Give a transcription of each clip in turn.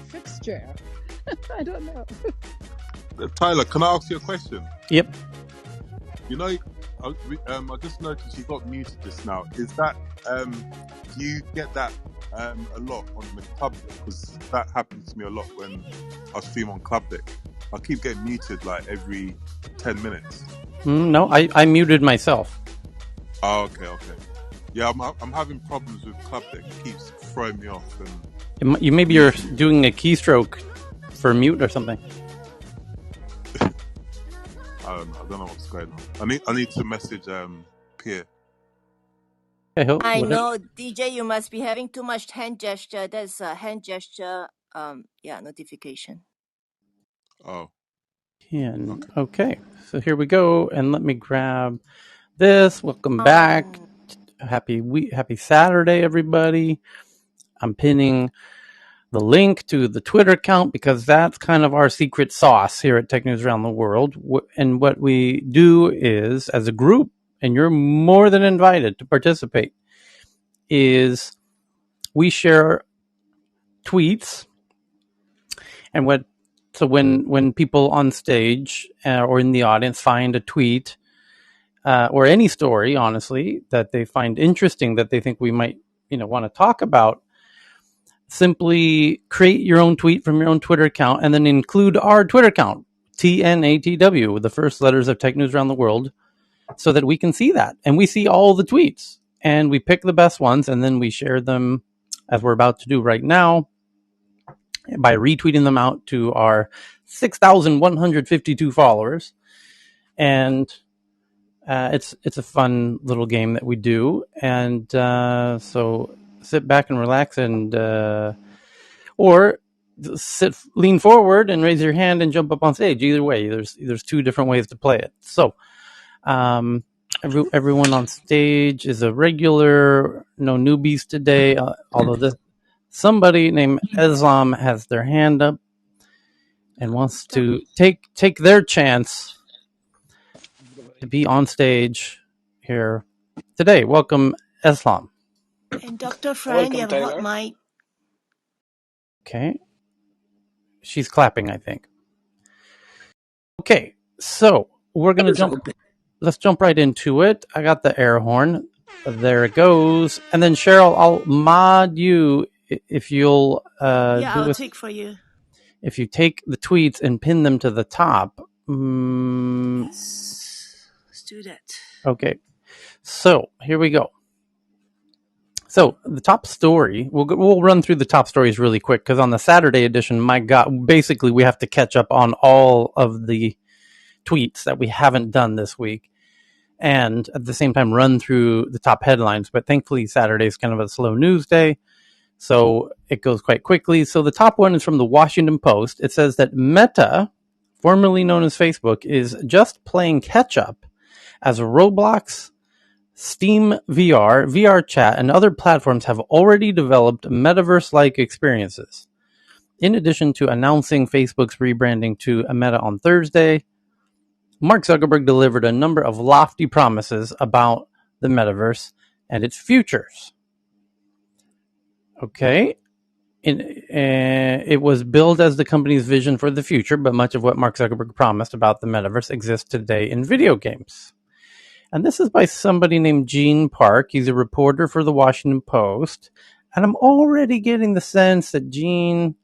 fixture. I don't know. Tyler, can I ask you a question? Yep. You know, I just noticed you got muted just now. Is that do you get that a lot on the club deck? Because that happens to me a lot when I stream on club deck. I keep getting muted like every 10 minutes. No, I muted myself. Oh, okay. Yeah, I'm having problems with club deck. It keeps throwing me off. And Maybe you're doing a keystroke for mute or something. I don't know what's going on. I need to message Pierre. I know, DJ, you must be having too much hand gesture. That's a hand gesture, notification. Oh. Yeah. Okay. So here we go, and let me grab this. Welcome back. Happy Saturday, everybody. I'm pinning the link to the Twitter account because that's kind of our secret sauce here at Tech News Around the World. And what we do is, as a group, and you're more than invited to participate, is we share tweets. And when people on stage or in the audience find a tweet or any story, honestly, that they find interesting, that they think we might want to talk about, simply create your own tweet from your own Twitter account and then include our Twitter account, TNATW, with the first letters of Tech News Around the World, so that we can see that. And we see all the tweets. And we pick the best ones, and then we share them, as we're about to do right now, by retweeting them out to our 6,152 followers. And it's a fun little game that we do. And so sit back and relax, and or lean forward and raise your hand and jump up on stage. Either way, there's two different ways to play it. So everyone on stage is a regular, no newbies today, although somebody named Islam has their hand up and wants to take their chance to be on stage here today. Welcome, Islam. And Dr. Fran, you have a hot mic. Okay. She's clapping, I think. Okay, so we're going to let's jump right into it. I got the air horn. There it goes. And then, Cheryl, I'll mod you if you'll I'll take for you. If you take the tweets and pin them to the top. Yes. Let's do that. Okay. So, here we go. So, the top story, we'll run through the top stories really quick, because on the Saturday edition, my God, basically we have to catch up on all of the tweets that we haven't done this week, and at the same time run through the top headlines. But thankfully, Saturday is kind of a slow news day, so it goes quite quickly. So the top one is from the Washington Post. It says that Meta, formerly known as Facebook, is just playing catch-up as Roblox, Steam VR, VR Chat, and other platforms have already developed metaverse-like experiences. In addition to announcing Facebook's rebranding to Meta on Thursday, Mark Zuckerberg delivered a number of lofty promises about the metaverse and its futures. Okay. It was billed as the company's vision for the future, but much of what Mark Zuckerberg promised about the metaverse exists today in video games. And this is by somebody named Gene Park. He's a reporter for the Washington Post. And I'm already getting the sense that Gene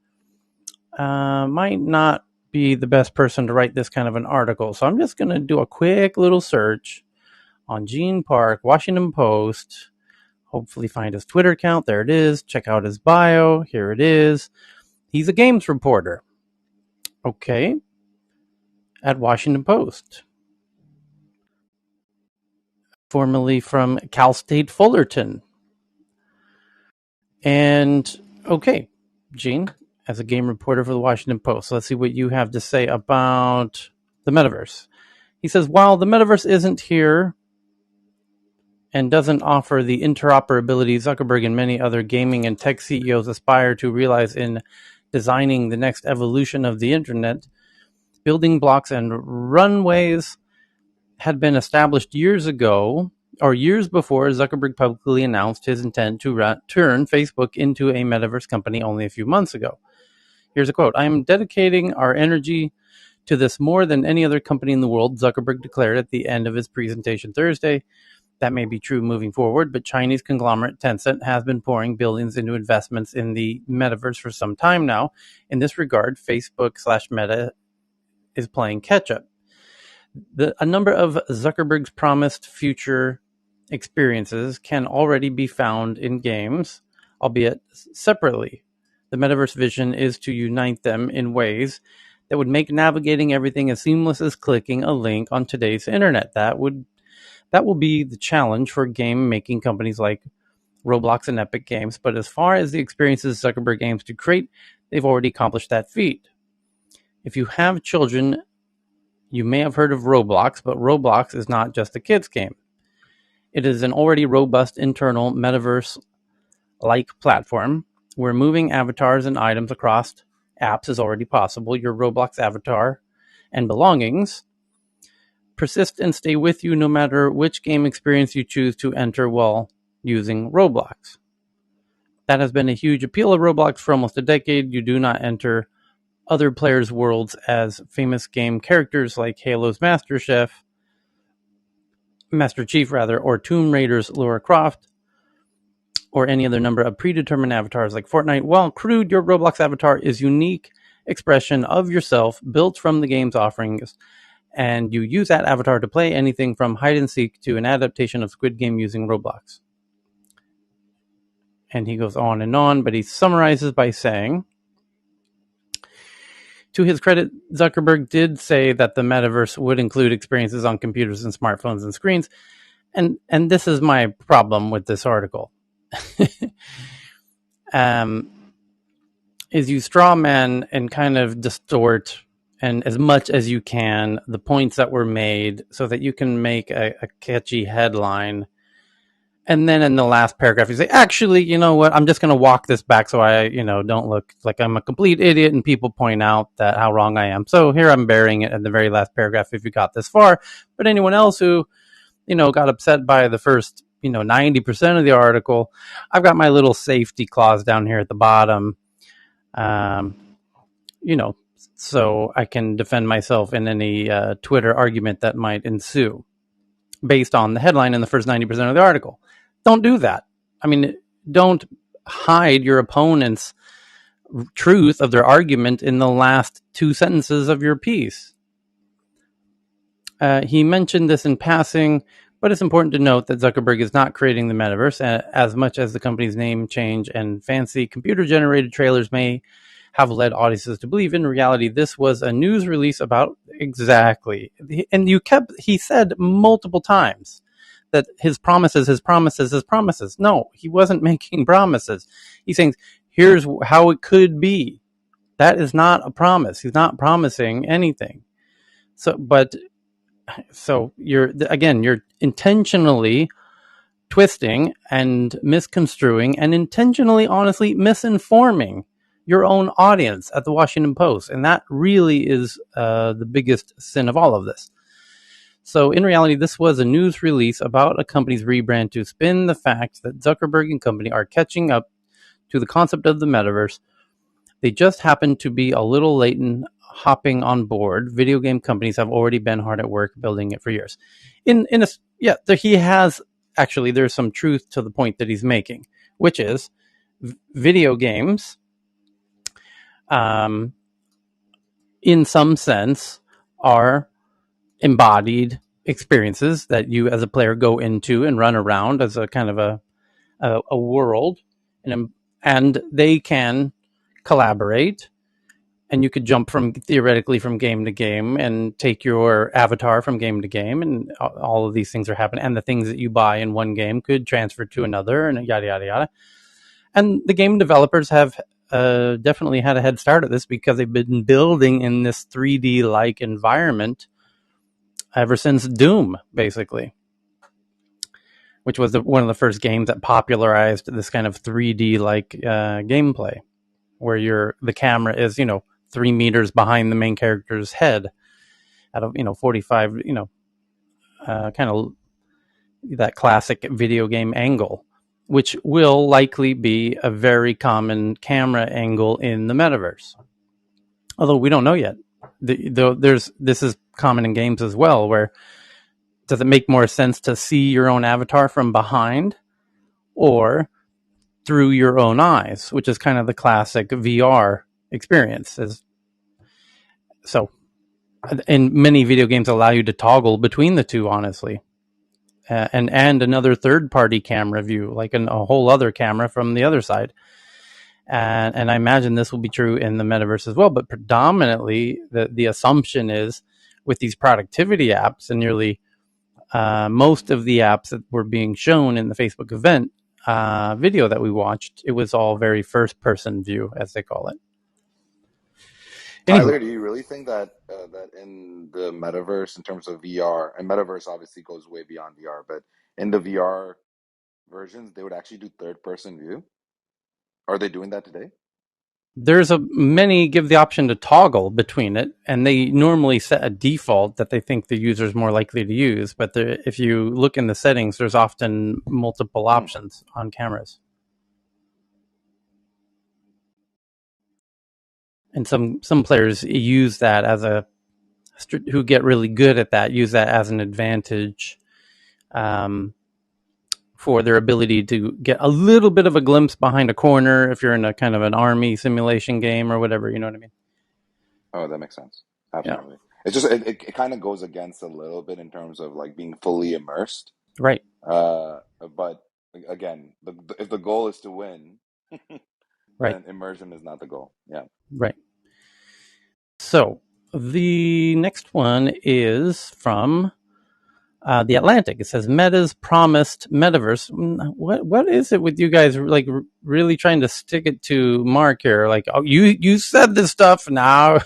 might not be the best person to write this kind of an article. So I'm just going to do a quick little search on Gene Park, Washington Post. Hopefully find his Twitter account. There it is. Check out his bio. Here it is. He's a games reporter. Okay. At Washington Post. Formerly from Cal State Fullerton. And, okay, Gene, as a game reporter for the Washington Post, let's see what you have to say about the metaverse. He says, while the metaverse isn't here and doesn't offer the interoperability Zuckerberg and many other gaming and tech CEOs aspire to realize in designing the next evolution of the internet, building blocks and runways had been established years ago, or years before Zuckerberg publicly announced his intent to turn Facebook into a metaverse company only a few months ago. Here's a quote. "I am dedicating our energy to this more than any other company in the world," Zuckerberg declared at the end of his presentation Thursday. That may be true moving forward, but Chinese conglomerate Tencent has been pouring billions into investments in the metaverse for some time now. In this regard, Facebook/Meta is playing catch-up. A number of Zuckerberg's promised future experiences can already be found in games, albeit separately. The metaverse vision is to unite them in ways that would make navigating everything as seamless as clicking a link on today's internet. That will be the challenge for game-making companies like Roblox and Epic Games, but as far as the experiences Zuckerberg aims to create, they've already accomplished that feat. If you have children, you may have heard of Roblox, but Roblox is not just a kids game. It is an already robust internal metaverse-like platform where moving avatars and items across apps is already possible. Your Roblox avatar and belongings persist and stay with you no matter which game experience you choose to enter while using Roblox. That has been a huge appeal of Roblox for almost a decade. You do not enter other players' worlds as famous game characters like Halo's Master Chief, or Tomb Raider's Lara Croft, or any other number of predetermined avatars like Fortnite. While crude, your Roblox avatar is a unique expression of yourself built from the game's offerings, and you use that avatar to play anything from hide and seek to an adaptation of Squid Game using Roblox. And he goes on, but he summarizes by saying, to his credit, Zuckerberg did say that the metaverse would include experiences on computers and smartphones and screens. And this is my problem with this article. Is you straw man and kind of distort, and as much as you can, the points that were made so that you can make a catchy headline. And then in the last paragraph, you say, actually, you know what? I'm just going to walk this back so I, don't look like I'm a complete idiot and people point out that how wrong I am. So here I'm burying it in the very last paragraph if you got this far. But anyone else who, got upset by the first, 90% of the article, I've got my little safety clause down here at the bottom, so I can defend myself in any Twitter argument that might ensue based on the headline in the first 90% of the article. Don't do that. I mean, don't hide your opponent's truth of their argument in the last two sentences of your piece. He mentioned this in passing, but it's important to note that Zuckerberg is not creating the metaverse, as much as the company's name change and fancy computer-generated trailers may have led audiences to believe. In reality, this was a news release about exactly. And he said multiple times that his promises. No, he wasn't making promises. He's saying, here's how it could be. That is not a promise. He's not promising anything. So you're intentionally twisting and misconstruing and intentionally, honestly, misinforming your own audience at the Washington Post. And that really is the biggest sin of all of this. So in reality, this was a news release about a company's rebrand to spin the fact that Zuckerberg and company are catching up to the concept of the metaverse. They just happen to be a little late in hopping on board. Video game companies have already been hard at work building it for years. He has actually, there's some truth to the point that he's making, which is video games, in some sense, are embodied experiences that you as a player go into and run around as a kind of a world, and they can collaborate, and you could jump theoretically from game to game and take your avatar from game to game, and all of these things are happening, and the things that you buy in one game could transfer to another, and yada yada yada. And the game developers have definitely had a head start at this because they've been building in this 3D like environment ever since Doom, basically, which was one of the first games that popularized this kind of 3D like gameplay, where the camera is 3 meters behind the main character's head at 45, kind of that classic video game angle, which will likely be a very common camera angle in the metaverse. Although we don't know yet. This is common in games as well, where does it make more sense to see your own avatar from behind or through your own eyes, which is kind of the classic VR experience. So, and many video games allow you to toggle between the two, honestly. And another third party camera view, like a whole other camera from the other side. And I imagine this will be true in the metaverse as well. But predominantly, the assumption is with these productivity apps, and nearly most of the apps that were being shown in the Facebook event video that we watched, it was all very first person view, as they call it. Tyler, do you really think that that in the metaverse, in terms of VR, and metaverse obviously goes way beyond VR, but in the VR versions, they would actually do third person view? Are they doing that today? There's many give the option to toggle between it, and they normally set a default that they think the user is more likely to use. But if you look in the settings, there's often multiple options on cameras. And some players use that as who get really good at that, use that as an advantage for their ability to get a little bit of a glimpse behind a corner if you're in a kind of an army simulation game or whatever, you know what I mean? Oh, that makes sense. Absolutely. Yeah. It's just it kind of goes against a little bit in terms of like being fully immersed. Right. But again, if the goal is to win, right. then immersion is not the goal. Yeah. Right. So the next one is from The Atlantic. It says Meta's promised metaverse. What is it with you guys like really trying to stick it to Mark here? Like, oh, you said this stuff now.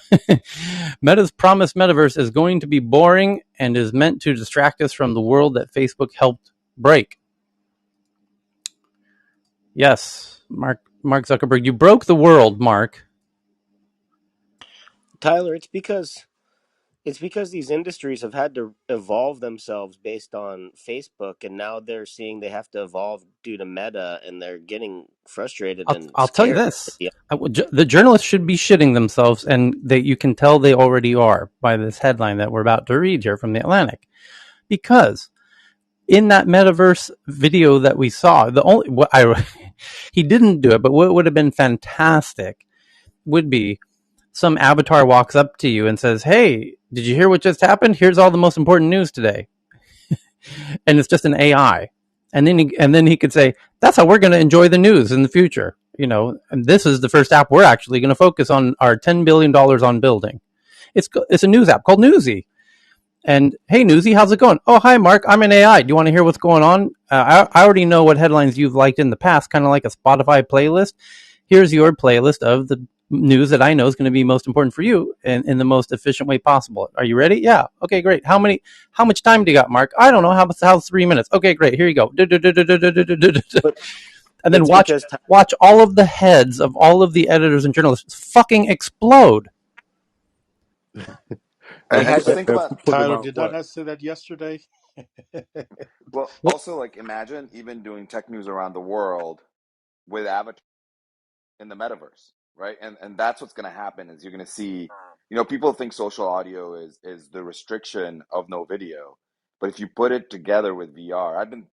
Meta's promised metaverse is going to be boring and is meant to distract us from the world that Facebook helped break. Yes, Mark Zuckerberg, you broke the world, Mark. Tyler, it's because these industries have had to evolve themselves based on Facebook, and now they're seeing they have to evolve due to Meta, and they're getting frustrated and I'll tell you scared. this: the journalists should be shitting themselves, and you can tell they already are by this headline that we're about to read here from The Atlantic, because in that metaverse video that we saw, he didn't do it, but what would have been fantastic would be some avatar walks up to you and says, "Hey, did you hear what just happened? Here's all the most important news today." And it's just an AI. And then he could say, "That's how we're going to enjoy the news in the future." You know, and this is the first app we're actually going to focus on our $10 billion on building. It's a news app called Newsy. And hey, Newsy, how's it going? Oh, hi, Mark. I'm an AI. Do you want to hear what's going on? I already know what headlines you've liked in the past, kind of like a Spotify playlist. Here's your playlist of the news that I know is going to be most important for you in the most efficient way possible. Are you ready? Yeah. Okay, great. How much time do you got, Mark? I don't know. How's 3 minutes? Okay, great. Here you go. And then watch all of the heads of all of the editors and journalists fucking explode. And just think about Tyler, did I not say that yesterday? well, also like imagine even doing tech news around the world with avatar in the metaverse, right? And that's what's going to happen is you're going to see, people think social audio is the restriction of no video, but if you put it together with VR,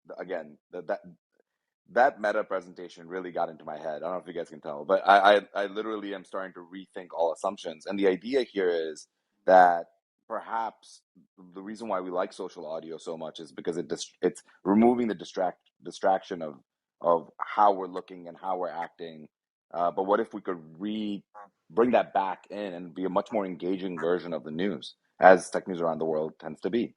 that meta presentation really got into my head. I don't know if you guys can tell, but I literally am starting to rethink all assumptions. And the idea here is that perhaps the reason why we like social audio so much is because it's removing the distraction of how we're looking and how we're acting. But what if we could bring that back in and be a much more engaging version of the news, as tech news around the world tends to be?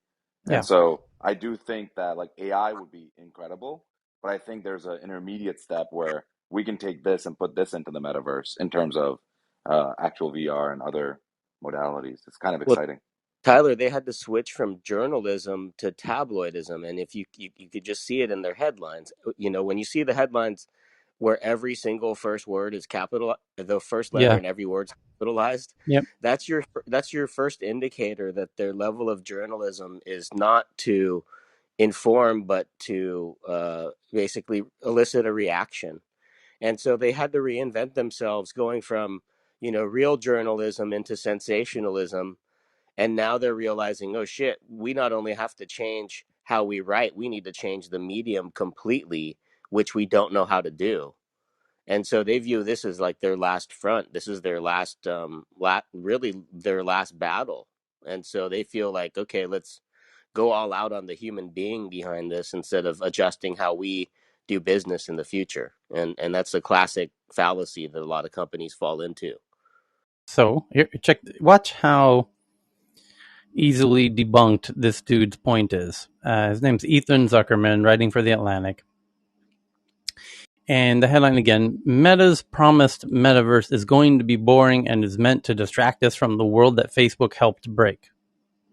And so I do think that like AI would be incredible, but I think there's an intermediate step where we can take this and put this into the metaverse in terms of actual VR and other modalities. It's kind of exciting. Tyler, they had to switch from journalism to tabloidism, and if you could just see it in their headlines. When you see the headlines where every single first word is capital, the first letter in every word's capitalized. Yep. That's your first indicator that their level of journalism is not to inform, but to basically elicit a reaction. And so they had to reinvent themselves, going from real journalism into sensationalism. And now they're realizing, oh shit, we not only have to change how we write, we need to change the medium completely, which we don't know how to do. And so they view this as like their last front. This is their last, really their last battle. And so they feel like, okay, let's go all out on the human being behind this instead of adjusting how we do business in the future. And that's a classic fallacy that a lot of companies fall into. So here, watch how easily debunked this dude's point is. His name's Ethan Zuckerman, writing for The Atlantic. And the headline again, Meta's promised metaverse is going to be boring and is meant to distract us from the world that Facebook helped break.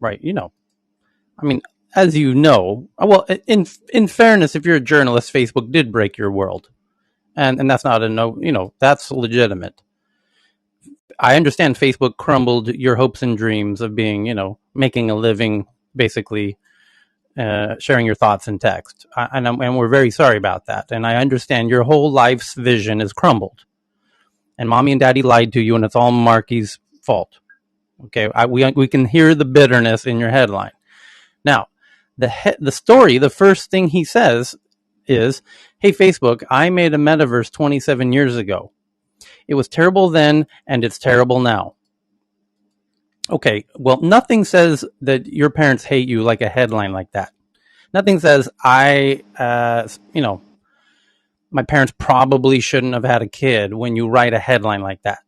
Right, I mean, as you know, well, in fairness, if you're a journalist, Facebook did break your world. And that's not that's legitimate. I understand Facebook crumbled your hopes and dreams of being, making a living, basically sharing your thoughts in text. And we're very sorry about that. And I understand your whole life's vision is crumbled. And mommy and daddy lied to you, and it's all Marky's fault. Okay, we can hear the bitterness in your headline. Now, the story, the first thing he says is, hey, Facebook, I made a metaverse 27 years ago. It was terrible then, and it's terrible now. Okay, well, nothing says that your parents hate you like a headline like that. Nothing says my parents probably shouldn't have had a kid when you write a headline like that.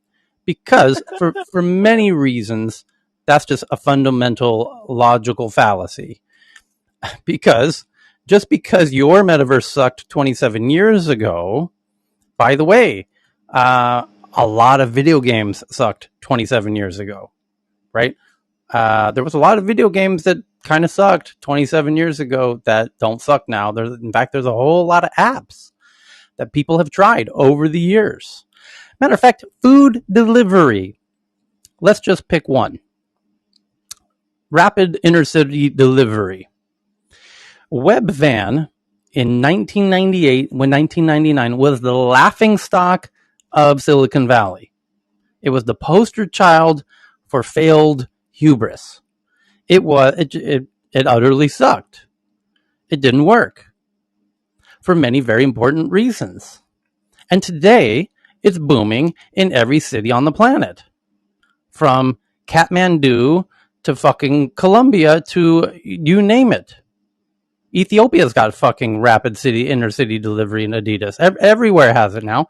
Because for many reasons, that's just a fundamental logical fallacy. Because just because your metaverse sucked 27 years ago, by the way, a lot of video games sucked 27 years ago, right? There was a lot of video games that kind of sucked 27 years ago that don't suck now. In fact, there's a whole lot of apps that people have tried over the years. Matter of fact, food delivery. Let's just pick one. Rapid intercity delivery. Webvan in 1998, when 1999 was the laughingstock of Silicon Valley. It was the poster child for failed hubris. It utterly sucked. It didn't work for many very important reasons. And today, it's booming in every city on the planet. From Kathmandu to fucking Colombia to you name it. Ethiopia's got fucking rapid inner city delivery in Adidas. Everywhere has it now.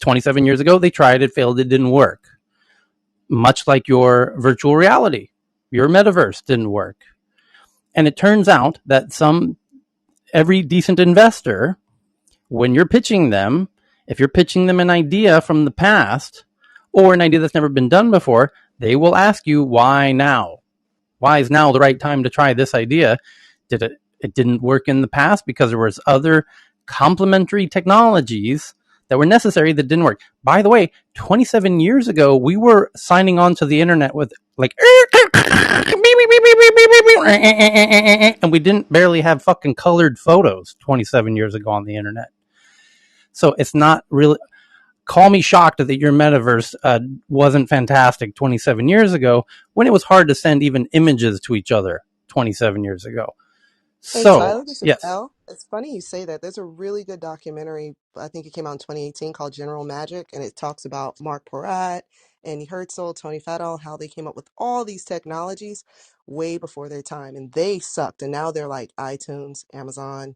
27 years ago, they tried it, failed, it didn't work. Much like your virtual reality. Your metaverse didn't work. And it turns out that every decent investor, when you're pitching them, if you're pitching them an idea from the past or an idea that's never been done before, they will ask you, why now? Why is now the right time to try this idea? It didn't work in the past because there was other complementary technologies that were necessary that didn't work. By the way, 27 years ago, we were signing on to the internet with like, and we didn't barely have fucking colored photos 27 years ago on the internet. So it's not really, call me shocked that your metaverse wasn't fantastic 27 years ago when it was hard to send even images to each other 27 years ago. Hey, So, Tyler, this is yes. Elle. It's funny you say that. There's a really good documentary, I think it came out in 2018, called General Magic, and it talks about Mark Porat, Andy Hertzl, Tony Fadell, how they came up with all these technologies way before their time, and they sucked. And now they're like iTunes, Amazon,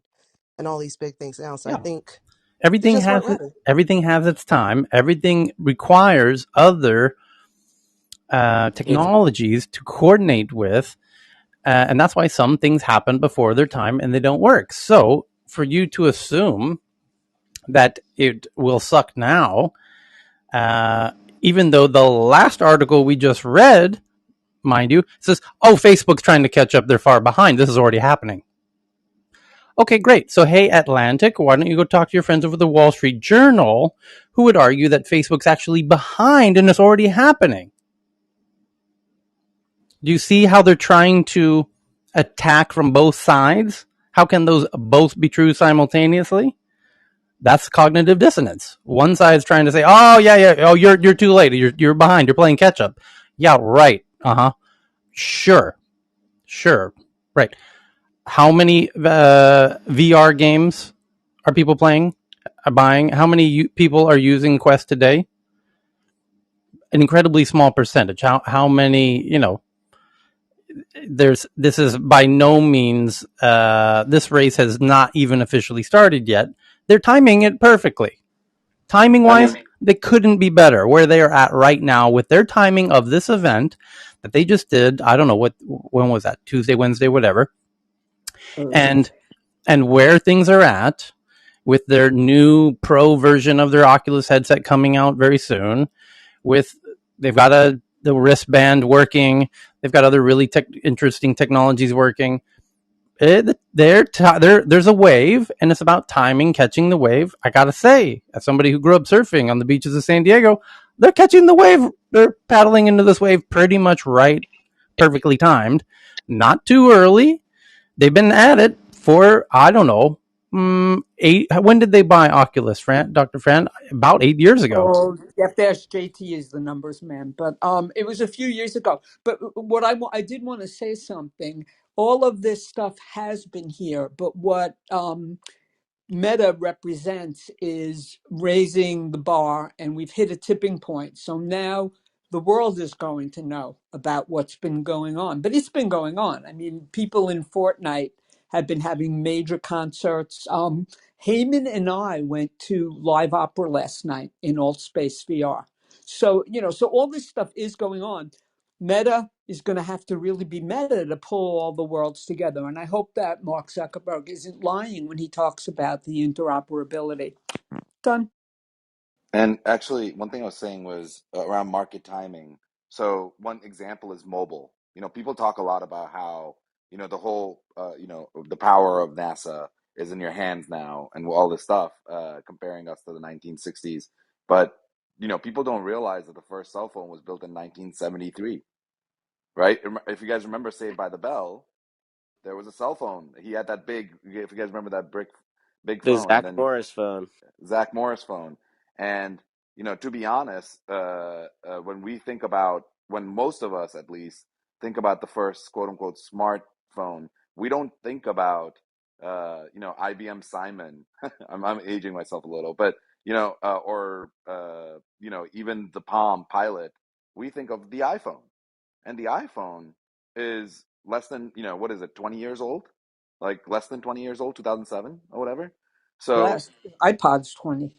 and all these big things now. So I Yeah. think they Everything just weren't ready. has its time. Everything requires other technologies to coordinate with. And that's why some things happen before their time and they don't work. So for you to assume that it will suck now, even though the last article we just read, mind you, says, oh, Facebook's trying to catch up. They're far behind. This is already happening. Okay, great. So, hey, Atlantic, why don't you go talk to your friends over the Wall Street Journal who would argue that Facebook's actually behind and it's already happening? Do you see how they're trying to attack from both sides? How can those both be true simultaneously? That's cognitive dissonance. One side's trying to say, "Oh yeah, oh you're too late. You're behind. You're playing catch up." Yeah, right. Sure, sure, right. How many VR games are people playing? Buying? How many people are using Quest today? An incredibly small percentage. How many? This is by no means. This race has not even officially started yet. They're timing it perfectly. Timing I wise, mean, they couldn't be better where they are at right now with their timing of this event that they just did. I don't know when was that, Tuesday, Wednesday, whatever, Thursday. and where things are at with their new pro version of their Oculus headset coming out very soon. With they've got the wristband working, they've got other really interesting technologies working. There's a wave, and it's about timing, catching the wave. I gotta say, as somebody who grew up surfing on the beaches of San Diego, they're catching the wave. They're paddling into this wave pretty much right, perfectly timed, not too early. They've been at it for I don't know, eight. When did they buy Oculus, Dr. Fran? About 8 years ago. Oh, you have to ask JT is the numbers man, but it was a few years ago. But what I did want to say something. All of this stuff has been here, but what Meta represents is raising the bar, and we've hit a tipping point. So now the world is going to know about what's been going on. But it's been going on. I mean, people in Fortnite have been having major concerts. Heyman and I went to Live Opera last night in Alt Space VR. So, so all this stuff is going on. Meta is going to have to really be meta to pull all the worlds together. And I hope that Mark Zuckerberg isn't lying when he talks about the interoperability. Done. and actually, one thing I was saying was around market timing. So one example is mobile. People talk a lot about how, the whole, the power of NASA is in your hands now and all this stuff, comparing us to the 1960s. But, people don't realize that the first cell phone was built in 1973, right? If you guys remember Saved by the Bell, there was a cell phone. He had that big, if you guys remember that big The phone, and Zach then Morris phone. Zach Morris phone. And, to be honest, when we think about, when most of us at least think about the first quote unquote smartphone, we don't think about, IBM Simon. I'm aging myself a little, but, or, even the Palm Pilot. We think of the iPhone. And the iPhone is less than, what is it, 20 years old? Like less than 20 years old, 2007 or whatever. So, Last iPod's 20.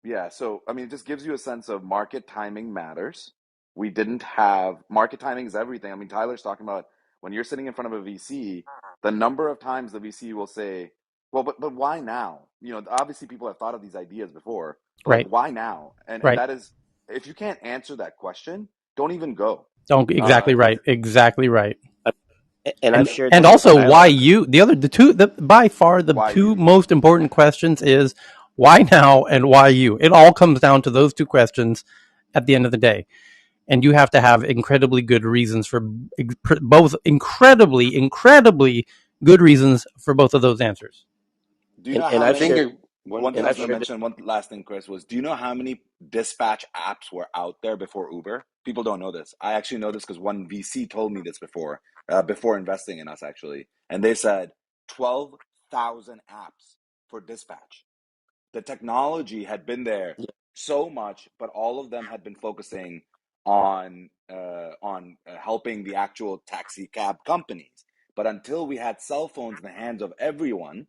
yeah, so I mean, it just gives you a sense of market timing matters. We didn't have market timing is everything. I mean, Tyler's talking about when you're sitting in front of a VC, the number of times the VC will say, "Well, but why now?" Obviously people have thought of these ideas before, but like, Right, why now? And right. that is, if you can't answer that question, don't even go. Don't exactly Because right, exactly right. Uh, and I've and shared and this in the also and I why panel. learned you the by far the why two you. most important questions is why now and why you. It all comes down to those two questions at the end of the day, and you have to have incredibly good reasons for both. Incredibly good reasons for both of those answers. Do you know And how I've I think many? shared One thing and I was I've going to shared this. mention, one last thing, Chris, was do you know how many dispatch apps were out there before Uber? People don't know this. I actually know this because one VC told me this before investing in us, actually. And they said 12,000 apps for dispatch. The technology had been there so much, but all of them had been focusing on helping the actual taxi cab companies. But until we had cell phones in the hands of everyone,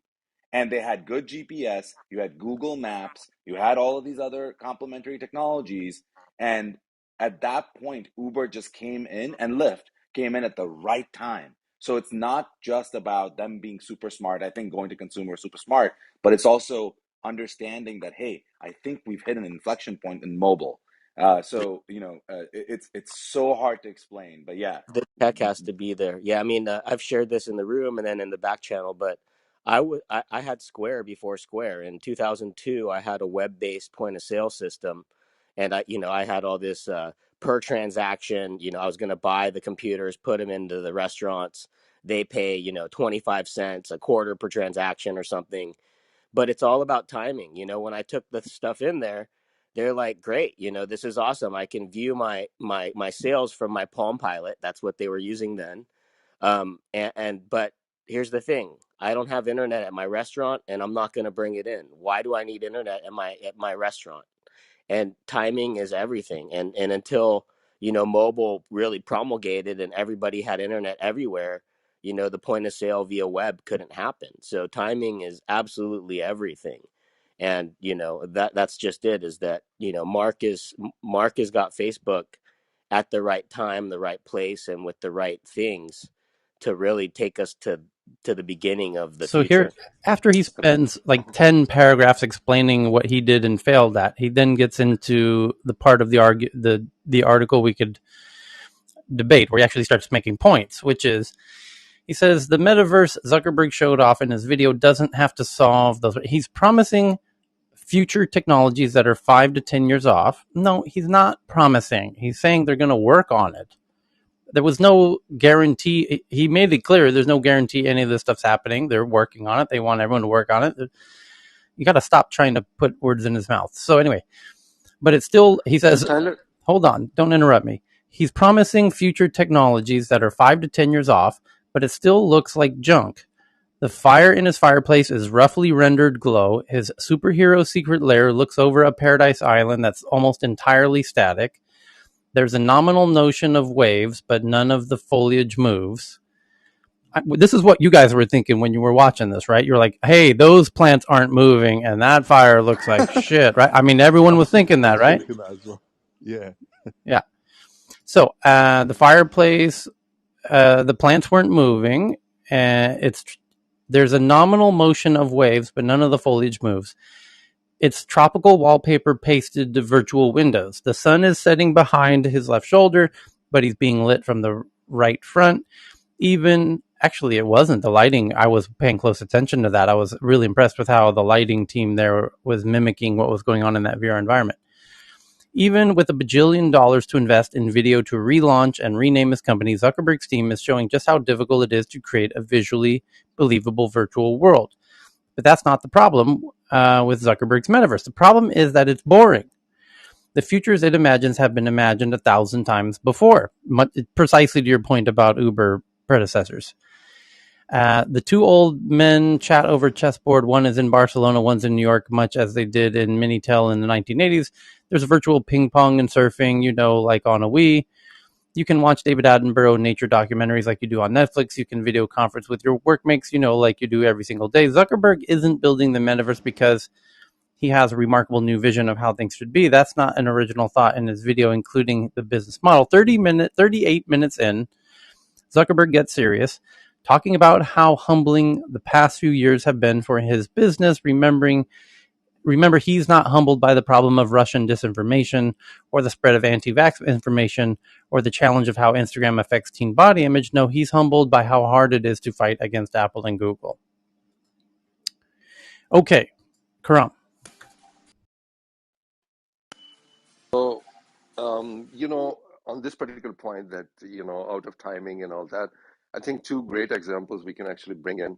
and they had good GPS, you had Google Maps, you had all of these other complementary technologies, and at that point, Uber just came in, and Lyft came in at the right time. So it's not just about them being super smart. I think going to consumer super smart, but it's also understanding that, hey, I think we've hit an inflection point in mobile. So it's so hard to explain, but yeah. The tech has to be there. Yeah, I mean, I've shared this in the room and then in the back channel, but I had Square before Square. In 2002, I had a web-based point of sale system, and I had all this per transaction. I was going to buy the computers, put them into the restaurants. They pay 25 cents, a quarter per transaction or something. but it's all about timing. When I took the stuff in there, they're like, great, this is awesome. I can view my sales from my Palm Pilot. That's what they were using then. But here's the thing. I don't have internet at my restaurant, and I'm not going to bring it in. Why do I need internet at my restaurant? And timing is everything. And until, mobile really promulgated and everybody had internet everywhere, the point of sale via web couldn't happen. So timing is absolutely everything. And, that's just it, is that, Mark has got Facebook at the right time, the right place, and with the right things to really take us to the beginning of the So here, future. after he spends like 10 paragraphs explaining what he did and failed at, he then gets into the part of the article we could debate, where he actually starts making points, which is, he says the metaverse Zuckerberg showed off in his video doesn't have to solve those. He's promising future technologies that are 5 to 10 years off. No, he's not promising. He's saying they're going to work on it. There was no guarantee. He made it clear there's no guarantee any of this stuff's happening. They're working on it. They want everyone to work on it. You got to stop trying to put words in his mouth. So anyway, but it's still, he So says, Tyler, hold on, don't interrupt me. He's promising future technologies that are 5 to 10 years off, but it still looks like junk. The fire in his fireplace is roughly rendered glow. His superhero secret lair looks over a paradise island that's almost entirely static. There's a nominal notion of waves, but none of the foliage moves. This is what you guys were thinking when you were watching this, right? You're like, hey, those plants aren't moving, and that fire looks like shit, right? I mean, everyone was thinking I that, was right? thinking that as well. Yeah. Yeah. So the fireplace, the plants weren't moving. There's a nominal motion of waves, but none of the foliage moves. It's tropical wallpaper pasted to virtual windows. The sun is setting behind his left shoulder, but he's being lit from the right front. Actually, it wasn't the lighting. I was paying close attention to that. I was really impressed with how the lighting team there was mimicking what was going on in that VR environment. Even with $1 bajillion to invest in video to relaunch and rename his company, Zuckerberg's team is showing just how difficult it is to create a visually believable virtual world. But that's not the problem with Zuckerberg's metaverse. The problem is that it's boring. The futures it imagines have been imagined 1,000 times before, precisely to your point about Uber predecessors. The two old men chat over chessboard. One is in Barcelona, one's in New York, much as they did in Minitel in the 1980s. There's virtual ping pong and surfing, like on a Wii. You can watch David Attenborough nature documentaries like you do on Netflix. You can video conference with your workmates, like you do every single day. Zuckerberg isn't building the metaverse because he has a remarkable new vision of how things should be. That's not an original thought in his video, including the business model. 38 minutes in, Zuckerberg gets serious, talking about how humbling the past few years have been for his business. Remember, he's not humbled by the problem of Russian disinformation or the spread of anti-vax information or the challenge of how Instagram affects teen body image. No, he's humbled by how hard it is to fight against Apple and Google. Okay, Karam. So, on this particular point that, out of timing and all that, I think two great examples we can actually bring in.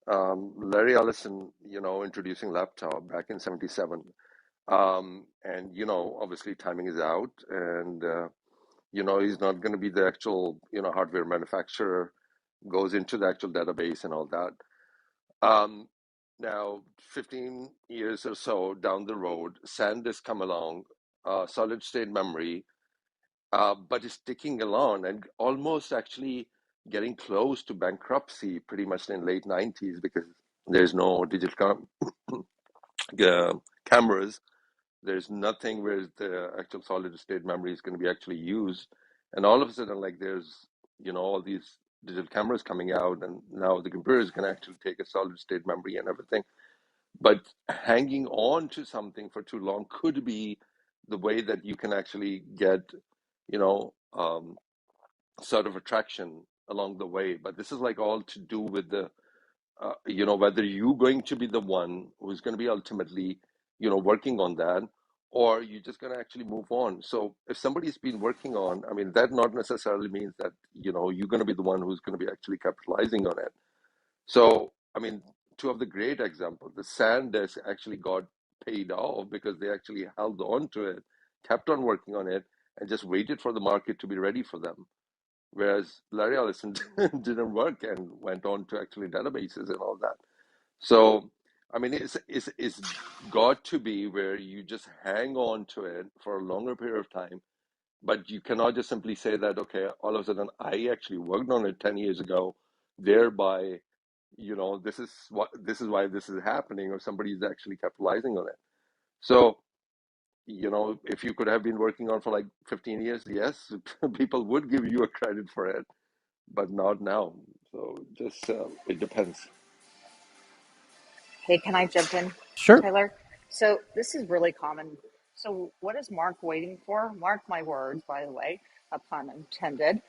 Larry Ellison, introducing laptop back in 77. And, obviously timing is out and, he's not going to be the actual, hardware manufacturer, goes into the actual database and all that. Now, 15 years or so down the road, SanDisk come along, solid state memory, but it's ticking along and almost actually getting close to bankruptcy pretty much in late 90s because there's no digital cameras. There's nothing where the actual solid state memory is going to be actually used. And all of a sudden, like there's, all these digital cameras coming out and now the computers can actually take a solid state memory and everything. But hanging on to something for too long could be the way that you can actually get, you know, um, sort of attraction along the way. But this is like all to do with the, whether you're going to be the one who's going to be ultimately, working on that, or you're just going to actually move on. So if somebody's been working on, I mean, that not necessarily means that, you're going to be the one who's going to be actually capitalizing on it. So, I mean, two of the great examples. The SanDisk actually got paid off because they actually held on to it, kept on working on it, and just waited for the market to be ready for them. Whereas Larry Ellison didn't work and went on to actually databases and all that. So, I mean, it's got to be where you just hang on to it for a longer period of time, but you cannot just simply say that, okay, all of a sudden I actually worked on it 10 years ago, thereby, this is why this is happening, or somebody's actually capitalizing on it. So, if you could have been working on for like 15 years, yes, people would give you a credit for it, but not now. So just it depends. Hey, can I jump in, Sure. Taylor? So this is really common. So what is Mark waiting for? Mark my words, by the way, a pun intended.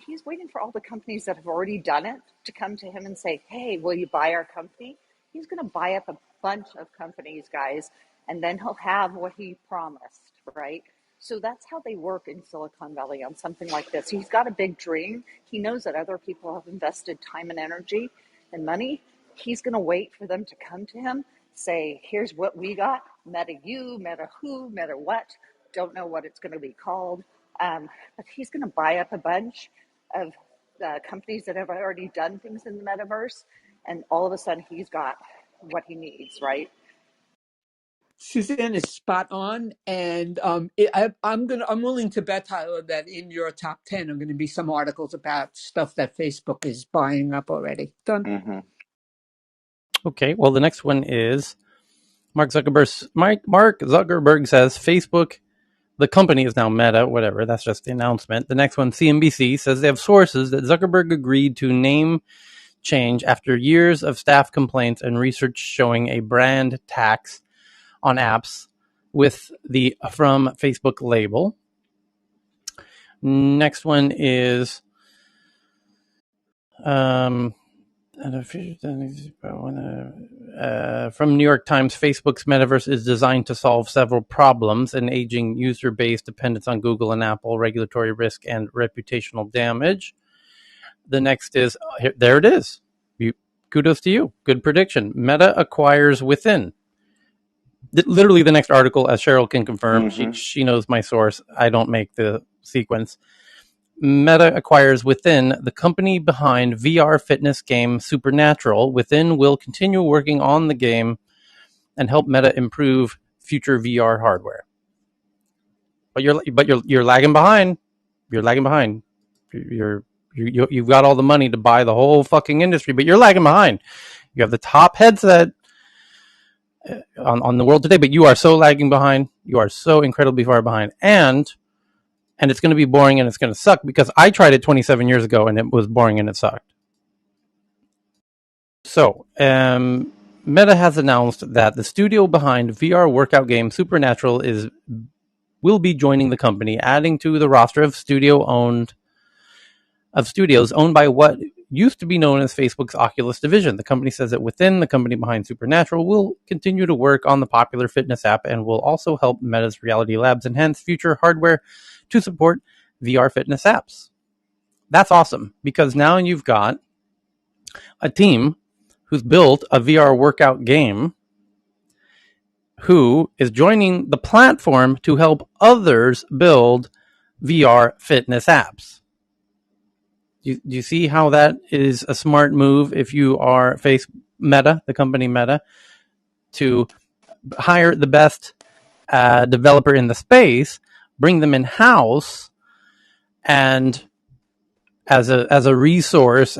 He's waiting for all the companies that have already done it to come to him and say, "Hey, will you buy our company?" He's going to buy up a bunch of companies, guys, and then he'll have what he promised, right? So that's how they work in Silicon Valley on something like this. He's got a big dream. He knows that other people have invested time and energy and money. He's going to wait for them to come to him, say, "Here's what we got, meta you, meta who, meta what, don't know what it's going to be called." But he's going to buy up a bunch of companies that have already done things in the metaverse. And all of a sudden, he's got what he needs, right? Suzanne is spot on, and I'm willing to bet, Tyler, that in your top 10 are going to be some articles about stuff that Facebook is buying up already. Done. Mm-hmm. Okay. Well, the next one is Mark Zuckerberg. Mark Zuckerberg says Facebook, the company, is now Meta. Whatever. That's just the announcement. The next one, CNBC, says they have sources that Zuckerberg agreed to name change after years of staff complaints and research showing a brand tax on apps with the From Facebook label. Next one is from New York Times. Facebook's metaverse is designed to solve several problems: an aging user base, dependence on Google and Apple, regulatory risk, and reputational damage. The next is, there it is. Kudos to you. Good prediction. Meta acquires Within. Literally the next article, as Cheryl can confirm. Mm-hmm. She knows my source. I don't make the sequence. Meta acquires Within, the company behind VR fitness game Supernatural. Within will continue working on the game and help Meta improve future VR hardware. But you're lagging behind. You're lagging behind. You've got all the money to buy the whole fucking industry, but you're lagging behind. You have the top headset on the world today, but you are so lagging behind. You are so incredibly far behind, and it's going to be boring and it's going to suck, because I tried it 27 years ago and it was boring and it sucked. So, Meta has announced that the studio behind VR workout game Supernatural will be joining the company, adding to the roster of studios owned by what used to be known as Facebook's Oculus division. The company says that Within, the company behind Supernatural, will continue to work on the popular fitness app and will also help Meta's Reality Labs enhance future hardware to support VR fitness apps. That's awesome, because now you've got a team who's built a VR workout game who is joining the platform to help others build VR fitness apps. Do you see how that is a smart move if you are Meta, the company Meta, to hire the best developer in the space, bring them in house, and as a resource,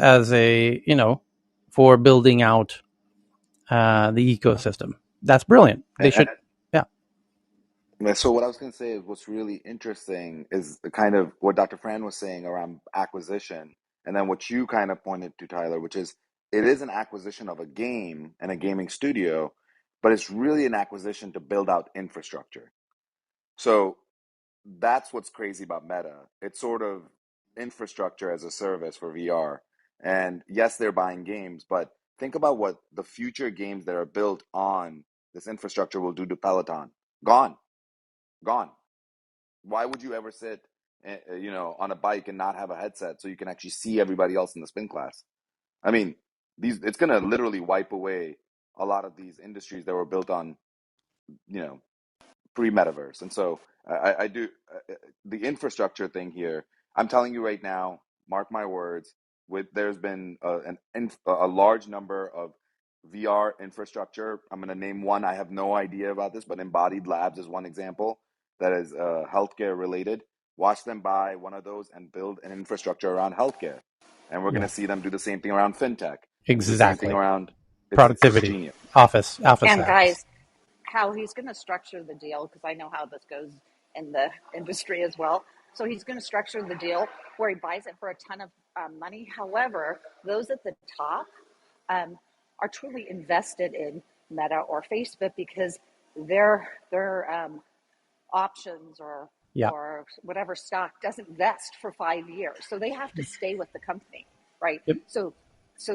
for building out the ecosystem. That's brilliant. They should, yeah. So what I was going to say is what's really interesting is the kind of what Dr. Fran was saying around acquisition, and then what you kind of pointed to, Tyler, which is it is an acquisition of a game and a gaming studio, but it's really an acquisition to build out infrastructure. So that's what's crazy about Meta. It's sort of infrastructure as a service for VR. And yes, they're buying games, but think about what the future games that are built on this infrastructure will do to Peloton. Gone. Gone. Why would you ever sit, on a bike and not have a headset so you can actually see everybody else in the spin class? I mean, it's going to literally wipe away a lot of these industries that were built on, you know, pre-metaverse. And so I do the infrastructure thing here. I'm telling you right now, mark my words. There's been a large number of VR infrastructure. I'm going to name one. I have no idea about this, but Embodied Labs is one example that is healthcare related. Watch them buy one of those and build an infrastructure around healthcare, and we're going Yeah, to see them do the same thing around fintech and do the same thing exactly. around. It's Productivity, genius. office And apps. guys, how he's going to structure the deal, because I know how this goes in the industry as well. So he's going to structure the deal where he buys it for a ton of money. However, those at the top um, are truly invested in Meta or Facebook because their options Yeah. or whatever stock doesn't vest for 5 years, so they have to stay with the company, right? Yep. So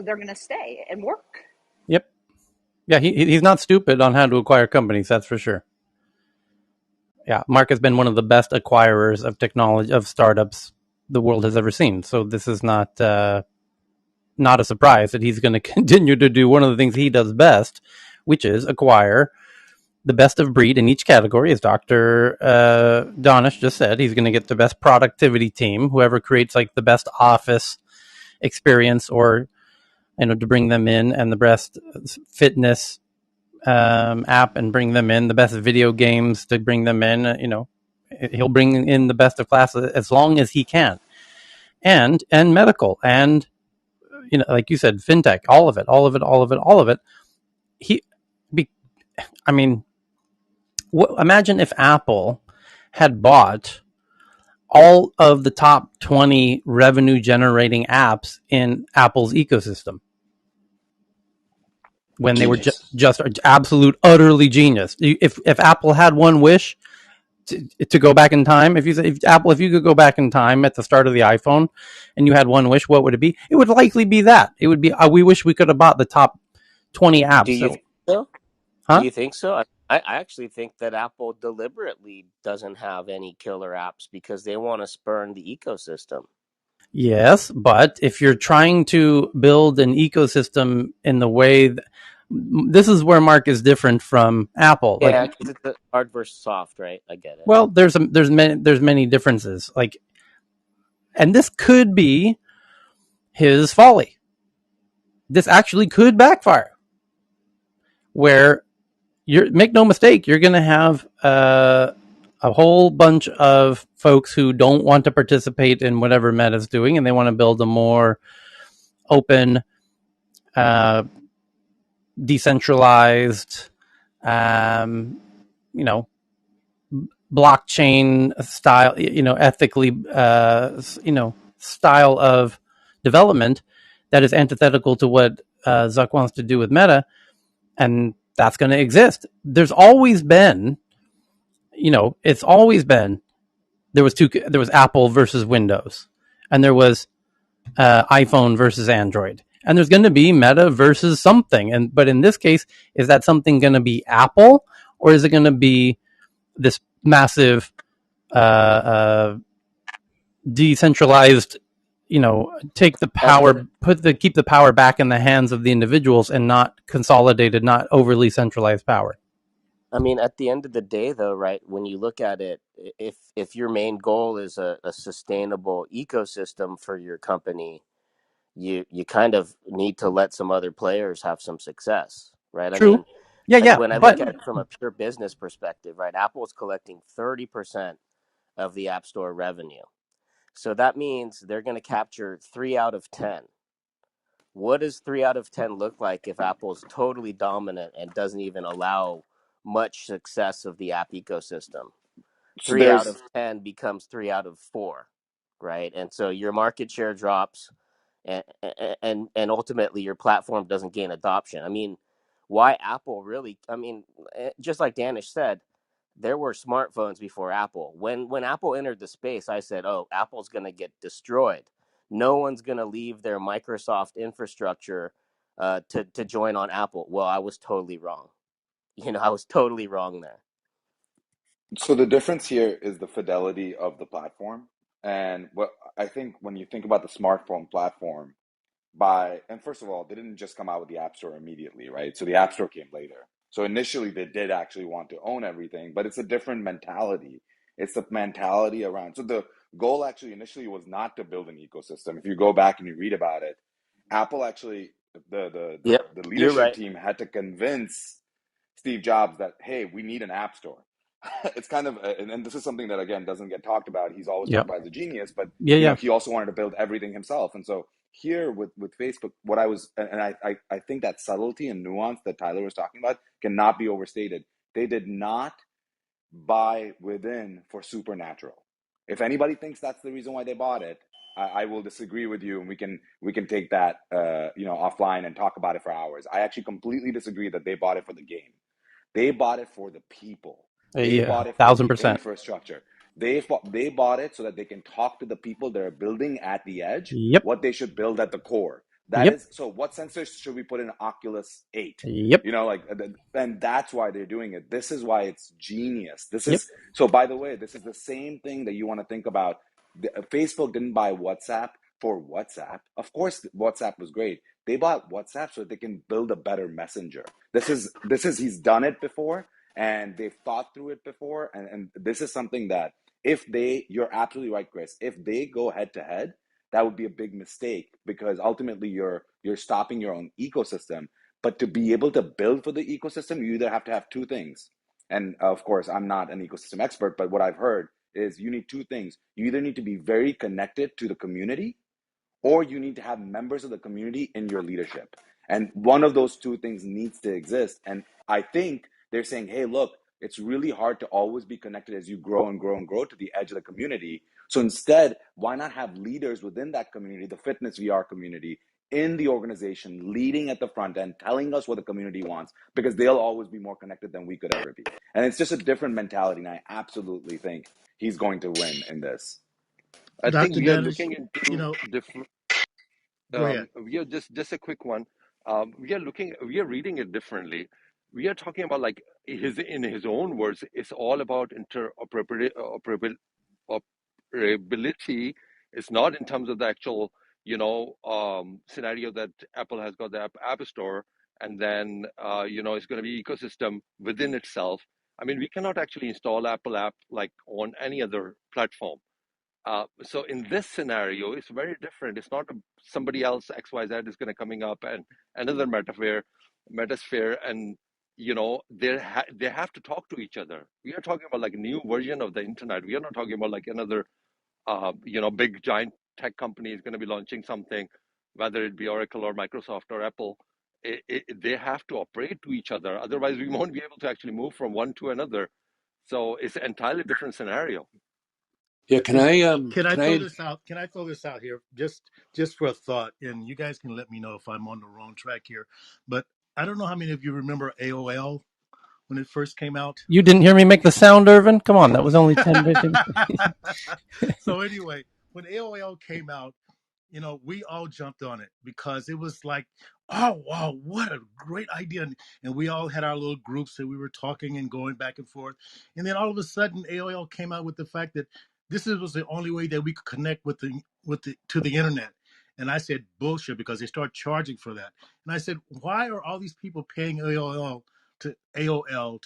they're going to stay and work. Yep. Yeah. He's not stupid on how to acquire companies. That's for sure. Yeah. Mark has been one of the best acquirers of technology of startups the world has ever seen. So this is not a surprise that he's going to continue to do one of the things he does best, which is acquire the best of breed in each category. As Dr. Donish just said, he's going to get the best productivity team, whoever creates like the best office experience, or to bring them in, and the best fitness app and bring them in, the best video games to bring them in. He'll bring in the best of class as long as he can, and medical, and like you said, fintech, all of it, all of it, all of it, all of it. He, be, I mean, imagine if Apple had bought all of the top 20 revenue generating apps in Apple's ecosystem when they were Genius. just absolute, utterly genius. If Apple had one wish to go back in time, if you could go back in time at the start of the iPhone and you had one wish, what would it be? It would likely be that. It would be, we wish we could have bought the top 20 Do apps. you So, think so? Do huh? you think so? I actually think that Apple deliberately doesn't have any killer apps because they want to spurn the ecosystem. Yes, but if you're trying to build an ecosystem in the way this is where Mark is different from Apple. Like, Yeah, because it's the hard versus soft, right? I get it. well, there's many differences. Like, and this could be his folly. This actually could backfire. Where make no mistake, you're going to have a whole bunch of folks who don't want to participate in whatever Meta's doing, and they want to build a more open, uh, decentralized, um, you know, blockchain style, ethically, style of development that is antithetical to what Zuck wants to do with Meta, and that's going to exist. There's always been, it's always been there was Apple versus Windows, and there was iPhone versus Android, and there's going to be Meta versus something. But in this case, is that something going to be Apple, or is it going to be this massive decentralized? Take the power, keep the power back in the hands of the individuals, and not consolidated, not overly centralized power. I mean, at the end of the day, though, right? When you look at it, if your main goal is a sustainable ecosystem for your company, you kind of need to let some other players have some success, right? I True. mean, Yeah, yeah, when I but look at it from a pure business perspective, right? Apple's collecting 30% of the App Store revenue. So that means they're going to capture 3 out of 10. What does 3 out of 10 look like if Apple's totally dominant and doesn't even allow much success of the app ecosystem? So Three out there's of 10 becomes 3 out of 4, right? And so your market share drops, and ultimately your platform doesn't gain adoption. I mean, why Apple really? I mean, just like Danish said, there were smartphones before Apple. When Apple entered the space, I said, "Oh, Apple's going to get destroyed. No one's going to leave their Microsoft infrastructure to join on Apple." Well, I was totally wrong. I was totally wrong there. So the difference here is the fidelity of the platform. And what I think when you think about the smartphone platform, by, and first of all, they didn't just come out with the App Store immediately, right? So the App Store came later. So initially they did actually want to own everything, but it's a different mentality. It's the mentality around. So the goal actually initially was not to build an ecosystem. If you go back and you read about it, Apple actually, Yep, the you're leadership right. team had to convince Steve Jobs that, hey, we need an app store. It's kind of, and this is something that again doesn't get talked about. He's always Yep. talked about as a genius, but Yeah, yeah. he also wanted to build everything himself. And so here with Facebook, what I was, and I think that subtlety and nuance that Tyler was talking about cannot be overstated. They did not buy within for supernatural. If anybody thinks that's the reason why they bought it, I will disagree with you, and we can take that offline and talk about it for hours. I actually completely disagree that they bought it for the game. They bought it for the people. They Yeah, bought it for the 1000%. infrastructure. They bought it so that they can talk to the people that are building at the edge Yep. what they should build at the core. That Yep. is, so what sensors should we put in Oculus 8? Yep. And that's why they're doing it. This is why it's genius. Yep. So by the way, this is the same thing that you want to think about. Facebook didn't buy WhatsApp for WhatsApp. Of course, WhatsApp was great. They bought WhatsApp so they can build a better messenger. He's done it before and they've thought through it before. And this is something that you're absolutely right, Chris. If they go head to head, that would be a big mistake because ultimately you're stopping your own ecosystem. But to be able to build for the ecosystem, you either have to have two things. And of course, I'm not an ecosystem expert, but what I've heard is you need two things. You either need to be very connected to the community or you need to have members of the community in your leadership. And one of those two things needs to exist. And I think they're saying, hey, look, it's really hard to always be connected as you grow and grow and grow to the edge of the community. So instead, why not have leaders within that community, the fitness VR community, in the organization, leading at the front end, telling us what the community wants, because they'll always be more connected than we could ever be. And it's just a different mentality. And I absolutely think he's going to win in this. I think Dr. we are Dennis, looking you into know, different. go ahead. We are just a quick one. We are reading it differently. We are talking about like in his own words, it's all about interoperability. It's not in terms of the actual, scenario that Apple has got the App Store, and then it's going to be ecosystem within itself. I mean, we cannot actually install Apple app like on any other platform. So in this scenario, it's very different. It's not somebody else XYZ is going to coming up and another metasphere, and they have to talk to each other. We are talking about like a new version of the internet. We are not talking about like another big giant tech company is going to be launching something, whether it be Oracle or Microsoft or Apple. They have to operate to each other. Otherwise, we won't be able to actually move from one to another. So it's an entirely different scenario. Yeah, Can I can throw I this out? Can I throw this out here just for a thought? And you guys can let me know if I'm on the wrong track here. But I don't know how many of you remember AOL when it first came out. You didn't hear me make the sound, Irvin? Come on, that was only 10, 15. So anyway, when AOL came out, we all jumped on it because it was like, oh wow, what a great idea. And we all had our little groups that we were talking and going back and forth. And then all of a sudden AOL came out with the fact that was the only way that we could connect to the internet. And I said bullshit because they start charging for that. And I said, why are all these people paying AOL to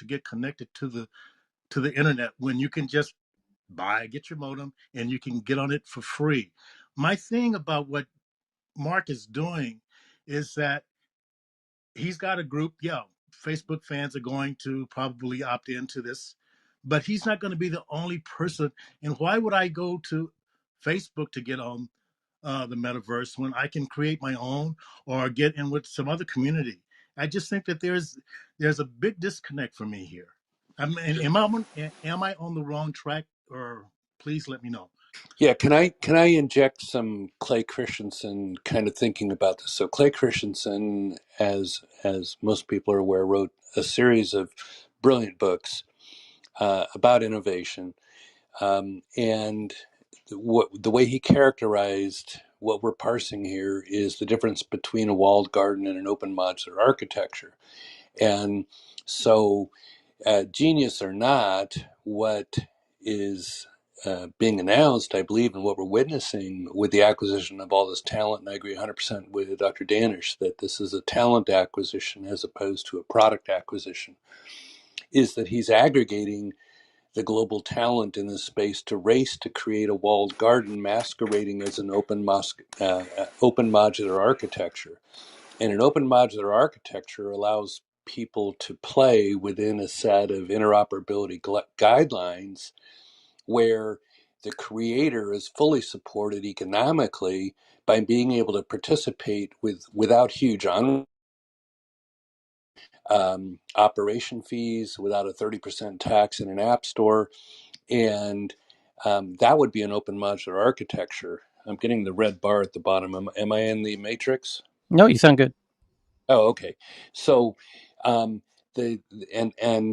get connected to the internet when you can just get your modem and you can get on it for free? My thing about what Mark is doing is that he's got a group. Yeah, Facebook fans are going to probably opt into this, but he's not going to be the only person. And why would I go to Facebook to get on the metaverse when I can create my own or get in with some other community? I just think that there's a big disconnect for me here. Am I on the wrong track? Or please let me know. can I inject some Clay Christensen kind of thinking about this? So Clay Christensen, as most people are aware, wrote a series of brilliant books about innovation, and the way he characterized what we're parsing here is the difference between a walled garden and an open modular architecture. And so, genius or not, what is being announced, I believe, in what we're witnessing with the acquisition of all this talent, and I agree 100% with Dr. Danish that this is a talent acquisition as opposed to a product acquisition, is that he's aggregating the global talent in this space to race to create a walled garden masquerading as an open modular architecture. And an open modular architecture allows people to play within a set of interoperability guidelines where the creator is fully supported economically by being able to participate without huge operation fees, without a 30% tax in an app store. And that would be an open modular architecture. I'm getting the red bar at the bottom. Am I in the matrix? No, you sound good. Oh, okay. So, um, and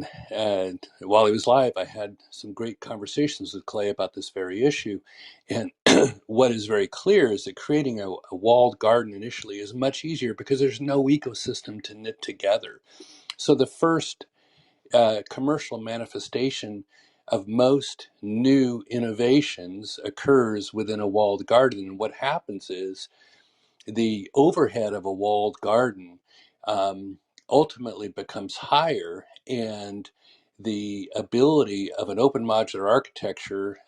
while he was live, I had some great conversations with Clay about this very issue. And what is very clear is that creating a walled garden initially is much easier because there's no ecosystem to knit together. So the first commercial manifestation of most new innovations occurs within a walled garden. And what happens is the overhead of a walled garden um, ultimately becomes higher, and the ability of an open modular architecture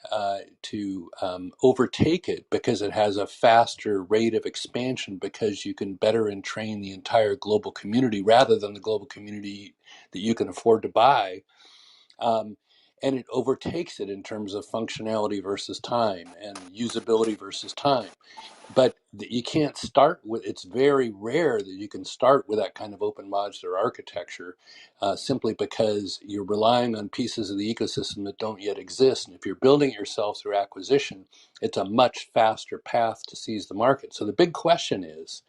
to overtake it because it has a faster rate of expansion because you can better entrain the entire global community rather than the global community that you can afford to buy. Um, and it overtakes it in terms of functionality versus time and usability versus time. But you can't start with, it's very rare that you can start with that kind of open modular architecture simply because you're relying on pieces of the ecosystem that don't yet exist. And if you're building it yourself through acquisition, it's a much faster path to seize the market. So the big question is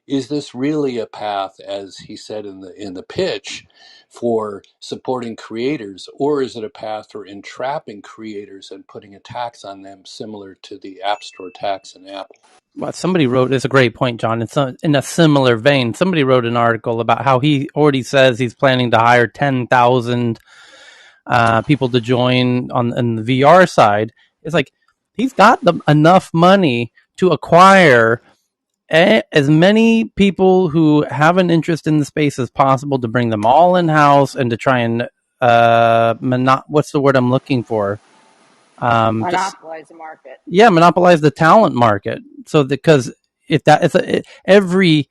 this really a path, as he said in the pitch, for supporting creators, or is it a path for entrapping creators and putting a tax on them similar to the App Store tax in Apple? Well, somebody wrote, it's a great point, John. It's in a similar vein. Somebody wrote an article about how he already says he's planning to hire 10,000 people to join on the VR side. It's like he's got enough money to acquire as many people who have an interest in the space as possible, to bring them all in house and to try and what's the word I'm looking for? Just Monopolize the market. monopolize the talent market. So because if that it's every,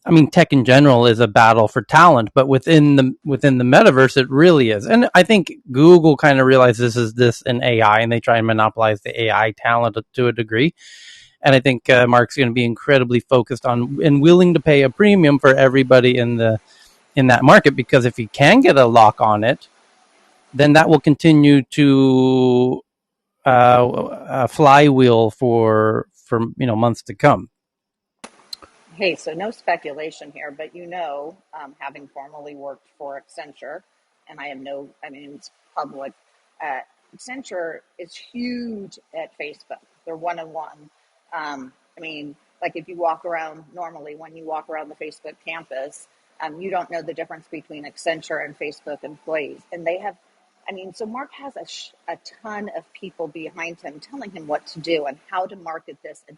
I mean, tech in general is a battle for talent, but within the metaverse, it really is. And I think Google kind of realizes this in AI, and they try and monopolize the AI talent to a degree. And I think Mark's going to be incredibly focused on and willing to pay a premium for everybody in that market, because if he can get a lock on it, then that will continue to a flywheel for months to come. Hey, so no speculation here, but having formerly worked for Accenture, and I mean, it's public, uh, Accenture is huge at Facebook. They're one on one. I mean, like if you walk around normally, when you walk around the Facebook campus, you don't know the difference between Accenture and Facebook employees. And they have, I mean, so Mark has a ton of people behind him telling him what to do and how to market this and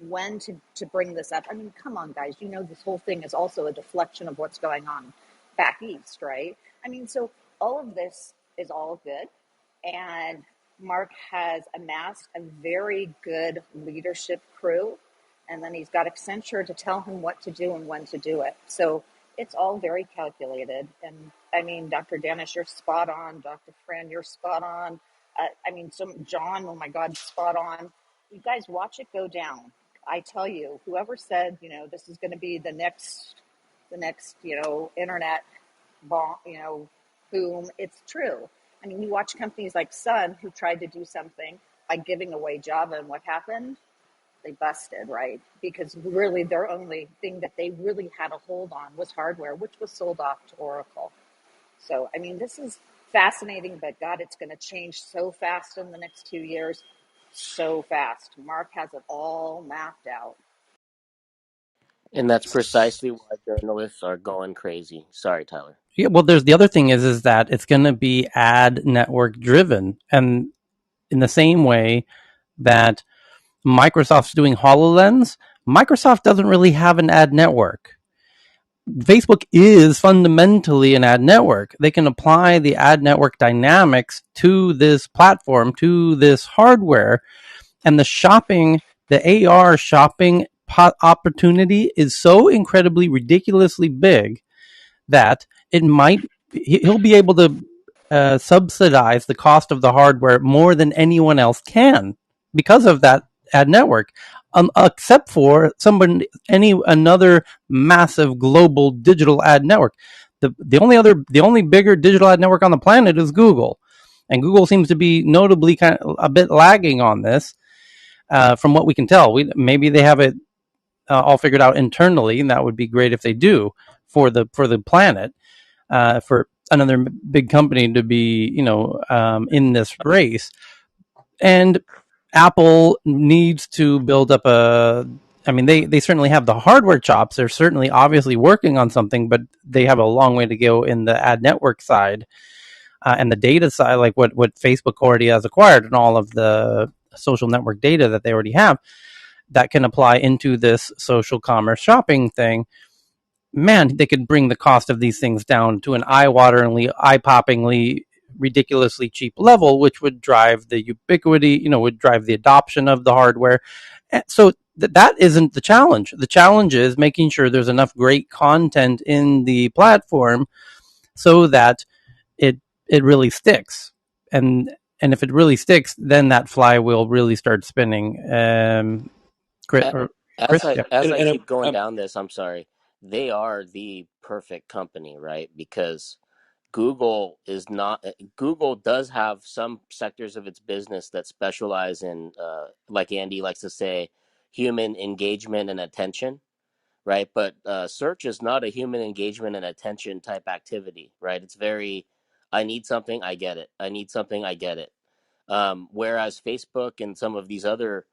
when to bring this up. I mean, come on, guys. This whole thing is also a deflection of what's going on back east, right? I mean, so all of this is all good. And Mark has amassed a very good leadership crew. And then he's got Accenture to tell him what to do and when to do it. So it's all very calculated. And I mean, Dr. Danish, you're spot on. Dr. Fran, you're spot on. John, oh my God, spot on. You guys watch it go down. I tell you, whoever said, this is going to be the next, internet bomb, boom, it's true. I mean, you watch companies like Sun who tried to do something by giving away Java, and what happened? They busted, right? Because really their only thing that they really had a hold on was hardware, which was sold off to Oracle. So, I mean, this is fascinating, but God, it's going to change so fast in the next 2 years. So fast. Mark has it all mapped out. And that's precisely why journalists are going crazy. Sorry, Tyler. Yeah, well, there's the other thing is that it's going to be ad network driven, and in the same way that Microsoft's doing HoloLens. Microsoft doesn't really have an ad network. Facebook is fundamentally an ad network. They can apply the ad network dynamics to this platform, to this hardware, and the AR shopping opportunity is so incredibly ridiculously big that he'll be able to subsidize the cost of the hardware more than anyone else can because of that ad network, except for another massive global digital ad network. The only bigger digital ad network on the planet is Google, and Google seems to be notably kind of a bit lagging on this. From what we can tell, maybe they have it all figured out internally, and that would be great if they do for the planet, for another big company to be, in this race. And Apple needs to build up I mean, they certainly have the hardware chops. They're certainly obviously working on something, but they have a long way to go in the ad network side, and the data side, like what Facebook already has acquired and all of the social network data that they already have that can apply into this social commerce shopping thing. Man, they could bring the cost of these things down to an eye-wateringly, eye-poppingly, ridiculously cheap level, which would drive the ubiquity, would drive the adoption of the hardware. So that isn't the challenge. The challenge is making sure there's enough great content in the platform so that it really sticks. And if it really sticks, then that flywheel really starts spinning. Chris, A- or Chris, As I yeah. as And, I and keep going I'm, down this, I'm sorry. They are the perfect company, right? Because Google is not. Google does have some sectors of its business that specialize in, like Andy likes to say, human engagement and attention, right? But search is not a human engagement and attention type activity, right? It's very, I need something, I get it. I need something, I get it. Whereas Facebook and some of these other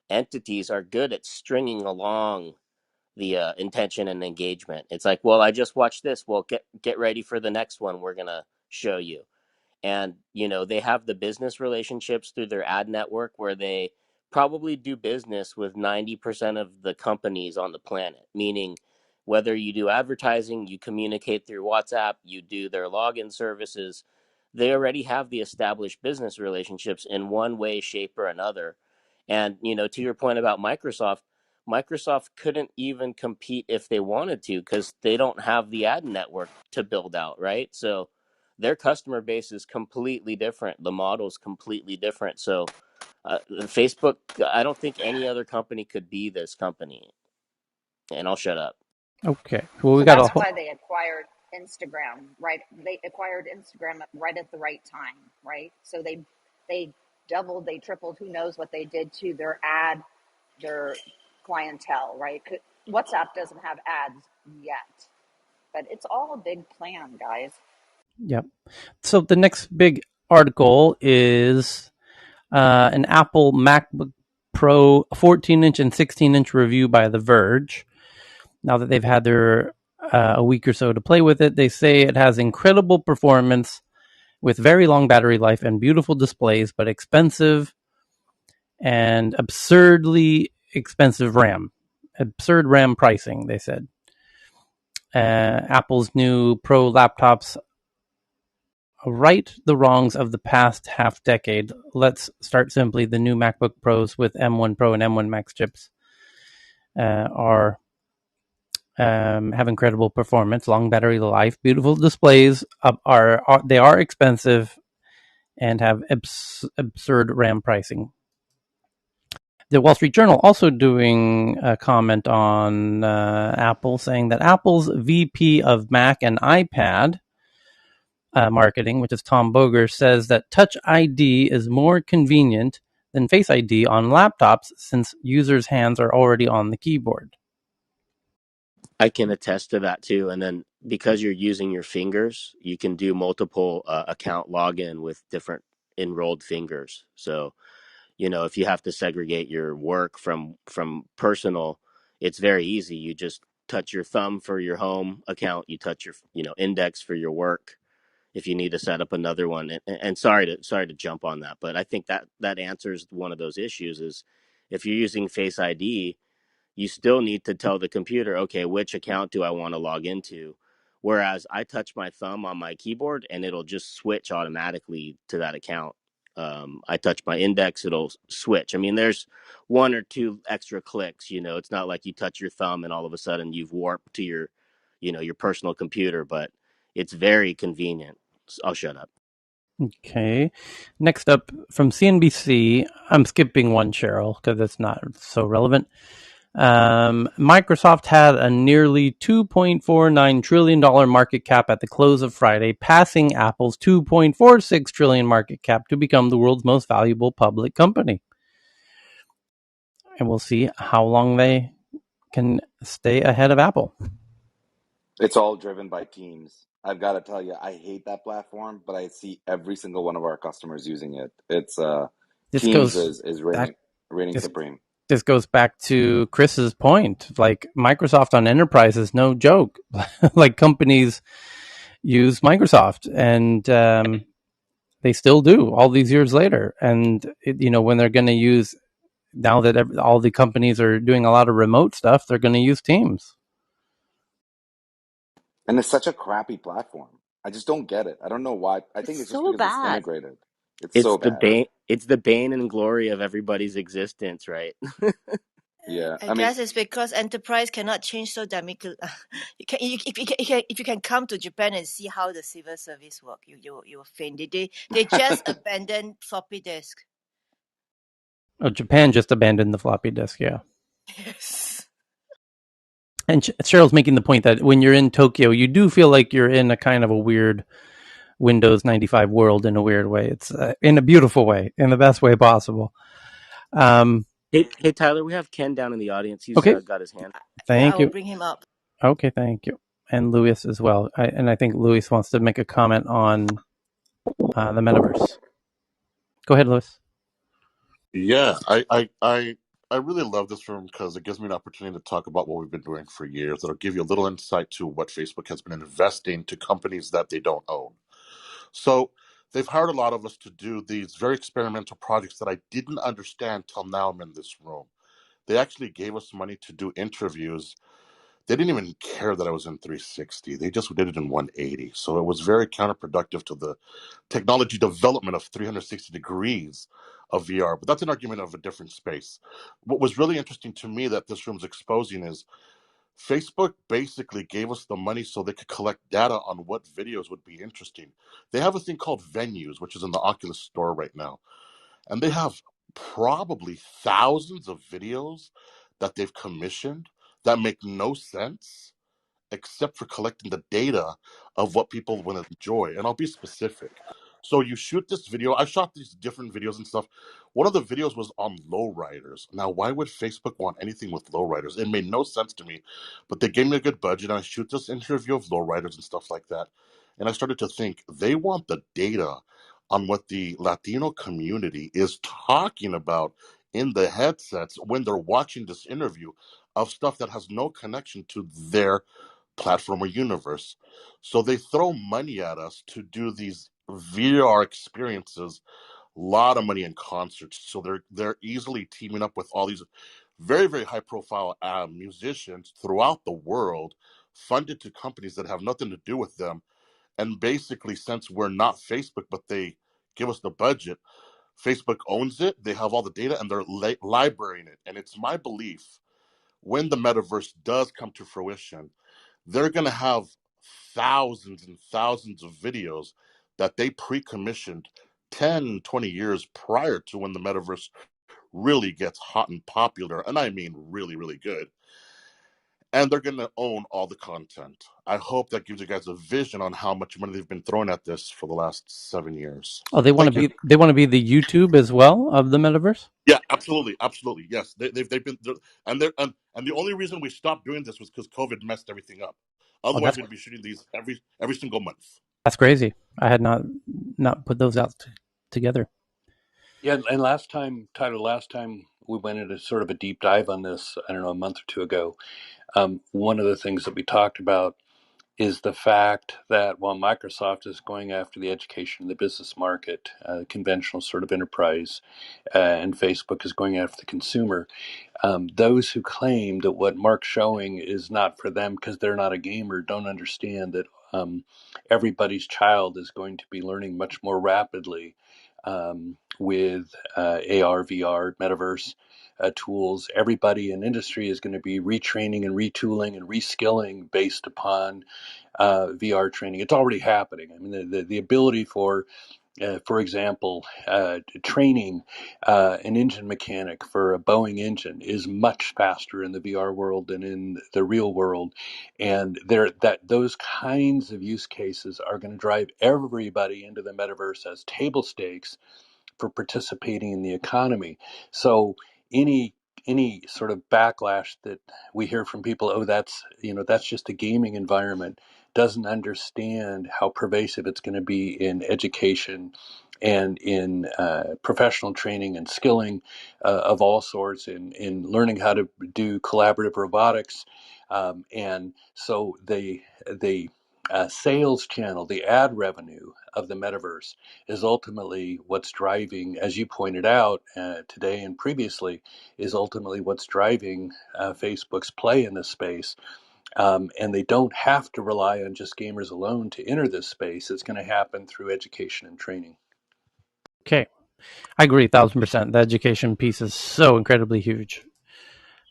entities are good at stringing along the intention and engagement. It's like, well, I just watched this. Well, get ready for the next one. We're gonna show you. And they have the business relationships through their ad network where they probably do business with 90% of the companies on the planet, meaning whether you do advertising, you communicate through WhatsApp, you do their login services, they already have the established business relationships in one way, shape, or another. And to your point about Microsoft couldn't even compete if they wanted to because they don't have the ad network to build out, right? So their customer base is completely different. The model is completely different. So Facebook, I don't think any other company could be this company. And I'll shut up. Okay. Well, we So got a that's whole. why they acquired Instagram, right? They acquired Instagram right at the right time, right? So they doubled, they tripled, who knows what they did to their clientele, right? WhatsApp doesn't have ads yet, but it's all a big plan, guys. Yep. So the next big article is an Apple MacBook Pro 14-inch and 16-inch review by The Verge. Now that they've had their a week or so to play with it, they say it has incredible performance with very long battery life and beautiful displays, but expensive and absurdly expensive RAM. Absurd RAM pricing, they said. Apple's new Pro laptops right the wrongs of the past half decade. Let's start simply. The new MacBook Pros with M1 Pro and M1 Max chips are have incredible performance, long battery life, beautiful displays. They are expensive and have absurd RAM pricing. The Wall Street Journal also doing a comment on Apple, saying that Apple's VP of Mac and iPad marketing, which is Tom Boger, says that Touch ID is more convenient than Face ID on laptops since users' hands are already on the keyboard. I can attest to that too. And then because you're using your fingers, you can do multiple account login with different enrolled fingers. So if you have to segregate your work from personal, it's very easy. You just touch your thumb for your home account, you touch your index for your work, if you need to set up another one. And sorry to jump on that, but I think that answers one of those issues. Is if you're using Face ID, you still need to tell the computer, okay, which account do I want to log into? Whereas I touch my thumb on my keyboard and it'll just switch automatically to that account. I touch my index, it'll switch. I mean, there's one or two extra clicks, it's not like you touch your thumb and all of a sudden you've warped to your personal computer, but it's very convenient. I'll shut up. Okay. Next up from CNBC, I'm skipping one, Cheryl, because it's not so relevant. Microsoft had a nearly $2.49 trillion market cap at the close of Friday, passing Apple's $2.46 trillion market cap to become the world's most valuable public company. And we'll see how long they can stay ahead of Apple. It's all driven by Teams. I've got to tell you, I hate that platform, but I see every single one of our customers using it. It's This Teams goes is back. reigning This supreme. this goes back to Chris's point. Like Microsoft on enterprise is no joke. Like companies use Microsoft, and they still do all these years later. And when they're going to use, now that all the companies are doing a lot of remote stuff, they're going to use Teams. And it's such a crappy platform. I just don't get it. I don't know why. I think It's it's just so because it's bad. integrated. It's It's so the bad. bane. It's the bane and glory of everybody's existence, right? Yeah. I I mean, guess it's because enterprise cannot change so dramatically. If you can come to Japan and see how the civil service work, you will faint. They just abandoned floppy disk. Oh, Japan just abandoned the floppy disk, yeah. Yes. And Cheryl's making the point that when you're in Tokyo, you do feel like you're in a kind of a weird Windows 95 world in a weird way. It's in a beautiful way, in the best way possible. Hey, Tyler, we have Ken down in the audience. He's Okay, got his hand. Yeah, I thank will you. bring him up. Okay, thank you. And Louis as well. And I think Louis wants to make a comment on the metaverse. Go ahead, Louis. Yeah, I really love this room because it gives me an opportunity to talk about what we've been doing for years. It'll give you a little insight to what Facebook has been investing to companies that they don't own. So they've hired a lot of us to do these very experimental projects that I didn't understand till now I'm in this room. They actually gave us money to do interviews. They didn't even care that I was in 360. They just did it in 180. So it was very counterproductive to the technology development of 360 degrees of VR. But that's an argument of a different space. What was really interesting to me that this room's exposing is Facebook basically gave us the money so they could collect data on what videos would be interesting. They have a thing called venues, which is in the Oculus store right now. And they have probably thousands of videos that they've commissioned that make no sense except for collecting the data of what people want to enjoy. And I'll be specific. So you shoot this video. I shot these different videos and stuff. One of the videos was on lowriders. Now, why would Facebook want anything with lowriders? It made no sense to me. But they gave me a good budget, and I shoot this interview of lowriders and stuff like that. And I started to think they want the data on what the Latino community is talking about in the headsets when they're watching this interview of stuff that has no connection to their platform or universe. So they throw money at us to do these VR experiences, a lot of money in concerts. So they're easily teaming up with all these very, very high profile musicians throughout the world, funded to companies that have nothing to do with them. And basically, since we're not Facebook, but they give us the budget, Facebook owns it, they have all the data, and they're librarying it. And it's my belief when the metaverse does come to fruition, they're going to have thousands and thousands of videos that they pre-commissioned 10, 20 years prior to when the metaverse really gets hot and popular, and I mean really, really good. And they're going to own all the content. I hope that gives you guys a vision on how much money they've been throwing at this for the last 7 years. Oh, Thank you. they want to be the YouTube as well of the metaverse. Yeah, absolutely, absolutely. Yes, they've been, and the only reason we stopped doing this was because COVID messed everything up. Oh, Otherwise, we'd be shooting these every single month. that's crazy. I had not put those out together. Yeah, and last time we went into sort of a deep dive on this, I don't know, a month or two ago. One of the things that we talked about is the fact that while Microsoft is going after the education and the business market, conventional sort of enterprise, and Facebook is going after the consumer, those who claim that what Mark's showing is not for them because they're not a gamer don't understand that everybody's child is going to be learning much more rapidly with AR, VR, metaverse tools. Everybody in industry is going to be retraining and retooling and reskilling based upon VR training. It's already happening. I mean, the ability for example, training an engine mechanic for a Boeing engine is much faster in the VR world than in the real world, and those kinds of use cases are going to drive everybody into the metaverse as table stakes for participating in the economy. So any any sort of backlash that we hear from people, oh, that's just a gaming environment, doesn't understand how pervasive it's going to be in education and in professional training and skilling of all sorts, in learning how to do collaborative robotics, and so the sales channel, the ad revenue of the metaverse is ultimately what's driving, as you pointed out today and previously, is ultimately what's driving Facebook's play in this space. And they don't have to rely on just gamers alone to enter this space. It's going to happen through education and training. Okay. I agree 1,000%. The education piece is so incredibly huge.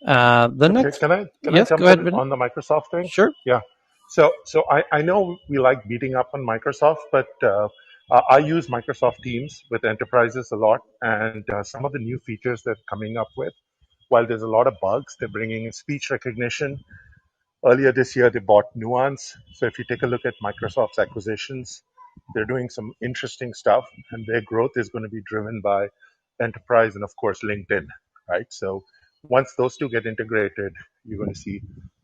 The Okay, next, can I yes, go jump ahead, in Vinny. on the Microsoft thing? Sure. Yeah. So I know we like beating up on Microsoft, but I use Microsoft Teams with enterprises a lot, and some of the new features they're coming up with, while there's a lot of bugs, they're bringing in speech recognition. Earlier this year, they bought Nuance. So if you take a look at Microsoft's acquisitions, they're doing some interesting stuff, and their growth is going to be driven by enterprise and, of course, LinkedIn, right? So once those two get integrated, you're going to see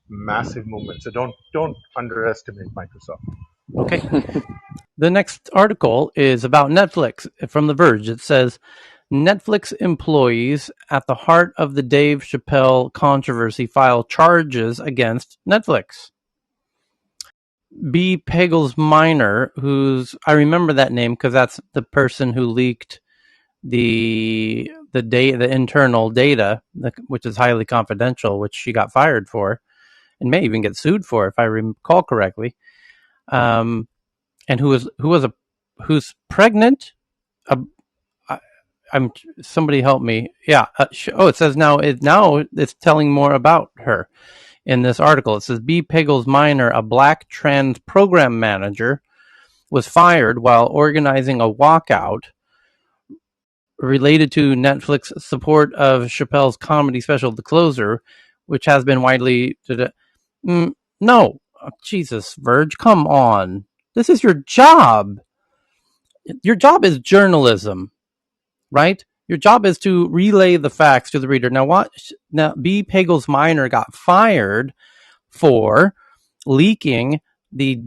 massive movement. So don't underestimate Microsoft. Okay. The next article is about Netflix from The Verge. It says Netflix employees at the heart of the Dave Chappelle controversy file charges against Netflix. B. Pagels Minor, I remember that name because that's the person who leaked the internal data, which is highly confidential, which she got fired for and may even get sued for, if I recall correctly. And who's pregnant? I'm somebody help me. Yeah. It says now it's telling more about her in this article. It says B. Pagels Minor, a black trans program manager, was fired while organizing a walkout related to Netflix support of Chappelle's comedy special, The Closer, which has been widely. No, Jesus, Verge, come on. This is your job. Your job is journalism, right? Your job is to relay the facts to the reader. Now, B. Pagels Minor got fired for leaking the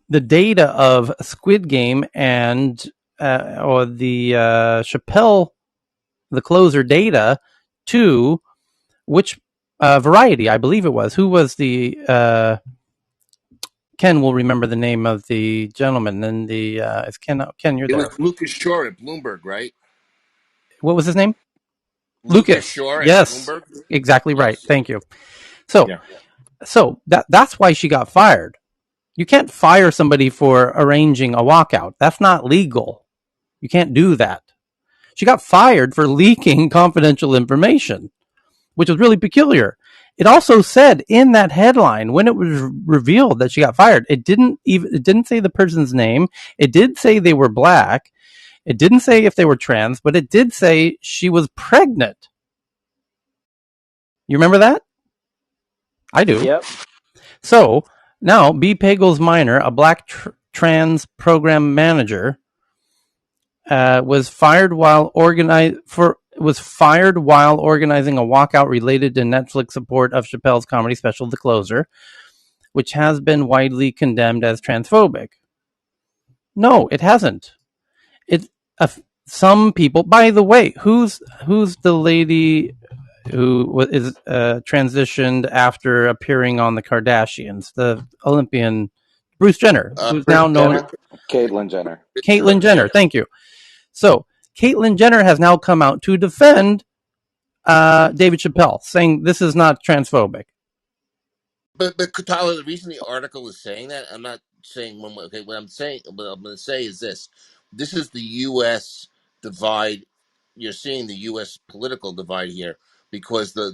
data of Squid Game and or the Chappelle, the Closer data to which Variety, I believe it was. Who was the Ken will remember the name of the gentleman. And the is Ken, you're It was there. Lucas Shore at Bloomberg, right? What was his name? Lucas Lucas. Shore at Yes, Bloomberg. exactly right. Yes. Thank you. So, Yeah. that's why she got fired. You can't fire somebody for arranging a walkout. That's not legal. You can't do that. She got fired for leaking confidential information, which was really peculiar. It also said in that headline when it was revealed that she got fired, it didn't say the person's name. It did say they were black. It didn't say if they were trans, but it did say she was pregnant. You remember that? I do. Yep. So now B. Pagels Minor, a black trans program manager, was fired while organizing a walkout related to Netflix support of Chappelle's comedy special, The Closer, which has been widely condemned as transphobic. No, it hasn't. Some people. By the way, who's the lady who is transitioned after appearing on the Kardashians, the Olympian Bruce Jenner, who's Bruce now known Jenner. Caitlyn Jenner. Caitlyn Jenner. Thank you. So Caitlyn Jenner has now come out to defend David Chappelle, saying this is not transphobic. But Tyler, the reason the article is saying that, I'm not saying one way. Okay, what I'm going to say is this: this is the U.S. divide. You're seeing the U.S. political divide here because the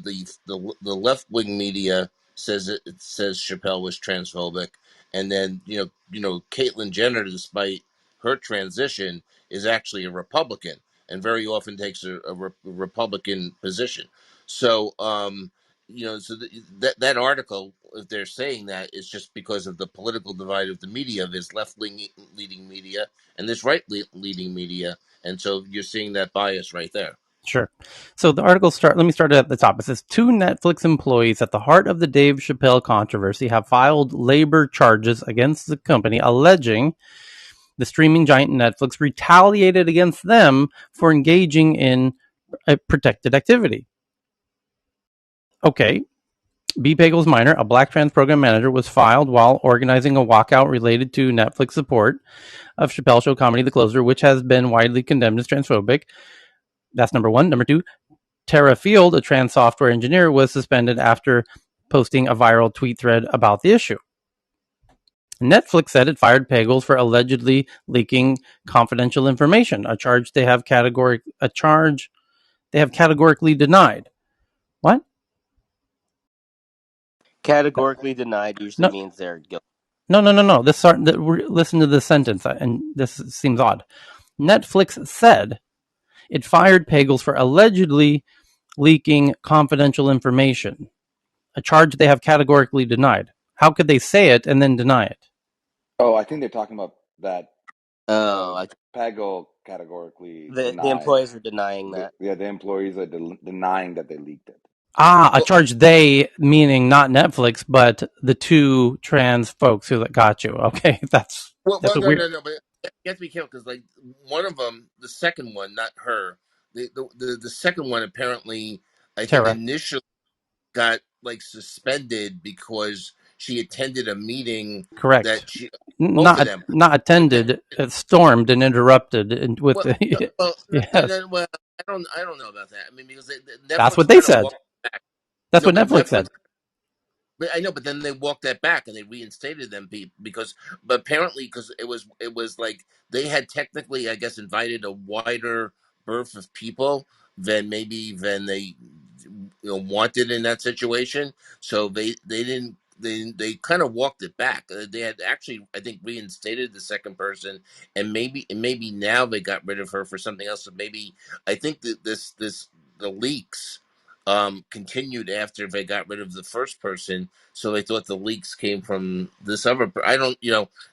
left wing media says it says Chappelle was transphobic, and then Caitlyn Jenner, despite her transition, is actually a Republican and very often takes a Republican position. So. So that article, if they're saying that, is just because of the political divide of the media. There's left leading media and there's right leading media, and so you're seeing that bias right there. Sure. So the article let me start at the top. It says 2 Netflix employees at the heart of the Dave Chappelle controversy have filed labor charges against the company, alleging the streaming giant Netflix retaliated against them for engaging in a protected activity. Okay. B. Pagels Minor, a black trans program manager, was filed while organizing a walkout related to Netflix support of Chappelle Show comedy The Closer, which has been widely condemned as transphobic. That's number one. Number two, Tara Field, a trans software engineer, was suspended after posting a viral tweet thread about the issue. Netflix said it fired Pagels for allegedly leaking confidential information, a charge they have categorically denied. What? Categorically denied usually No, means they're guilty. no. Listen to this sentence, and this seems odd. Netflix said it fired Pagels for allegedly leaking confidential information, a charge they have categorically denied. How could they say it and then deny it? Oh, I think they're talking about that. Oh, Pagel categorically the denied. employees are denying that. The employees are denying that they leaked it. A Well, charge they, meaning not Netflix, but the 2 trans folks who got you. Okay, that's a no, weird. no, no. But you have to be careful because, like, one of them, the second one, not her, the second one apparently, I think Tara, initially got like suspended because she attended a meeting correct. that she both of Not them. attended, stormed and interrupted with Well, the yes. well, I don't know about that. I mean, because That's what Netflix they kind of said. walked back. That's No, what but Netflix Netflix. said. But I know, but then they walked that back and they reinstated them because, but apparently, because it was like they had technically, I guess, invited a wider berth of people than they wanted in that situation. So they didn't. They kind of walked it back. They had actually, I think, reinstated the second person, and maybe now they got rid of her for something else. So maybe I think that the leaks continued after they got rid of the first person, so they thought the leaks came from this other. I don't,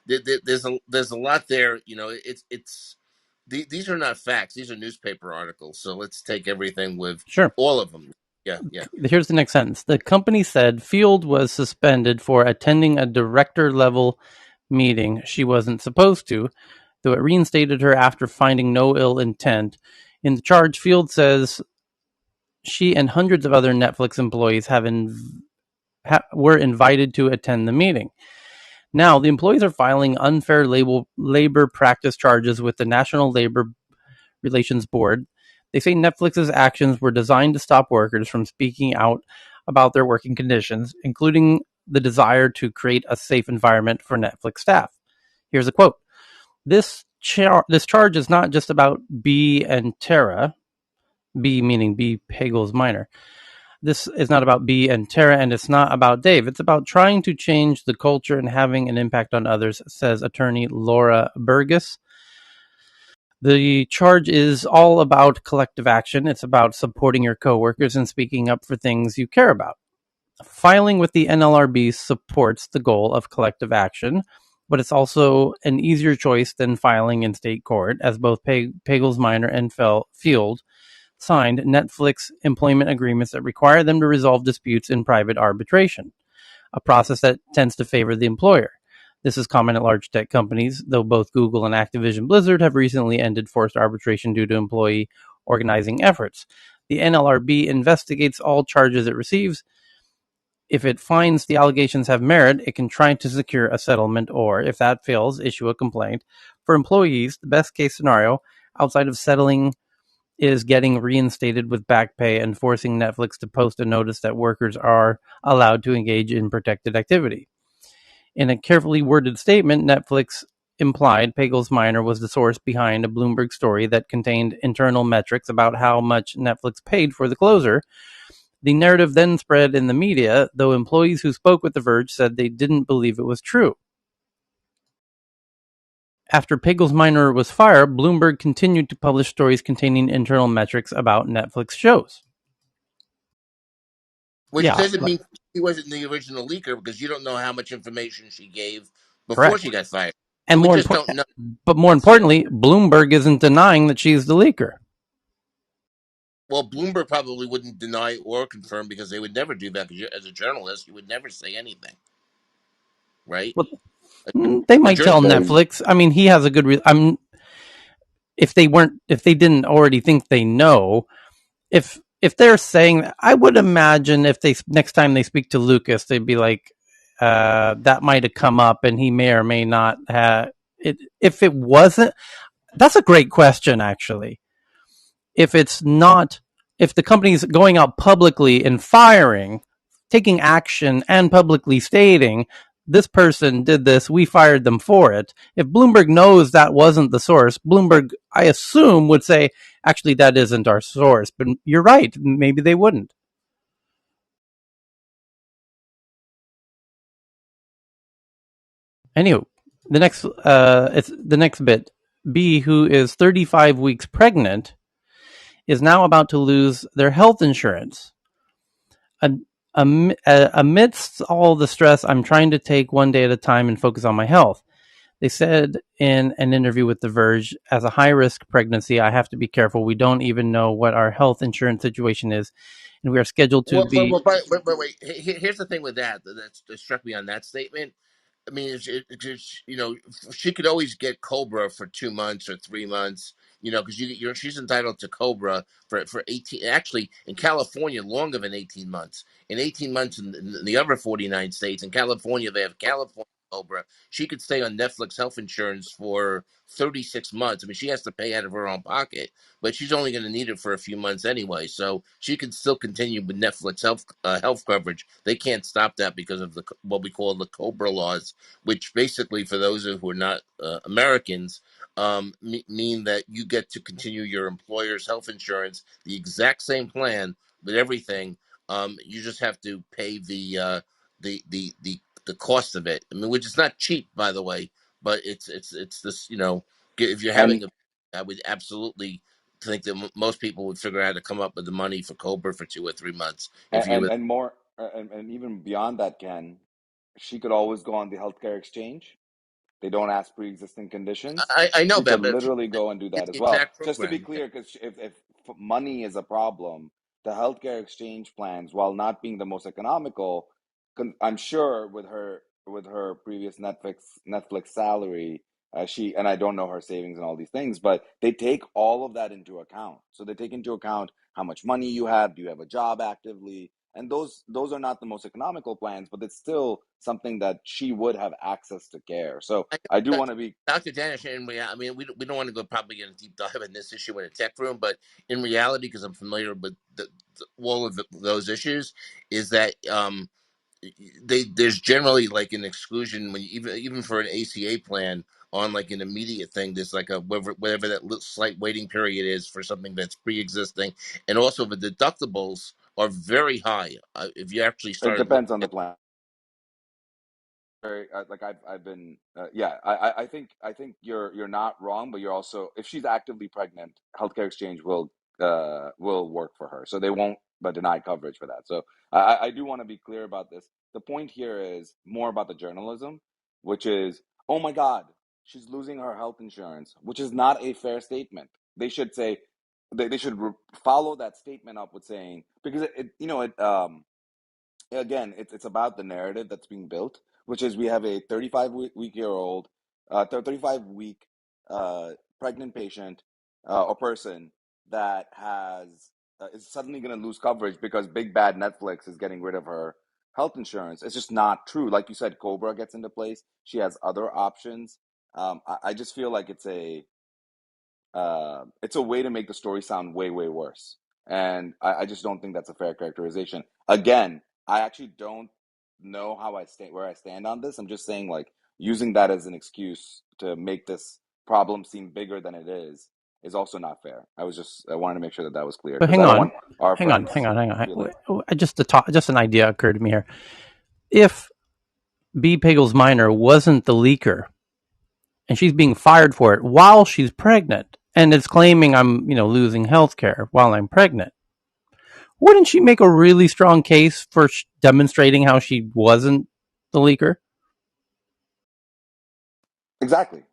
there's a lot there. These are not facts; these are newspaper articles. So let's take everything with Sure. all of them. Yeah, yeah. Here's the next sentence. The company said Field was suspended for attending a director level meeting she wasn't supposed to, though it reinstated her after finding no ill intent. In the charge, Field says she and hundreds of other Netflix employees were invited to attend the meeting. Now, the employees are filing unfair labor practice charges with the National Labor Relations Board. They say Netflix's actions were designed to stop workers from speaking out about their working conditions, including the desire to create a safe environment for Netflix staff. Here's a quote. This charge is not just about B and Tara, B meaning B Pagels Minor. This is not about B and Tara, and it's not about Dave. It's about trying to change the culture and having an impact on others, says attorney Laura Burgess. The charge is all about collective action. It's about supporting your coworkers and speaking up for things you care about. Filing with the NLRB supports the goal of collective action, but it's also an easier choice than filing in state court, as both Pagels Minor and Field signed Netflix employment agreements that require them to resolve disputes in private arbitration, a process that tends to favor the employer. This is common at large tech companies, though both Google and Activision Blizzard have recently ended forced arbitration due to employee organizing efforts. The NLRB investigates all charges it receives. If it finds the allegations have merit, it can try to secure a settlement or, if that fails, issue a complaint. For employees, the best case scenario, outside of settling, is getting reinstated with back pay and forcing Netflix to post a notice that workers are allowed to engage in protected activity. In a carefully worded statement, Netflix implied Pagels Minor was the source behind a Bloomberg story that contained internal metrics about how much Netflix paid for the closer. The narrative then spread in the media, though employees who spoke with The Verge said they didn't believe it was true. After Pagels Minor was fired, Bloomberg continued to publish stories containing internal metrics about Netflix shows. Which Yeah, doesn't mean she wasn't the original leaker because you don't know how much information she gave before correct. she got fired. So And we just don't know. more It's, you know, importantly, Bloomberg isn't denying that she's the leaker. well, Bloomberg probably wouldn't deny or confirm because they would never do that. Because as a journalist, you would never say anything, right? Well, A, they a might tell journalist. Very. Netflix. I mean, he has a good. If they didn't already think they know, if they're saying, I would imagine if they next time they speak to Lucas, they'd be like, that might have come up, and he may or may not have it. If it wasn't, that's a great question, actually. If it's not, if the company's going out publicly and firing, taking action and publicly stating, this person did this, we fired them for it. If Bloomberg knows that wasn't the source, Bloomberg, I assume, would say, actually, that isn't our source. But you're right, maybe they wouldn't. Anyway, it's the next bit. B, who is 35 weeks pregnant, is now about to lose their health insurance. Amidst all the stress, I'm trying to take one day at a time and focus on my health. They said in an interview with The Verge, as a high risk pregnancy, I have to be careful. We don't even know what our health insurance situation is, and we are scheduled to be. Wait. Here's the thing with that struck me on that statement. I mean, you know, she could always get Cobra for 2 months or 3 months, you know, because she's entitled to Cobra for 18. Actually, in California, longer than 18 months. In 18 months in the other 49 states, in California, they have California Cobra. She could stay on Netflix health insurance for 36 months. I mean, she has to pay out of her own pocket, but she's only going to need it for a few months anyway. So she can still continue with Netflix health coverage. They can't stop that because of the what we call the Cobra laws, which basically, for those who are not Americans, mean that you get to continue your employer's health insurance, the exact same plan with everything. You just have to pay the cost of it. I mean, which is not cheap, by the way, but it's this. You know, if you're And having I would absolutely think that most people would figure out how to come up with the money for Cobra for 2 or 3 months if you. and more and even beyond that, Ken, she could always go on the healthcare exchange. They don't ask pre-existing conditions. I know She that, could but literally go and do it's that as the well. exact Just to be program. clear, because if money is a problem, the healthcare exchange plans, while not being the most economical, I'm sure with her previous Netflix salary, she, and I don't know her savings and all these things, but they take all of that into account. So they take into account how much money you have, do you have a job actively, and those are not the most economical plans, but it's still something that she would have access to care. So I I do know want to be Dr. Danish, I mean, we don't want to go probably in a deep dive in this issue in a tech room, but in reality, because I'm familiar with all of those issues, is that there's generally like an exclusion when even for an ACA plan on like an immediate thing. There's like a whatever that slight waiting period is for something that's pre-existing, and also the deductibles are very high. If you actually it started looking depends on the at. plan. Very like I've been yeah, I think you're not wrong, but you're also, if she's actively pregnant, healthcare exchange will work for her, so they won't but deny coverage for that. So I do want to be clear about this. The point here is more about the journalism, which is, oh my God, she's losing her health insurance, which is not a fair statement. They should say they should follow that statement up with saying, because it you know it again, it's about the narrative that's being built, which is we have a 35 week pregnant patient or person that has is suddenly going to lose coverage because big bad Netflix is getting rid of her health insurance. It's just not true. Like you said, Cobra gets into place. She has other options. I just feel like it's a way to make the story sound way, way worse. And I just don't think that's a fair characterization. Again, I actually don't know how I stand where I stand on this. I'm just saying, like, using that as an excuse to make this problem seem bigger than it is also not fair. I wanted to make sure that that was clear But because hang I don't on, want our hang on, friends hang on, to hang on. feel like Just an idea occurred to me here. If B. Piggles Minor wasn't the leaker, and she's being fired for it while she's pregnant, and is claiming I'm, losing health care while I'm pregnant, wouldn't she make a really strong case for demonstrating how she wasn't the leaker? exactly.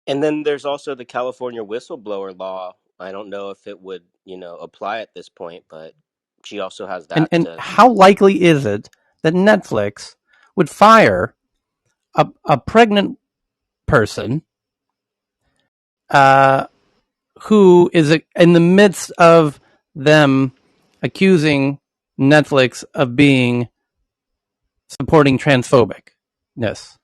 And then there's also the California whistleblower law. I don't know if it would, apply at this point, but she also has that And to. how likely is it that Netflix would fire a pregnant person uh, who is in the midst of them accusing Netflix of being supporting transphobicness?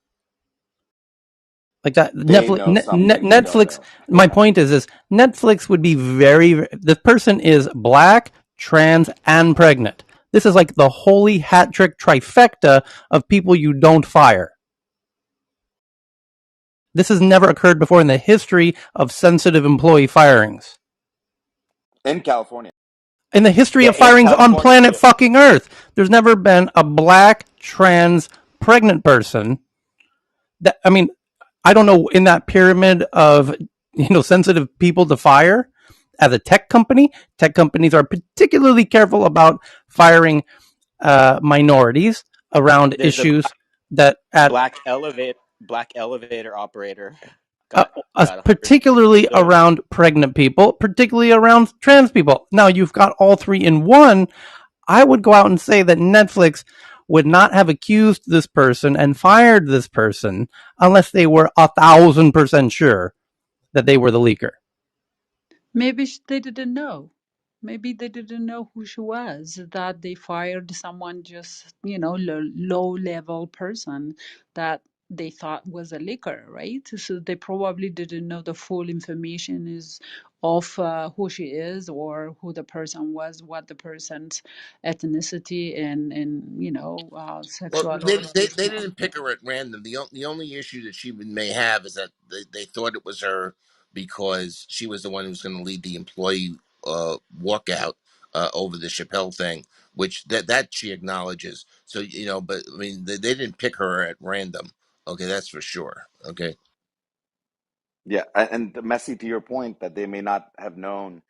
Like that, They know something we don't Netflix. know. My Yeah. point is Netflix would be the person is black, trans, and pregnant. This is like the holy hat trick trifecta of people you don't fire. This has never occurred before in the history of sensitive employee firings. In California. In the history Yeah, of in firings on California planet too. fucking Earth, there's never been a black, trans, pregnant person that, I mean, I don't know, in that pyramid of, sensitive people to fire as a tech companies are particularly careful about firing minorities around There's a issues that at black elevator operator uh, got 100. particularly Go ahead. around pregnant people, particularly around trans people. Now you've got all three in one. I would go out and say that Netflix would not have accused this person and fired this person unless they were 1,000% sure that they were the leaker. Maybe they didn't know. Maybe they didn't know who she was, that they fired someone just, low level person that they thought was a leaker, right? So they probably didn't know the full information is of who she is or who the person was, what the person's ethnicity and Well, sexual they orientation. didn't pick her at random. The only issue that she may have is that they thought it was her because she was the one who was going to lead the employee walkout over the Chappelle thing, which that she acknowledges. So but I mean, they didn't pick her at random. Okay, that's for sure. Okay. Yeah, and Messi, to your point, that they may not have known,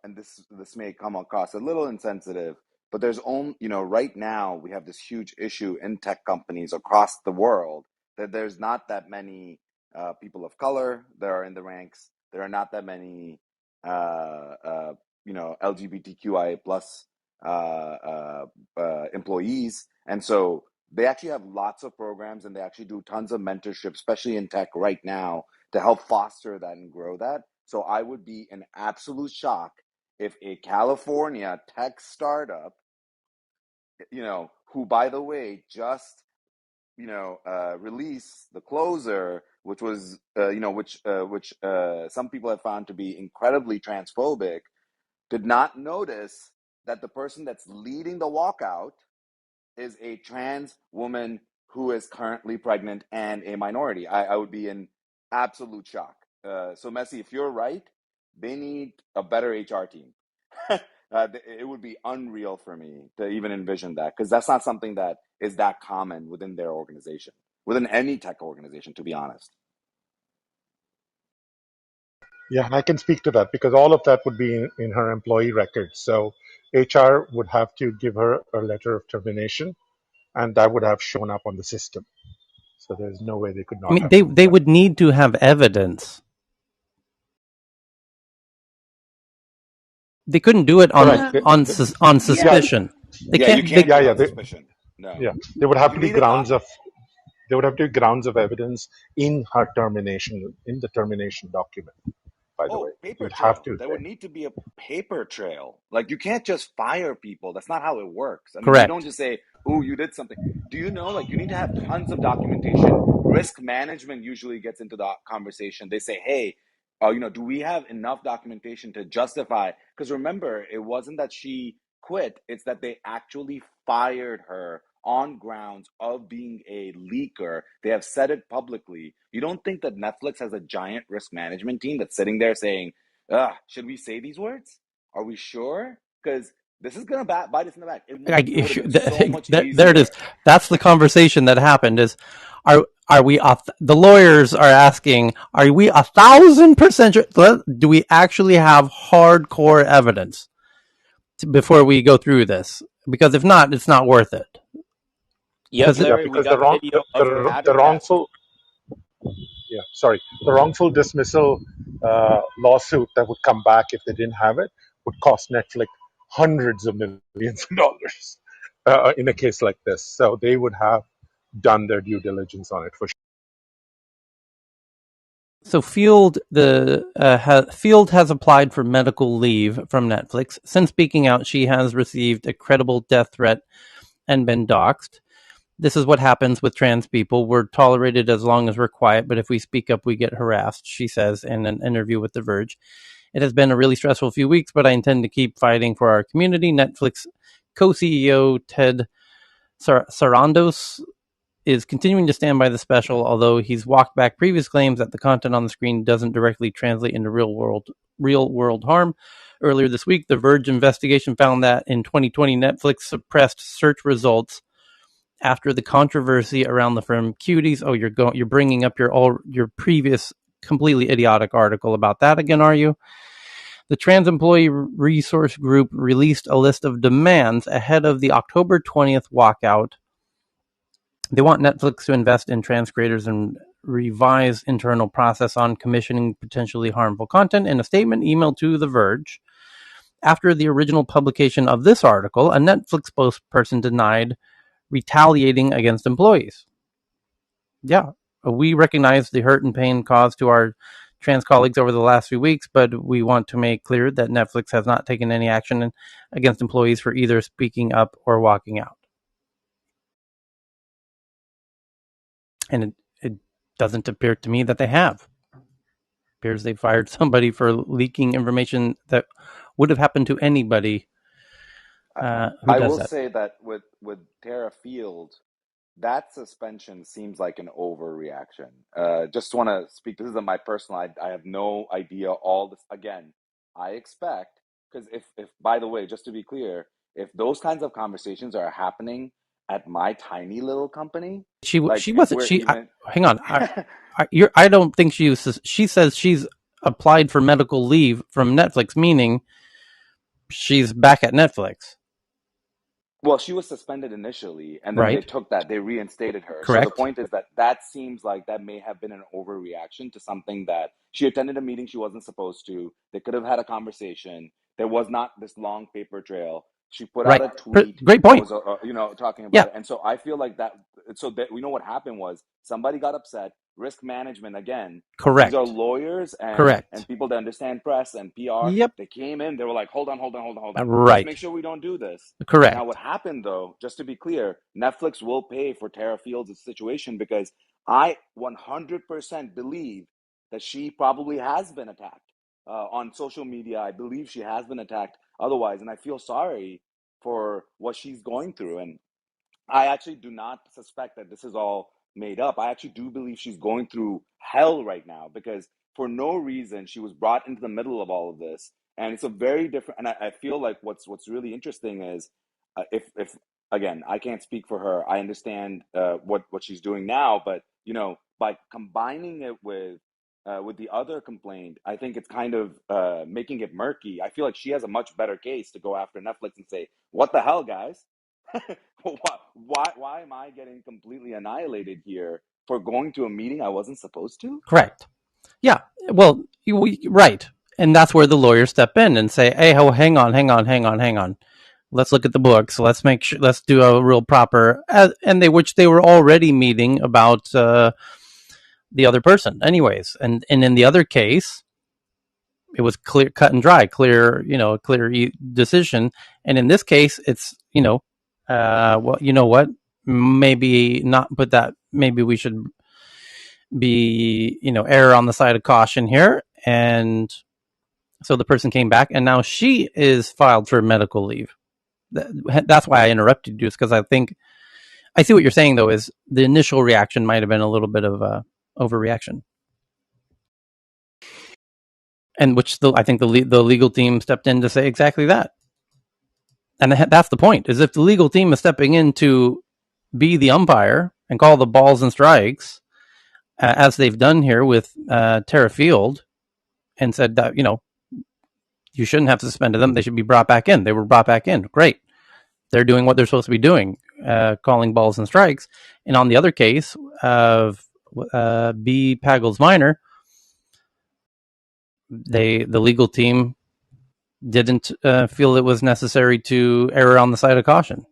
and this may come across a little insensitive, but there's only, right now we have this huge issue in tech companies across the world that there's not that many people of color that are in the ranks. There are not that many, LGBTQIA plus employees, and so they actually have lots of programs and they actually do tons of mentorship, especially in tech right now to help foster that and grow that. So I would be in absolute shock if a California tech startup, who by the way just release the closer, which was which some people have found to be incredibly transphobic, did not notice that the person that's leading the walkout is a trans woman who is currently pregnant and a minority. I would be in absolute shock. So, Messi, if you're right, they need a better HR team. It would be unreal for me to even envision that because that's not something that is that common within their organization, within any tech organization, to be honest. Yeah, and I can speak to that because all of that would be in her employee records. So HR would have to give her a letter of termination, and that would have shown up on the system. So there's no way they could I not mean, have they known they that. would need to have evidence. They couldn't do it on Correct. Yeah, on Yeah, yeah. suspicion. They Yeah, you can't. They can't yeah, do it yeah. on suspicion. No, Yeah, there would have you to be need it. there would have to be grounds of evidence in her termination, in the termination document. By the way, Oh, paper you'd have trail. to There would there. need to be a paper trail. Like you can't just fire people. That's not how it works. I mean, you don't correct. just say, ooh, you did something. Do you know, like, you need to have tons of documentation. Risk management usually gets into the conversation. They say, hey, do we have enough documentation to justify? Because remember, it wasn't that she quit, it's that they actually fired her on grounds of being a leaker. They have said it publicly. You don't think that Netflix has a giant risk management team that's sitting there saying, should we say these words? Are we sure? Because this is going to bite us in the back. It would have been so much There it is. easier. That's the conversation that happened. Are we the lawyers are asking? Are we 1,000% sure? Do we actually have hardcore evidence before we go through this? Because if not, it's not worth it. Yep, Because Yeah, Larry, we because got video of her the having that. wrongful the wrongful dismissal lawsuit that would come back if they didn't have it would cost Netflix hundreds of millions of dollars in a case like this. So they would have done their due diligence on it for sure. So Field has applied for medical leave from Netflix. Since speaking out, she has received a credible death threat and been doxxed. This is what happens with trans people. We're tolerated as long as we're quiet, but if we speak up, we get harassed, she says in an interview with The Verge. It has been a really stressful few weeks, but I intend to keep fighting for our community. Netflix co-CEO Ted Sarandos is continuing to stand by the special, although he's walked back previous claims that the content on the screen doesn't directly translate into real world harm. Earlier this week, The Verge investigation found that in 2020, Netflix suppressed search results after the controversy around the firm Cuties. Oh, you're bringing up your previous completely idiotic article about that again, are you? The Trans Employee Resource Group released a list of demands ahead of the October 20th walkout. They want Netflix to invest in trans creators and revise internal process on commissioning potentially harmful content. In a statement emailed to The Verge, after the original publication of this article, a Netflix spokesperson denied retaliating against employees. Yeah, we recognize the hurt and pain caused to our trans colleagues over the last few weeks, but we want to make clear that Netflix has not taken any action against employees for either speaking up or walking out. And it doesn't appear to me that they have. It appears they fired somebody for leaking information that would have happened to anybody who I does will that. say that with Tara Field, that suspension seems like an overreaction. Just want to speak. This isn't my personal. I have no idea all this. Again, I expect, because if by the way, just to be clear, if those kinds of conversations are happening at my tiny little company, like She if wasn't. we're even Hang on. I don't think she was. She says she's applied for medical leave from Netflix, meaning she's back at Netflix, Well, she was suspended initially, and then right? they reinstated her. So the Correct. point is that that seems like that may have been an overreaction to something that she attended a meeting she wasn't supposed to. They could have had a conversation. There was not this long paper trail. She put out Right. a tweet Great that point. was, talking Yeah. about it. And so I feel like that. So that we know what happened was somebody got upset. Risk management again. These are Correct. lawyers and Correct. people that understand press and PR. Yep. They came in. They were like, hold on, hold on, hold on, hold on. Let's make Right. sure we don't do this. Now, what Correct. happened though, just to be clear, Netflix will pay for Tara Fields' situation because I 100% believe that she probably has been attacked on social media. I believe she has been attacked otherwise, and I feel sorry for what she's going through. And I actually do not suspect that this is all made up. I actually do believe she's going through hell right now because for no reason she was brought into the middle of all of this, and it's a very different. And I feel like what's really interesting is if again I can't speak for her. I understand what she's doing now, but by combining it with the other complaint, I think it's kind of making it murky. I feel like she has a much better case to go after Netflix and say, "What the hell, guys? why am I getting completely annihilated here for going to a meeting I wasn't supposed to?" Correct. Yeah. Well, right. And that's where the lawyers step in and say, "Hey, hang on, hang on, hang on, hang on. Let's look at the books. Let's make sure. Let's do a real proper." And which they were already meeting about the other person, anyways. And in the other case, it was cut and dry, clear decision. And in this case, it's Well, you know what? Maybe not put that. Maybe we should be, err on the side of caution here. And so the person came back, and now she is filed for medical leave. That's why I interrupted you, is because I think I see what you're saying. Though, is the initial reaction might have been a little bit of a overreaction, and which I think the legal team stepped in to say exactly that. And that's the point: is if the legal team is stepping in to be the umpire and call the balls and strikes, as they've done here with Tara Field, and said that you shouldn't have suspended them; they should be brought back in. They were brought back in. Great, they're doing what they're supposed to be doing, calling balls and strikes. And on the other case of B. Pagels Minor, the legal team didn't feel it was necessary to err on the side of caution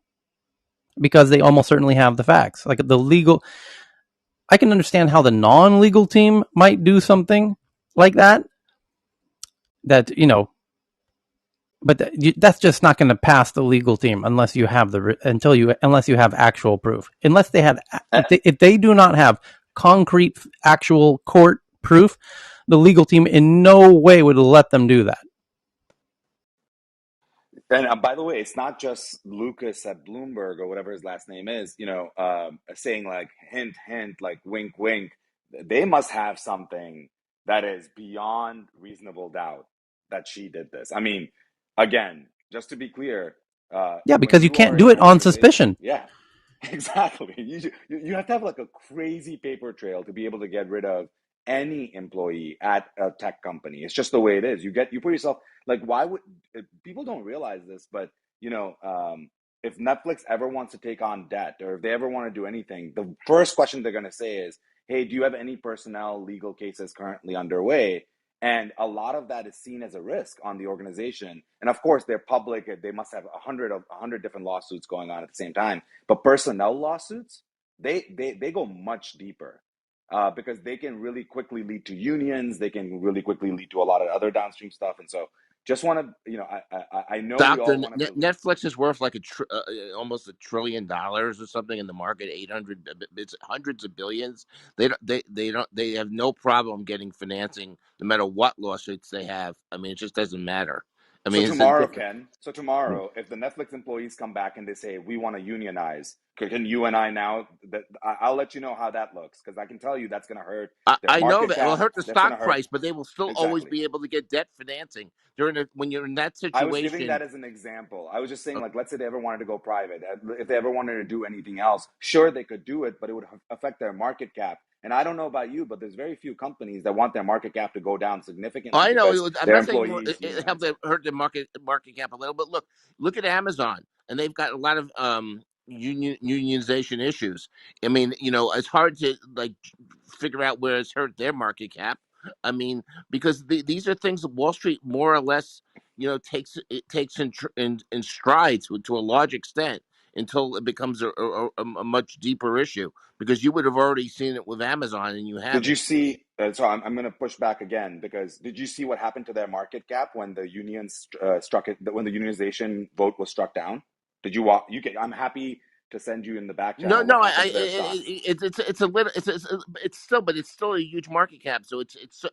because they almost certainly have the facts. Like the legal, I can understand how the non-legal team might do something like that. That but that's just not going to pass the legal team unless you have unless you have actual proof. Unless they had, if they do not have concrete actual court proof, the legal team in no way would let them do that. And by the way, it's not just Lucas at Bloomberg or whatever his last name is, saying like hint, hint, like wink, wink. They must have something that is beyond reasonable doubt that she did this. I mean, again, just to be clear, Yeah, when because you you are can't in do an it on organization, suspicion. yeah, exactly. You have to have like a crazy paper trail to be able to get rid of any employee at a tech company. It's just the way it is. You put yourself like, why would people don't realize this, but if Netflix ever wants to take on debt or if they ever want to do anything, the first question they're going to say is, hey, do you have any personnel legal cases currently underway? And a lot of that is seen as a risk on the organization. And of course, they're public. They must have a hundred different lawsuits going on at the same time. But personnel lawsuits, they go much deeper because they can really quickly lead to unions. They can really quickly lead to a lot of other downstream stuff. And so, just want to, I know we Doctor, all want to believe. Netflix is worth like almost $1 trillion or something in the market. 800, it's hundreds of billions. They have no problem getting financing, no matter what lawsuits they have. I mean, it just doesn't matter. I So mean, it's a tomorrow, different. Ken. So tomorrow, if the Netflix employees come back and they say we want to unionize, can you and I now? That I'll let you know how that looks because I can tell you that's going to hurt their I know market that it'll cap. hurt the That's going to stock hurt price, but they will still always exactly. be able to get debt financing when you're in that I was giving situation. that as an example. I was just saying, like, let's say they ever wanted to go private, if they ever wanted to do anything else, sure they could do it, but it would affect their market cap. And I don't know about you, but there's very few companies that want their market cap to go down significantly I know. because I'm their not saying employees it helped unionize. hurt the market cap a little, but look at Amazon, and they've got a lot of unionization issues. I mean, it's hard to like figure out where it's hurt their market cap. I mean, because these are things that Wall Street more or less, takes in strides to a large extent until it becomes a much deeper issue. Because you would have already seen it with Amazon, and you Did you haven't. see? So I'm going to push back again because did you see what happened to their market cap when the unions struck it? When the unionization vote was struck down? Did you walk? You can. I'm happy to send you in the back No, channel what no, happened to their stock. it's a little, it's still a huge market cap. So it's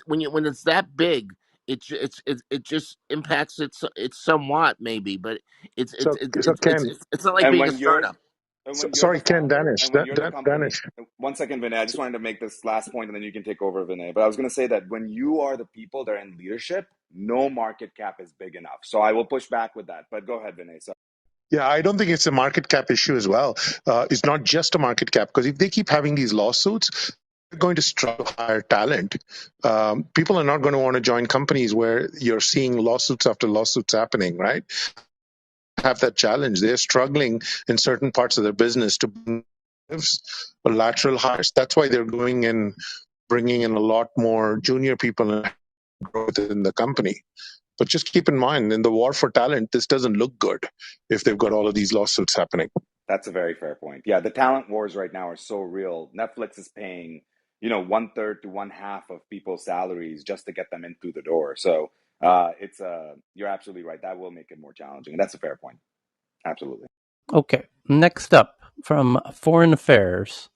when it's that big, it just impacts it somewhat maybe, but So, so Ken, it's not like And being a when you're startup. the sorry, Ken, founder Danish, and when you're the company, Danish. 1 second, Vinay, I just wanted to make this last point and then you can take over, Vinay. But I was going to say that when you are the people that are in leadership, no market cap is big enough. So I will push back with that. But go ahead, Vinay. So Yeah, I don't think it's a market cap issue as well. It's not just a market cap because if they keep having these lawsuits, they're going to struggle to hire talent. People are not going to want to join companies where you're seeing lawsuits after lawsuits happening, right? Have that challenge. They're struggling in certain parts of their business to bring lateral hires. That's why they're going and bringing in a lot more junior people and growth in the company. But just keep in mind, in the war for talent, this doesn't look good if they've got all of these lawsuits happening. that's a very fair point. Yeah, the talent wars right now are so real. Netflix is paying, one third to one half of people's salaries just to get them in through the door. So you're absolutely right. That will make it more challenging. And that's a fair point. Absolutely. Okay, next up from Foreign Affairs.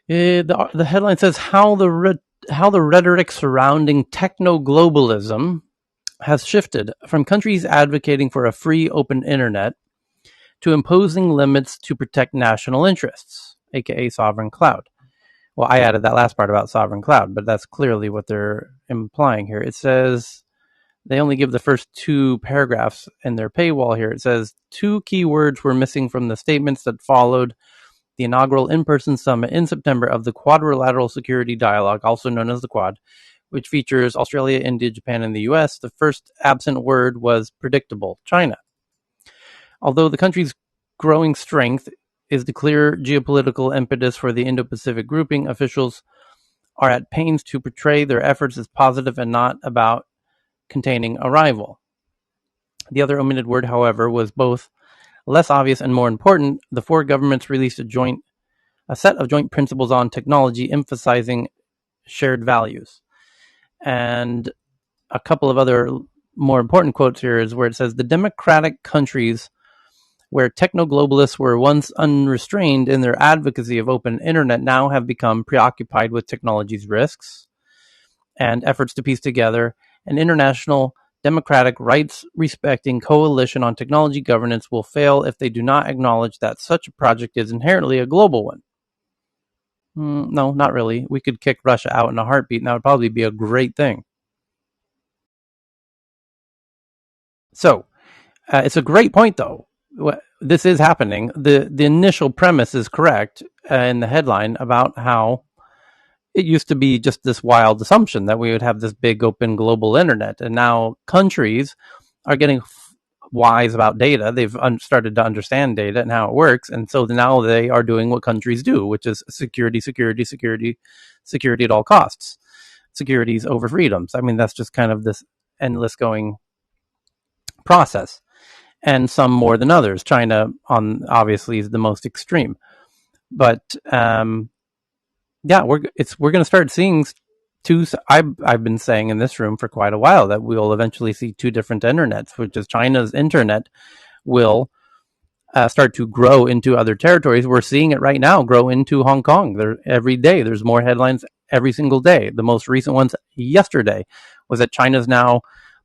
The headline says how the rhetoric surrounding techno-globalism has shifted from countries advocating for a free open internet to imposing limits to protect national interests, aka sovereign cloud. Well, I added that last part about sovereign cloud, but that's clearly what they're implying here. It says they only give the first two paragraphs in their paywall here. It says two key words were missing from the statements that followed the inaugural in-person summit in September of the Quadrilateral Security Dialogue, also known as the Quad, which features Australia, India, Japan, and the US. The first absent word was predictable: China. Although the country's growing strength is the clear geopolitical impetus for the Indo-Pacific grouping, officials are at pains to portray their efforts as positive and not about containing a rival. The other omitted word, however, was both less obvious and more important. The four governments released a set of joint principles on technology emphasizing shared values. And a couple of other more important quotes here is where it says the democratic countries where techno-globalists were once unrestrained in their advocacy of open internet now have become preoccupied with technology's risks and efforts to piece together an international democratic rights-respecting coalition on technology governance will fail if they do not acknowledge that such a project is inherently a global one. No, not really. We could kick Russia out in a heartbeat, and that would probably be a great thing. So, it's a great point, though. This is happening. The initial premise is correct in the headline about how it used to be just this wild assumption that we would have this big open global internet, and now countries are getting wise about data. They've started to understand data and how it works, and so now they are doing what countries do, which is security, security, security, security at all costs. Securities over freedoms. I mean, that's just kind of this endless going process, and some more than others. China, obviously, is the most extreme, but yeah, we're going to start seeing two. I've been saying in this room for quite a while that we will eventually see two different internets, which is China's internet will start to grow into other territories. We're seeing it right now grow into Hong Kong. Every day there's more headlines every single day. The most recent ones yesterday was that China's now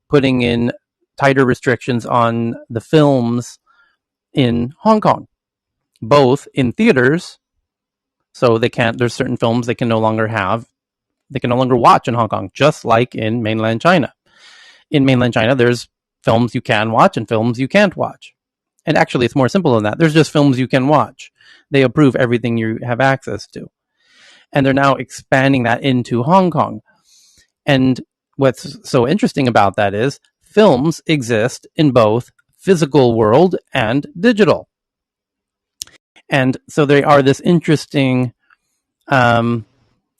putting in tighter restrictions on the films in Hong Kong, both in theaters. So there's certain films they can no longer watch in Hong Kong, just like in mainland China. In mainland China, there's films you can watch and films you can't watch. And actually, it's more simple than that. There's just films you can watch. They approve everything you have access to. And they're now expanding that into Hong Kong. And what's so interesting about that is films exist in both physical world and digital. And so they are this interesting kind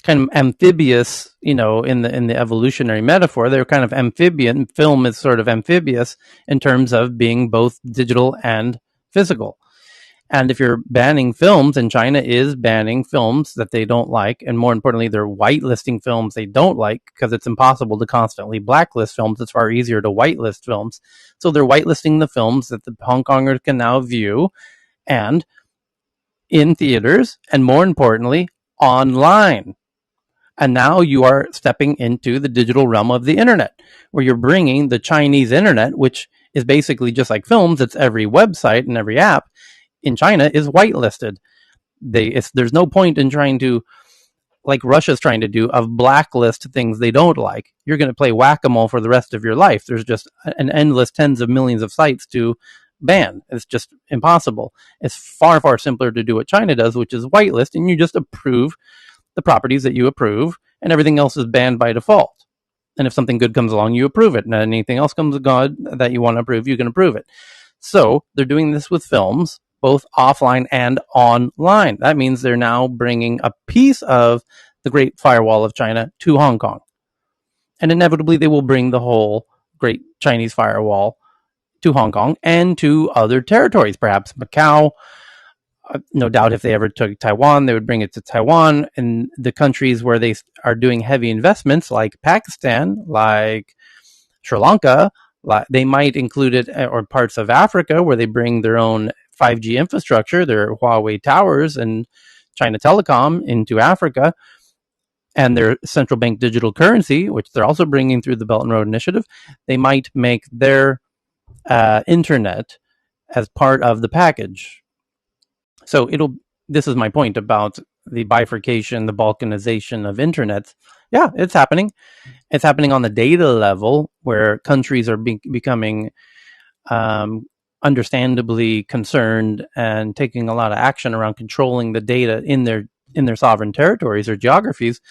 of amphibious, in the evolutionary metaphor. They're kind of amphibian. Film is sort of amphibious in terms of being both digital and physical. And if you're banning films, and China is banning films that they don't like, and more importantly, they're whitelisting films they don't like because it's impossible to constantly blacklist films. It's far easier to whitelist films. So they're whitelisting the films that the Hong Kongers can now view, and in theaters, and more importantly, online. And now you are stepping into the digital realm of the internet, where you're bringing the Chinese internet, which is basically just like films. It's every website and every app in China is whitelisted. There's no point in trying to, like Russia's trying to do, of blacklist things they don't like. You're going to play whack-a-mole for the rest of your life. There's just an endless tens of millions of sites to ban. It's just impossible. It's far, far simpler to do what China does, which is whitelist, and you just approve the properties that you approve, and everything else is banned by default. And if something good comes along, you approve it. And anything else comes good that you want to approve, you can approve it. So they're doing this with films, both offline and online. That means they're now bringing a piece of the Great Firewall of China to Hong Kong. And inevitably, they will bring the whole Great Chinese Firewall to Hong Kong and to other territories, perhaps Macau. No doubt if they ever took Taiwan, they would bring it to Taiwan. And the countries where they are doing heavy investments, like Pakistan, like Sri Lanka, They might include it, or parts of Africa where they bring their own 5G infrastructure, their Huawei towers and China Telecom into Africa, and their central bank digital currency, which they're also bringing through the Belt and Road Initiative. They might make their internet as part of the package. So it'll. This is my point about the bifurcation, the balkanization of internet. Yeah, it's happening. It's happening on the data level where countries are becoming um, understandably concerned and taking a lot of action around controlling the data in their sovereign territories or geographies.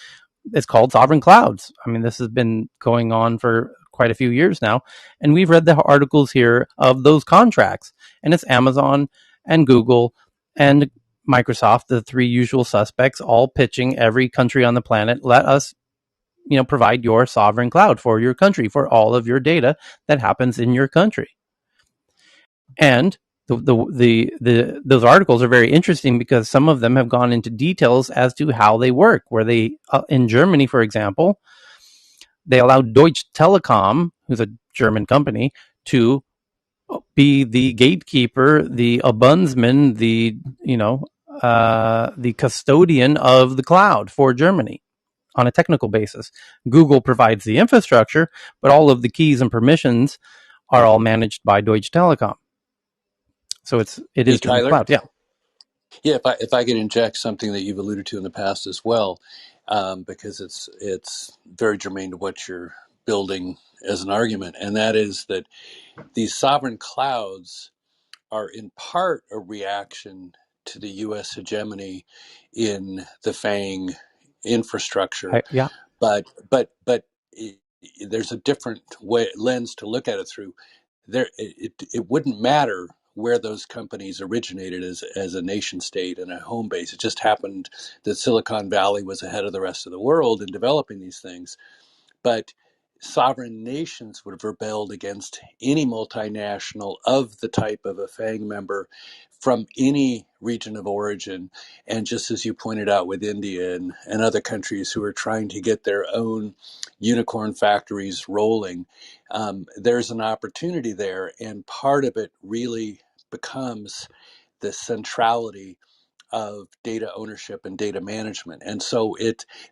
It's called sovereign clouds. I mean, this has been going on for quite a few years now, and we've read the articles here of those contracts, and it's Amazon and Google and Microsoft, the three usual suspects, all pitching every country on the planet. Let us, provide your sovereign cloud for your country for all of your data that happens in your country. And those articles are very interesting because some of them have gone into details as to how they work. Where they in Germany, for example, they allowed Deutsche Telekom, who's a German company, to be the gatekeeper, the ombudsman, the custodian of the cloud for Germany on a technical basis. Google provides the infrastructure, but all of the keys and permissions are all managed by Deutsche Telekom. So it Hey, is different Tyler. clouds. Yeah. Yeah, if I could inject something that you've alluded to in the past as well, because it's very germane to what you're building as an argument, and that is that these sovereign clouds are in part a reaction to the U.S. hegemony in the FANG infrastructure, Yeah. but there's a different lens to look at it through. It wouldn't matter where those companies originated as a nation state and a home base. It just happened that Silicon Valley was ahead of the rest of the world in developing these things. But sovereign nations would have rebelled against any multinational of the type of a FANG member from any region of origin. And just as you pointed out with India and other countries who are trying to get their own unicorn factories rolling, there's an opportunity there. And part of it really becomes the centrality of data ownership and data management. And so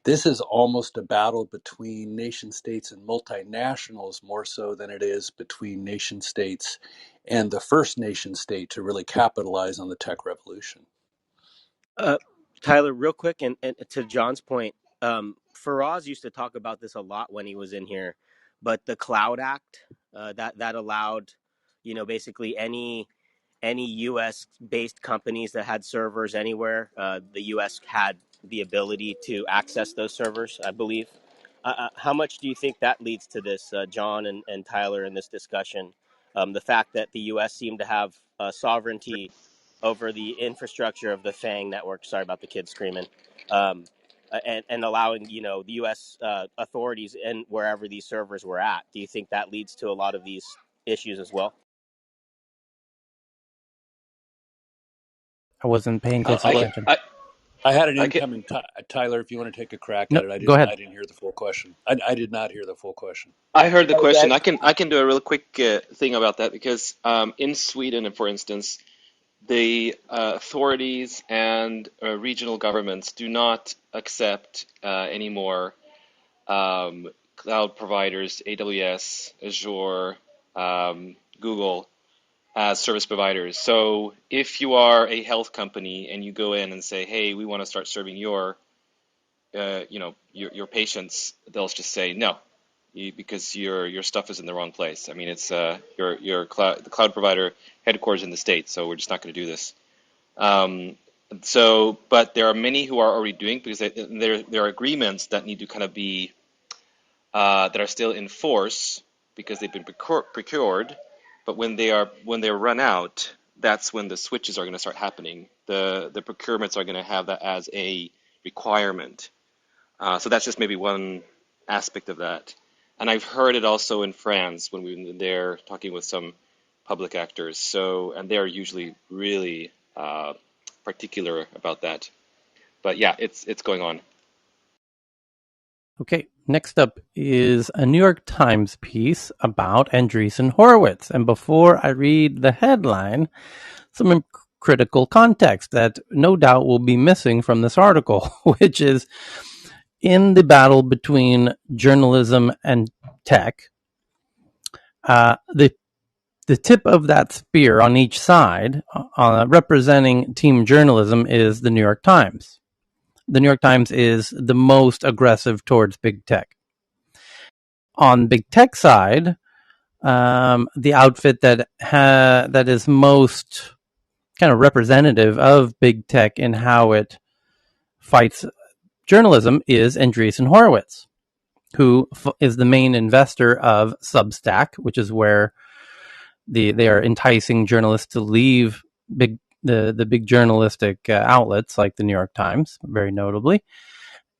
this is almost a battle between nation states and multinationals more so than it is between nation states and the first nation state to really capitalize on the tech revolution. Uh, Tyler, real quick, and to John's point, Faraz used to talk about this a lot when he was in here, but the Cloud Act that allowed, basically any U.S. based companies that had servers anywhere, the U.S. had the ability to access those servers, I believe. How much do you think that leads to this, John and Tyler, in this discussion? The fact that the U.S. seemed to have sovereignty over the infrastructure of the FANG network. Sorry about the kids screaming. And allowing the U.S. Authorities and wherever these servers were at. Do you think that leads to a lot of these issues as well? I wasn't paying close I, attention. I had an I can incoming Tyler. If you want to take a crack No, at it, go ahead. I didn't hear the full question. I did not hear the full question. I heard the Hey question. guys, I can do a real quick thing about that because in Sweden, for instance, the authorities and regional governments do not accept anymore cloud providers, AWS, Azure, Google, as service providers. So if you are a health company and you go in and say, "Hey, we want to start serving your patients," they'll just say no, because your stuff is in the wrong place. I mean, it's the cloud provider headquarters in the States, so we're just not going to do this. Um, but there are many who are already doing because there are agreements that need to kind of be that are still in force because they've been procured. But when they run out, that's when the switches are going to start happening. The procurements are going to have that as a requirement. So that's just maybe one aspect of that. And I've heard it also in France when we were there talking with some public actors. And they're usually really particular about that. But yeah, it's going on. Okay, next up is a New York Times piece about Andreessen Horowitz. And before I read the headline, some critical context that no doubt will be missing from this article, which is in the battle between journalism and tech, the tip of that spear on each side, representing team journalism, is the New York Times. The New York Times is the most aggressive towards big tech. On big tech side, the outfit that is most kind of representative of big tech in how it fights journalism is Andreessen Horowitz, who is the main investor of Substack, which is where they are enticing journalists to leave the big journalistic outlets like the New York Times, very notably,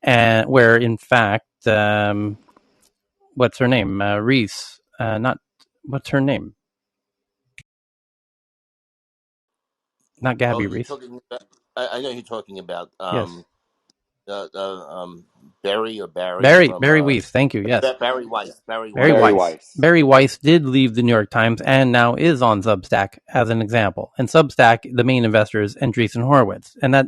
and where in fact, what's her name, Reese, not what's her name, not Oh, Gabby you're Reese. talking about, I know you're talking about Yes, uh, uh, um, Barry or Barry from Barry Weiss. Thank you. Yes, Barry Weiss. Barry Barry Weiss. Very Weiss. wise. Barry Weiss did leave the New York Times and now is on Substack as an example. And Substack, the main investor is Andreessen Horowitz, and that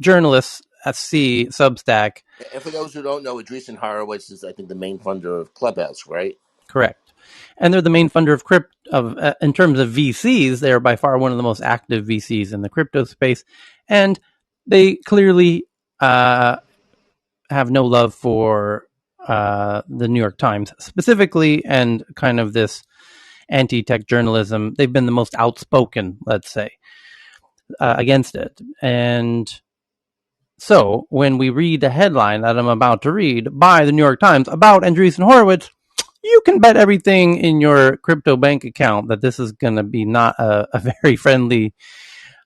journalists see Substack. And for those who don't know, Andreessen Horowitz is, I think, the main funder of Clubhouse, right? Correct. And they're the main funder of crypto. In terms of VCs, they are by far one of the most active VCs in the crypto space, and they clearly have no love for the New York Times specifically, and kind of this anti-tech journalism. They've been the most outspoken, let's say, against it. And so when we read the headline that I'm about to read by the New York Times about Andreessen Horowitz, you can bet everything in your crypto bank account that this is going to be not a very friendly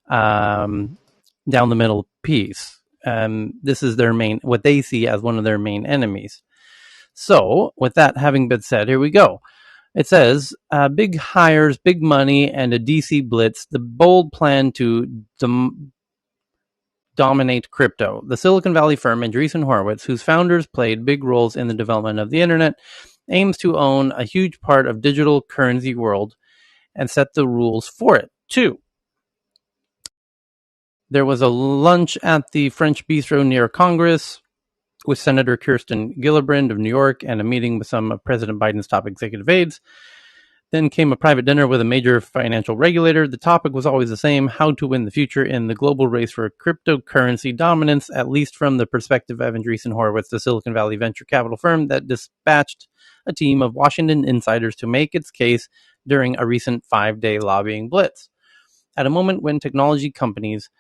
down the middle piece. This is their main, what they see as one of their main enemies. So, with that having been said, here we go. It says, big hires, big money, and a DC blitz, the bold plan to dominate crypto. The Silicon Valley firm Andreessen Horowitz, whose founders played big roles in the development of the internet, aims to own a huge part of digital currency world and set the rules for it, too. There was a lunch at the French Bistro near Congress with Senator Kirsten Gillibrand of New York and a meeting with some of President Biden's top executive aides. Then came a private dinner with a major financial regulator. The topic was always the same: how to win the future in the global race for cryptocurrency dominance, at least from the perspective of Andreessen Horowitz, the Silicon Valley venture capital firm that dispatched a team of Washington insiders to make its case during a recent 5-day lobbying blitz. At a moment when technology companies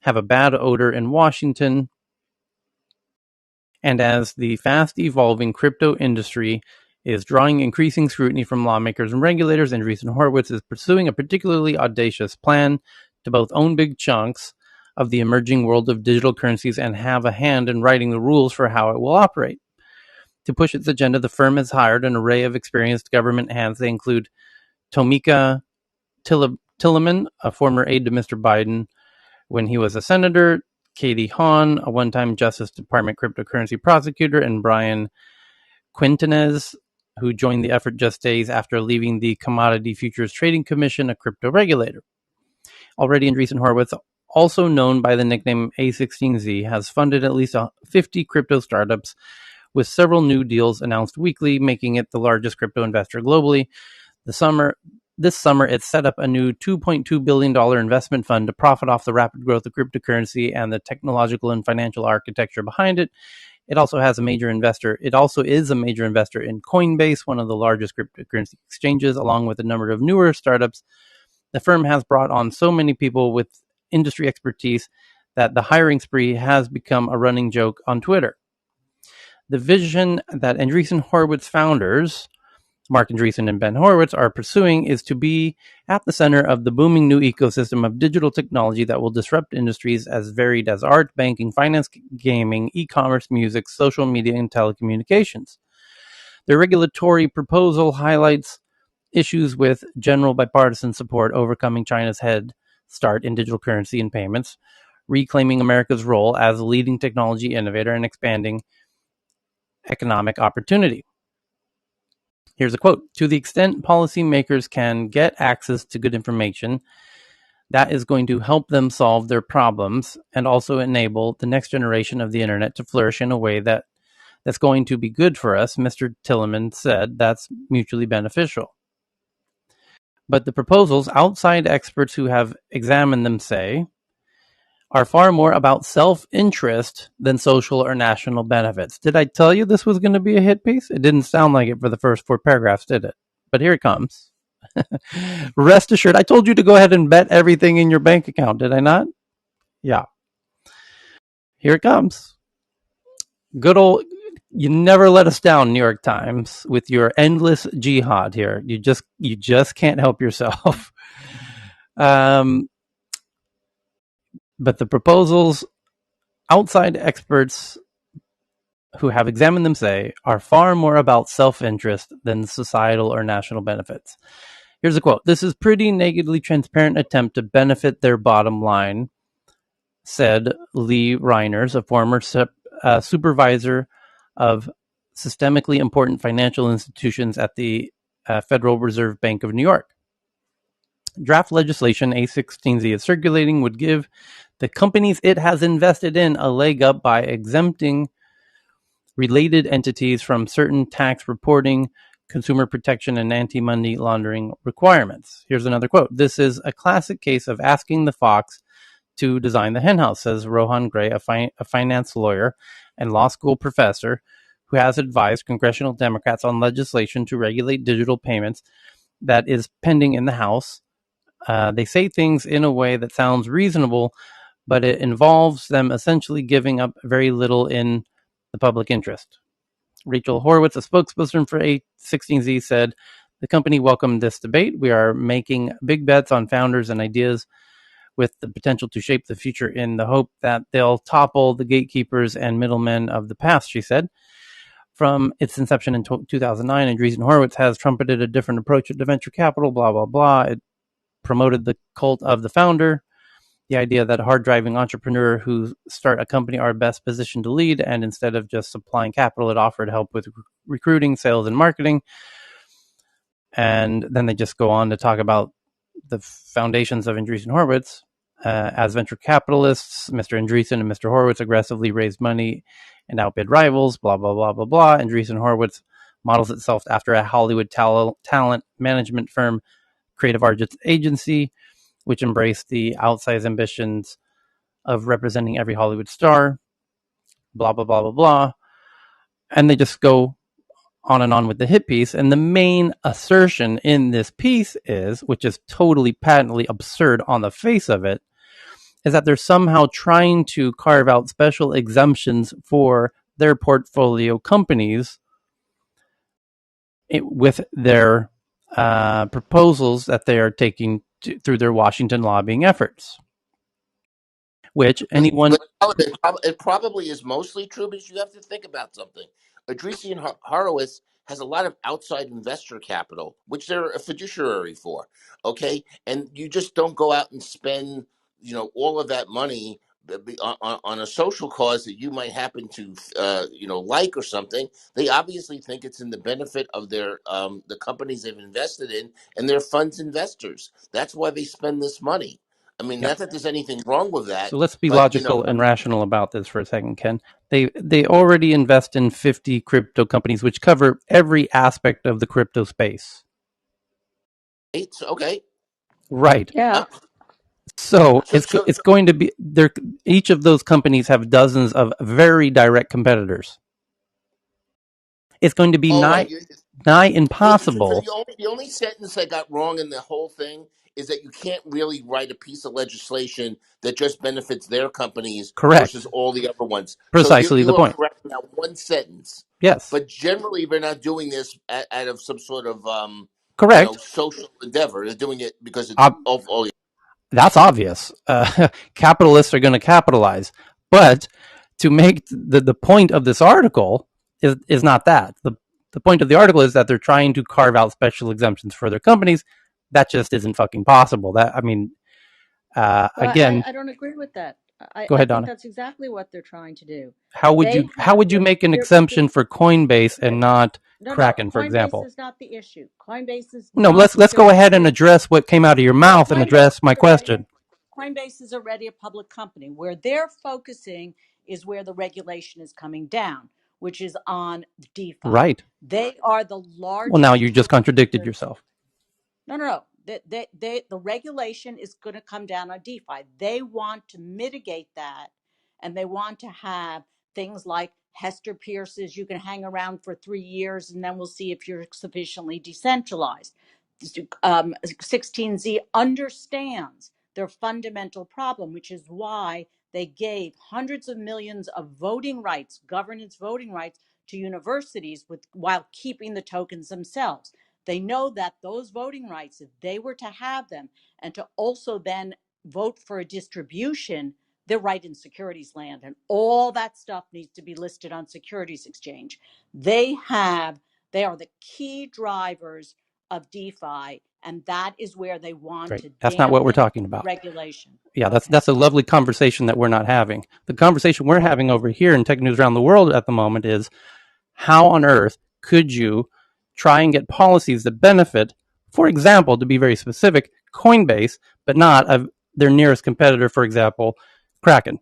have a bad odor in Washington, and as the fast-evolving crypto industry is drawing increasing scrutiny from lawmakers and regulators, Andreessen Horowitz is pursuing a particularly audacious plan to both own big chunks of the emerging world of digital currencies and have a hand in writing the rules for how it will operate. To push its agenda, the firm has hired an array of experienced government hands. They include Tomika Tilleman, a former aide to Mr. Biden when he was a senator, Katie Hahn, a one-time Justice Department cryptocurrency prosecutor, and Brian Quintanez, who joined the effort just days after leaving the Commodity Futures Trading Commission, a crypto regulator. Already Andreessen Horowitz, also known by the nickname A16Z, has funded at least 50 crypto startups, with several new deals announced weekly, making it the largest crypto investor globally. This summer, it set up a new $2.2 billion investment fund to profit off the rapid growth of cryptocurrency and the technological and financial architecture behind it. It also is a major investor in Coinbase, one of the largest cryptocurrency exchanges, along with a number of newer startups. The firm has brought on so many people with industry expertise that the hiring spree has become a running joke on Twitter. The vision that Andreessen Horowitz founders, Mark Andreessen and Ben Horowitz, are pursuing is to be at the center of the booming new ecosystem of digital technology that will disrupt industries as varied as art, banking, finance, gaming, e-commerce, music, social media, and telecommunications. The regulatory proposal highlights issues with general bipartisan support, overcoming China's head start in digital currency and payments, reclaiming America's role as a leading technology innovator, and expanding economic opportunity. Here's a quote. To the extent policymakers can get access to good information, that is going to help them solve their problems and also enable the next generation of the internet to flourish in a way that's going to be good for us. Mr. Tillman said that's mutually beneficial. But the proposals, outside experts who have examined them say, are far more about self-interest than social or national benefits. Did I tell you this was going to be a hit piece? It didn't sound like it for the first 4 paragraphs, did it? But here it comes. Rest assured, I told you to go ahead and bet everything in your bank account, did I not? Yeah. Here it comes. Good old, you never let us down, New York Times, with your endless jihad here. You just can't help yourself. But the proposals, outside experts who have examined them say, are far more about self-interest than societal or national benefits. Here's a quote. This is pretty nakedly transparent attempt to benefit their bottom line, said Lee Reiners, a former supervisor of systemically important financial institutions at the Federal Reserve Bank of New York. Draft legislation A16Z is circulating would give the companies it has invested in a leg up by exempting related entities from certain tax reporting, consumer protection, and anti-money laundering requirements. Here's another quote. This is a classic case of asking the fox to design the henhouse, says Rohan Gray, a finance lawyer and law school professor who has advised congressional Democrats on legislation to regulate digital payments that is pending in the House. They say things in a way that sounds reasonable, but it involves them essentially giving up very little in the public interest. Rachel Horowitz, a spokesperson for A16Z, said, the company welcomed this debate. We are making big bets on founders and ideas with the potential to shape the future in the hope that they'll topple the gatekeepers and middlemen of the past, she said. From its inception in 2009, Andreessen Horowitz has trumpeted a different approach to venture capital, blah, blah, blah. It promoted the cult of the founder, the idea that a hard-driving entrepreneur who start a company are best positioned to lead, and instead of just supplying capital, it offered help with recruiting, sales, and marketing. And then they just go on to talk about the foundations of Andreessen Horowitz. As venture capitalists, Mr. Andreessen and Mr. Horowitz aggressively raised money and outbid rivals, blah, blah, blah, blah, blah. Andreessen Horowitz models itself after a Hollywood talent management firm, creative arts agency, which embraced the outsized ambitions of representing every Hollywood star, blah, blah, blah, blah, blah. And they just go on and on with the hit piece. And the main assertion in this piece is, which is totally patently absurd on the face of it, is that they're somehow trying to carve out special exemptions for their portfolio companies with their proposals that they are taking through their Washington lobbying efforts. Which anyone... It probably is mostly true, because you have to think about something. Andreessen Horowitz has a lot of outside investor capital, which they're a fiduciary for. Okay, and you just don't go out and spend, all of that money on a social cause that you might happen to, like or something. They obviously think it's in the benefit of their the companies they've invested in and their funds investors. That's why they spend this money. I mean, Yep. not that there's anything wrong with that, So let's be but logical and rational about this for a second, Ken. They already invest in 50 crypto companies, which cover every aspect of the crypto space. it's okay. Right. Yeah. So So, it's going to be there. Each of those companies have dozens of very direct competitors. It's going to be all right. nigh The impossible. only sentence I got wrong in the whole thing is that you can't really write a piece of legislation that just benefits their companies versus Correct. all the other ones. So Precisely the you are point. correct in that one sentence. Yes. But generally, they're not doing this out of some sort of Correct. social endeavor. They're doing it because it's Ob- oh, that's obvious. Capitalists are going to capitalize, but to make the point of this article is not that. The point of the article is that they're trying to carve out special exemptions for their companies. That just isn't fucking possible. That, I mean, Well, again, I don't agree with that. Go I ahead, think Donna. that's exactly what they're trying to do. How would They you how have would you make an they're exemption for Coinbase the and not no, Kraken, for Coinbase example? is not the issue. Coinbase is No, not let's go securities. ahead and address what came out of your Well, mouth and Coinbase address my is already question. Coinbase is already a public company. Where they're focusing is where the regulation is coming down, which is on DeFi. Right. They are the Well, now largest you just contradicted participants. yourself. No. The regulation is going to come down on DeFi. They want to mitigate that, and they want to have things like Hester Pierce's, you can hang around for 3 years, and then we'll see if you're sufficiently decentralized. 16Z understands their fundamental problem, which is why they gave hundreds of millions of voting rights, governance voting rights, to universities while keeping the tokens themselves. They know that those voting rights, if they were to have them and to also then vote for a distribution, they're right in securities land. And all that stuff needs to be listed on Securities Exchange. They are the key drivers of DeFi, and that is where they want Great. to That's not what we're dampen talking about. regulation. Yeah, Okay. that's a lovely conversation that we're not having. The conversation we're having over here in Tech News Around the World at the moment is how on earth could you try and get policies that benefit, for example, to be very specific, Coinbase, but not their nearest competitor, for example, Kraken.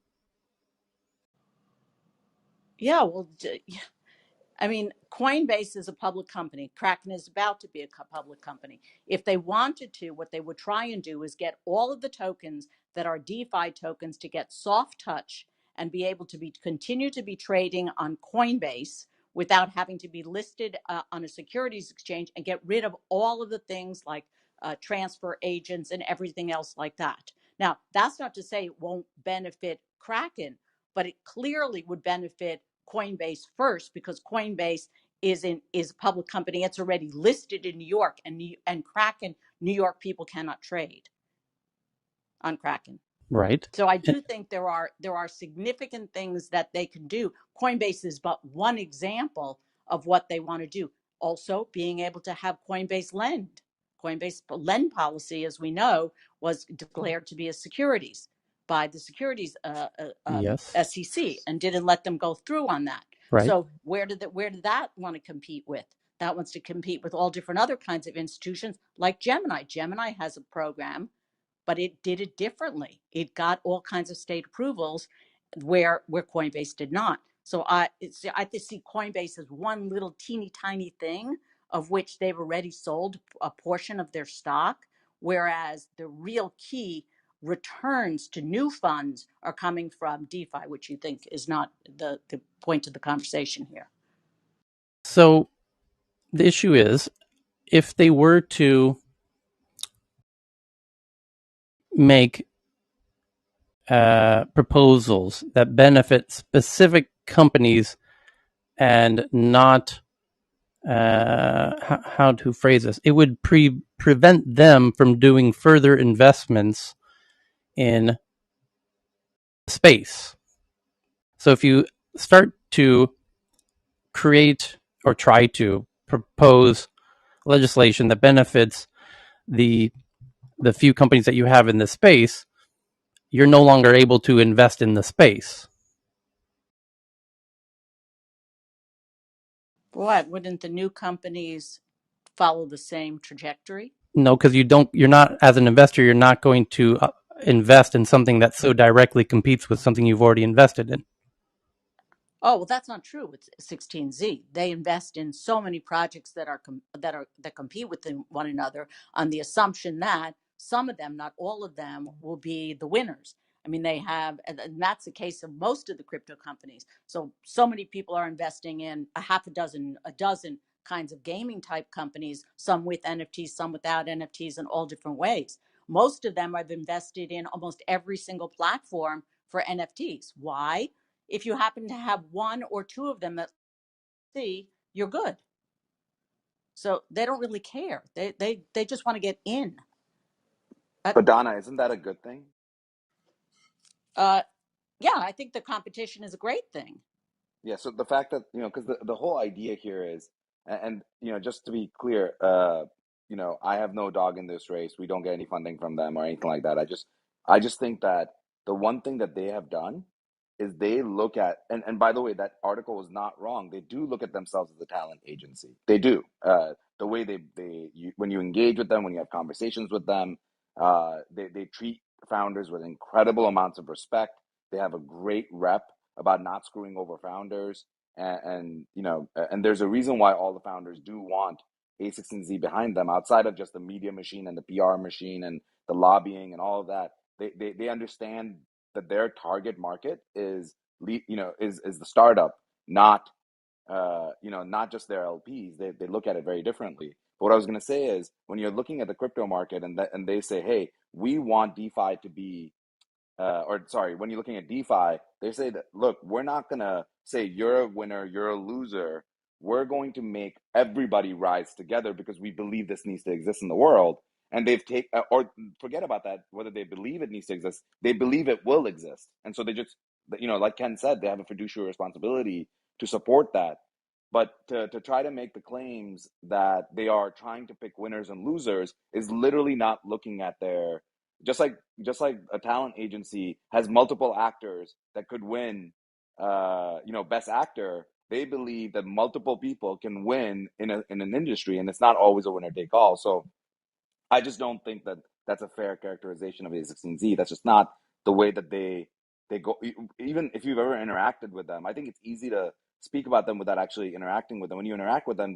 Yeah, well, I mean, Coinbase is a public company. Kraken is about to be a public company. If they wanted to, what they would try and do is get all of the tokens that are DeFi tokens to get soft touch and be able to continue to be trading on Coinbase without having to be listed on a securities exchange, and get rid of all of the things like transfer agents and everything else like that. Now, that's not to say it won't benefit Kraken, but it clearly would benefit Coinbase first, because Coinbase is a public company. It's already listed in New York, and Kraken, New York people cannot trade on Kraken. Right. So I do think there are significant things that they can do. Coinbase is but one example of what they want to do. Also, being able to have Coinbase lend. Coinbase lend policy, as we know, was declared to be a securities by the securities Yes. SEC, and didn't let them go through on that. Right. So where did that want to compete with? That wants to compete with all different other kinds of institutions like Gemini. Gemini has a program, but it did it differently. It got all kinds of state approvals where Coinbase did not. So I see Coinbase as one little teeny tiny thing, of which they've already sold a portion of their stock, whereas the real key returns to new funds are coming from DeFi, which you think is not the point of the conversation here. So the issue is, if they were to make proposals that benefit specific companies and not how to phrase this, it would prevent them from doing further investments in space. So if you start to create or try to propose legislation that benefits the few companies that you have in this space, you're no longer able to invest in the space. What, wouldn't the new companies follow the same trajectory? No, because you're not, as an investor, you're not going to invest in something that so directly competes with something you've already invested in. Oh, well, that's not true with 16Z. They invest in so many projects that compete with one another on the assumption that some of them, not all of them, will be the winners. I mean, they have, and that's the case of most of the crypto companies. So many people are investing in a dozen kinds of gaming type companies, some with NFTs, some without NFTs, in all different ways. Most of them have invested in almost every single platform for NFTs. Why? If you happen to have one or two of them that see, you're good. So they don't really care. They just want to get in. But Donna, isn't that a good thing? Uh, yeah, I think the competition is a great thing. Yeah. So the fact that, because the whole idea here is, and just to be clear, I have no dog in this race. We don't get any funding from them or anything like that. I just think that the one thing that they have done is they look at, and by the way, that article was not wrong. They do look at themselves as a talent agency. They do. The way when you engage with them, when you have conversations with them, they treat founders with incredible amounts of respect. They have a great rep about not screwing over founders, and and there's a reason why all the founders do want A16Z behind them, outside of just the media machine and the PR machine and the lobbying and all of that. They understand that their target market is the startup, not not just their LPs. They look at it very differently. But what I was going to say is, when you're looking at the crypto market and they say, hey, we want DeFi to be or sorry, when you're looking at DeFi, they say that, look, we're not going to say you're a winner, you're a loser. We're going to make everybody rise together because we believe this needs to exist in the world. And they've taken, or forget about that, whether they believe it needs to exist, they believe it will exist. And so they just, like Ken said, they have a fiduciary responsibility to support that. But to try to make the claims that they are trying to pick winners and losers is literally not looking at their, just like a talent agency has multiple actors that could win best actor. They believe that multiple people can win in an industry, and it's not always a winner take all. So I just don't think that that's a fair characterization of A16Z. That's just not the way that they go. Even if you've ever interacted with them, I think it's easy to speak about them without actually interacting with them. When you interact with them,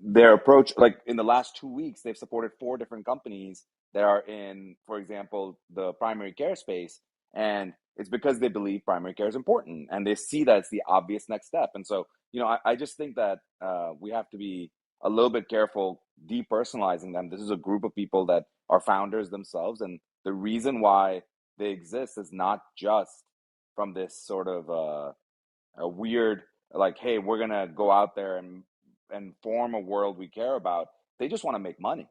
their approach, like in the last 2 weeks, they've supported 4 different companies that are in, for example, the primary care space. And it's because they believe primary care is important and they see that it's the obvious next step. And so, I just think that we have to be a little bit careful depersonalizing them. This is a group of people that are founders themselves. And the reason why they exist is not just from this sort of a weird, like, hey, we're going to go out there and form a world we care about. They just want to make money.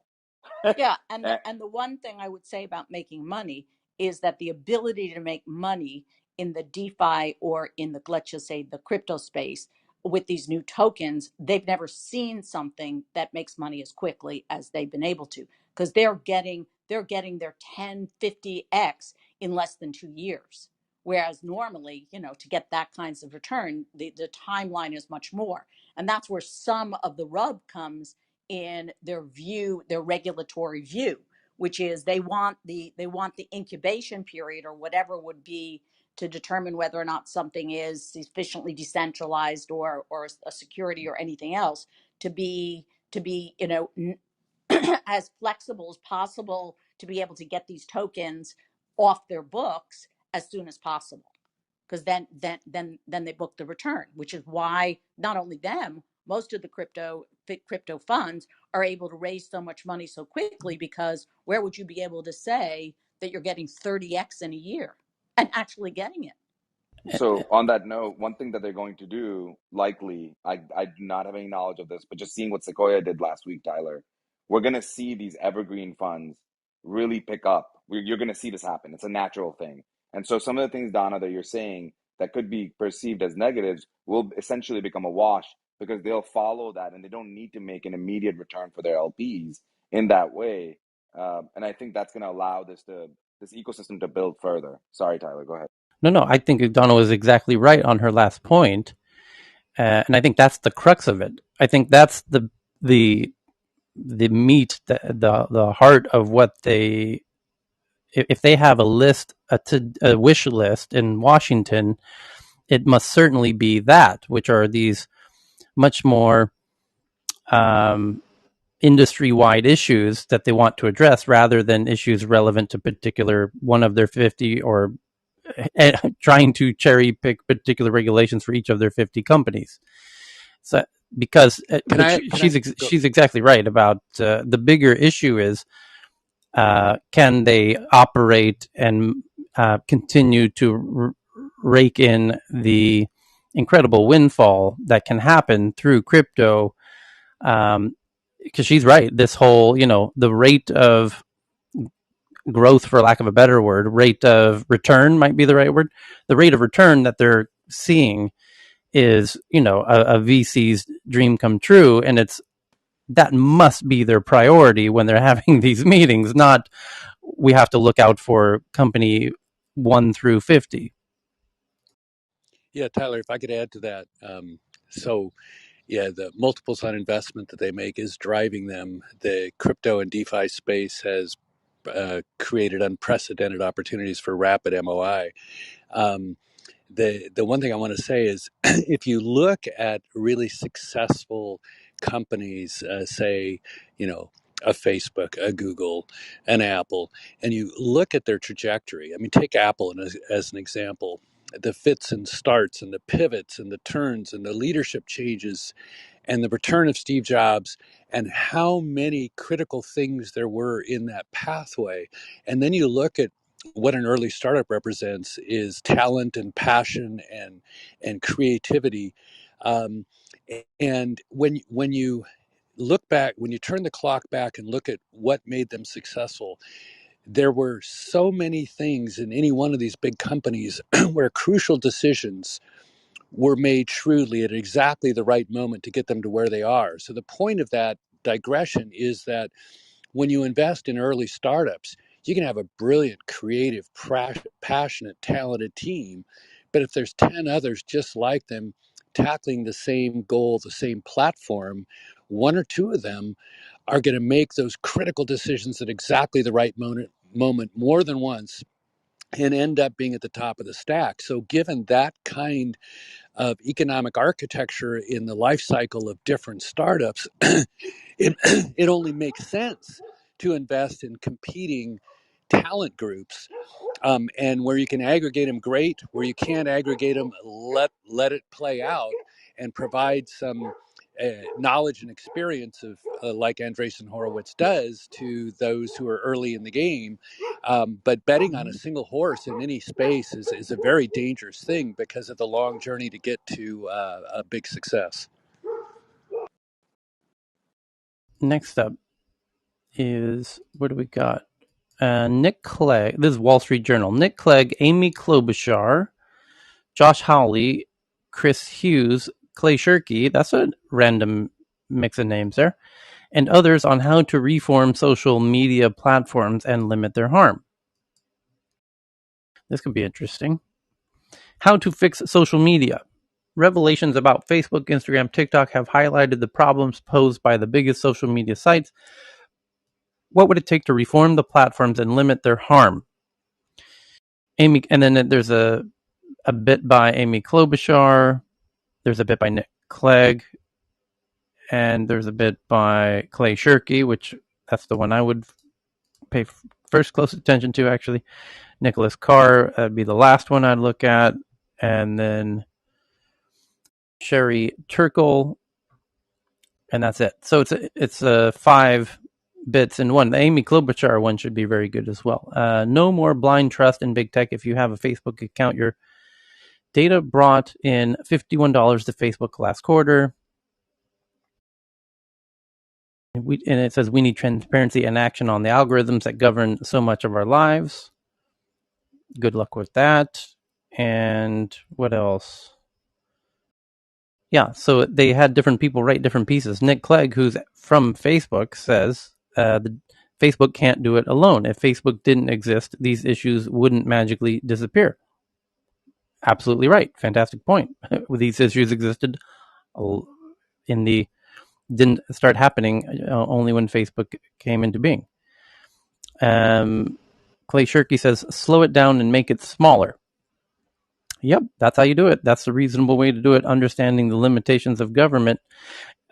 Yeah, and Eh, the one thing I would say about making money is that the ability to make money in the DeFi or in the, let's just say, the crypto space with these new tokens, they've never seen something that makes money as quickly as they've been able to, because they're getting their 10, 50x in less than 2 years. Whereas normally, to get that kinds of return, the timeline is much more. And that's where some of the rub comes in their view, their regulatory view, which is they want the incubation period or whatever would be to determine whether or not something is sufficiently decentralized or a security or anything else to be as flexible as possible to be able to get these tokens off their books as soon as possible, because then they book the return, which is why not only them, most of the crypto funds are able to raise so much money so quickly, because where would you be able to say that you're getting 30x in a year and actually getting it? So on that note, one thing that they're going to do, likely, I do not have any knowledge of this, but just seeing what Sequoia did last week, Tyler, we're going to see these evergreen funds really pick up. You're going to see this happen. It's a natural thing. And so some of the things, Donna, that you're saying that could be perceived as negatives will essentially become a wash, because they'll follow that and they don't need to make an immediate return for their LPs in that way. And I think that's going to allow this ecosystem to build further. Sorry, Tyler, go ahead. No, I think Donna was exactly right on her last point, and I think that's the crux of it. I think that's the the meat, the heart of what they. If they have a list, a wish list in Washington, it must certainly be that, which are these much more industry-wide issues that they want to address, rather than issues relevant to particular one of their 50, or trying to cherry pick particular regulations for each of their 50 companies. So, because she's exactly right about the bigger issue is, can they operate and continue to rake in the incredible windfall that can happen through crypto? Because she's right. This whole, the rate of growth, for lack of a better word, rate of return might be the right word. The rate of return that they're seeing is, a VC's dream come true. And that must be their priority when they're having these meetings, not we have to look out for company 1 through 50. Yeah, Tyler, if I could add to that. So, yeah, the multiples on investment that they make is driving them. The crypto and DeFi space has created unprecedented opportunities for rapid MOI. Um, the one thing I want to say is if you look at really successful companies, say, you know, a Facebook, a Google, an Apple, and you look at their trajectory. I mean, take Apple as an example. The fits and starts and the pivots and the turns and the leadership changes and the return of Steve Jobs and how many critical things there were in that pathway. And then you look at what an early startup represents is talent and passion and creativity. Um, and when you look back, when you turn the clock back and look at what made them successful, there were so many things in any one of these big companies where crucial decisions were made shrewdly at exactly the right moment to get them to where they are. So the point of that digression is that when you invest in early startups, you can have a brilliant, creative, passionate, talented team. But if there's 10 others just like them tackling the same goal, the same platform, one or two of them are going to make those critical decisions at exactly the right moment more than once and end up being at the top of the stack. So, given that kind of economic architecture in the life cycle of different startups, it, it only makes sense to invest in competing talent groups, and where you can aggregate them, great. Where you can't aggregate them, let it play out and provide some knowledge and experience of like Andreessen Horowitz does to those who are early in the game. But betting on a single horse in any space is a very dangerous thing because of the long journey to get to a big success. Next up is, what do we got? Nick Clegg. This is Wall Street Journal. Nick Clegg, Amy Klobuchar, Josh Hawley, Chris Hughes, Clay Shirky. That's a random mix of names there. And others on how to reform social media platforms and limit their harm. This could be interesting. How to fix social media. Revelations about Facebook, Instagram, TikTok have highlighted the problems posed by the biggest social media sites. What would it take to reform the platforms and limit their harm? Amy, and then there's a bit by Amy Klobuchar. There's a bit by Nick Clegg, and there's a bit by Clay Shirky, which that's the one I would pay first close attention to, actually. Nicholas Carr, that'd be the last one I'd look at, and then Sherry Turkle, and that's it. So it's 5 bits in one. The Amy Klobuchar one should be very good as well. No more blind trust in big tech. If you have a Facebook account, your data brought in $51 to Facebook last quarter. And it says we need transparency and action on the algorithms that govern so much of our lives. Good luck with that. And what else? Yeah, so they had different people write different pieces. Nick Clegg, who's from Facebook, says Facebook can't do it alone. If Facebook didn't exist, these issues wouldn't magically disappear. Absolutely right. Fantastic point. These issues existed in the didn't start happening only when Facebook came into being. Clay Shirky says, slow it down and make it smaller. Yep, that's how you do it. That's the reasonable way to do it, understanding the limitations of government.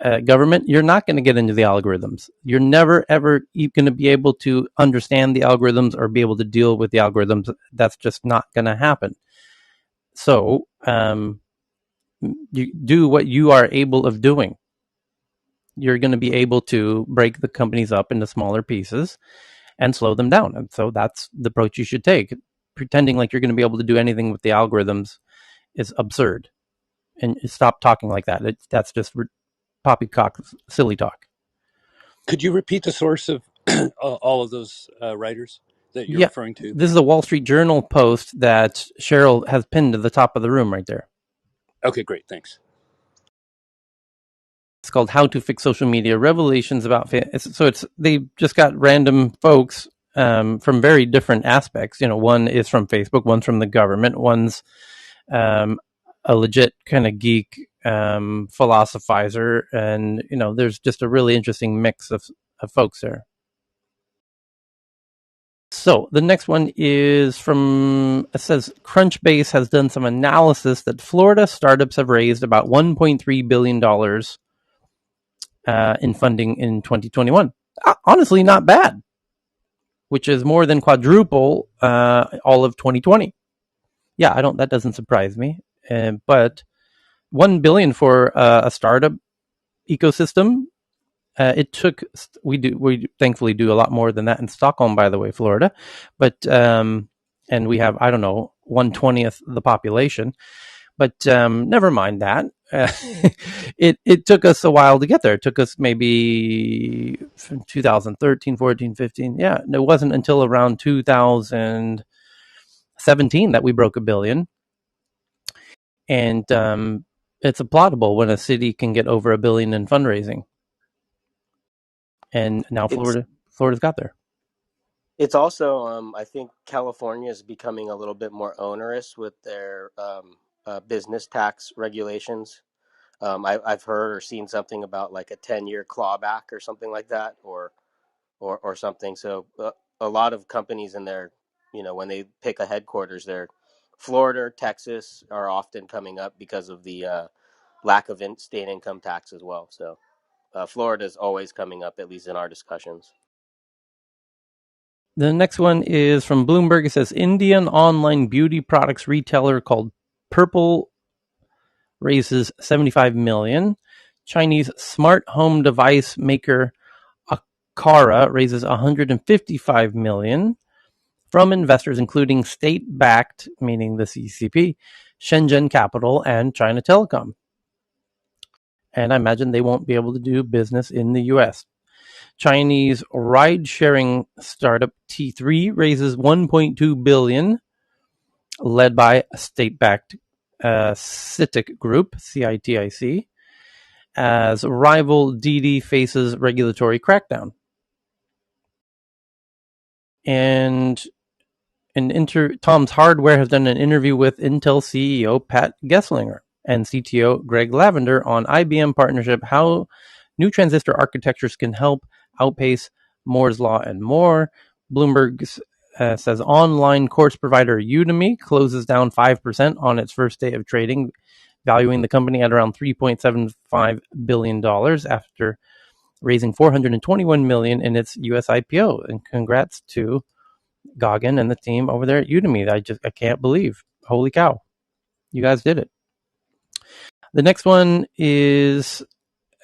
You're not going to get into the algorithms. You're never, ever going to be able to understand the algorithms or be able to deal with the algorithms. That's just not going to happen. So you do what you are able of doing. You're going to be able to break the companies up into smaller pieces and slow them down. And so that's the approach you should take. Pretending like you're going to be able to do anything with the algorithms is absurd. And stop talking like that. That's just poppycock, silly talk. Could you repeat the source of all of those writers that you're Yeah, referring to? this is a Wall Street Journal post that Cheryl has pinned to the top of the room right there. Okay, great. Thanks. It's called "How to Fix Social Media: Revelations About." So they just got random folks from very different aspects. One is from Facebook, one's from the government, one's a legit kind of geek philosophizer, and there's just a really interesting mix of folks there. So the next one is it says Crunchbase has done some analysis that Florida startups have raised about $1.3 billion in funding in 2021. Honestly, not bad, which is more than quadruple all of 2020. Yeah, that doesn't surprise me. But $1 billion for a startup ecosystem. It took we thankfully do a lot more than that in Stockholm, by the way, Florida, but and we have, I don't know, 1/20th the population, but never mind that. It took us a while to get there. It took us maybe 2013, 14, 15. Yeah, it wasn't until around 2017 that we broke $1 billion, and it's applaudable when a city can get over $1 billion in fundraising. And now Florida's got there. It's also, I think California is becoming a little bit more onerous with their business tax regulations. I've heard or seen something about like a 10-year clawback or something like that, or something. So a lot of companies in there, when they pick a headquarters there, Florida, Texas are often coming up because of the lack of state income tax as well. So Florida is always coming up, at least in our discussions. The next one is from Bloomberg. It says Indian online beauty products retailer called Purple raises $75 million. Chinese smart home device maker Akara raises $155 million from investors including state-backed, meaning the CCP, Shenzhen Capital, and China Telecom. And I imagine they won't be able to do business in the U.S. Chinese ride-sharing startup T3 raises $1.2 billion, led by a state-backed CITIC Group, CITIC, as rival Didi faces regulatory crackdown. And Tom's Hardware has done an interview with Intel CEO Pat Gesslinger and CTO Greg Lavender on IBM partnership, how new transistor architectures can help outpace Moore's Law and more. Bloomberg says online course provider Udemy closes down 5% on its first day of trading, valuing the company at around $3.75 billion after raising $421 million in its US IPO. And congrats to Goggin and the team over there at Udemy. I can't believe. Holy cow. You guys did it. The next one is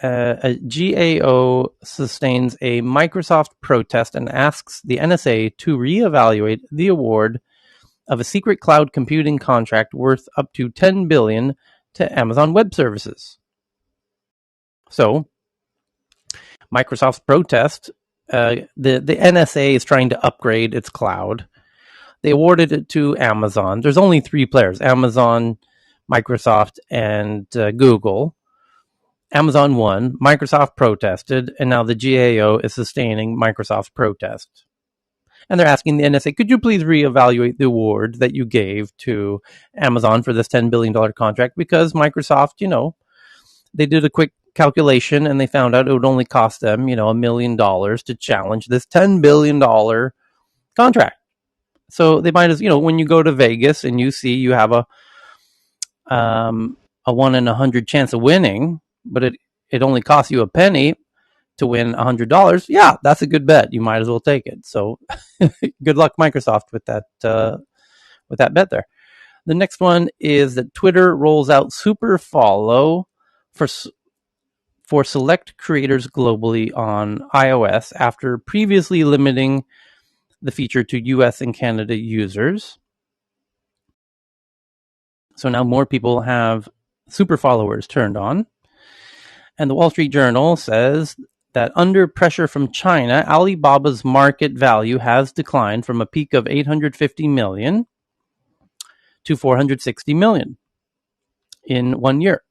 a GAO sustains a Microsoft protest and asks the NSA to reevaluate the award of a secret cloud computing contract worth up to $10 billion to Amazon Web Services. So, Microsoft's protest, the NSA is trying to upgrade its cloud. They awarded it to Amazon. There's only three players: Amazon, Microsoft, and Google. Amazon won, Microsoft protested, and now the GAO is sustaining Microsoft's protest. And they're asking the NSA, could you please reevaluate the award that you gave to Amazon for this $10 billion contract? Because Microsoft, they did a quick calculation and they found out it would only cost them, $1 million to challenge this $10 billion contract. So they might as, when you go to Vegas and you see you have a 1 in 100 chance of winning, but it only costs you a penny to win $100. Yeah, that's a good bet. You might as well take it. So good luck, Microsoft, with that bet there. The next one is that Twitter rolls out Super Follow for select creators globally on iOS after previously limiting the feature to US and Canada users. So now more people have super followers turned on. And the Wall Street Journal says that under pressure from China, Alibaba's market value has declined from a peak of 850 million to 460 million in 1 year.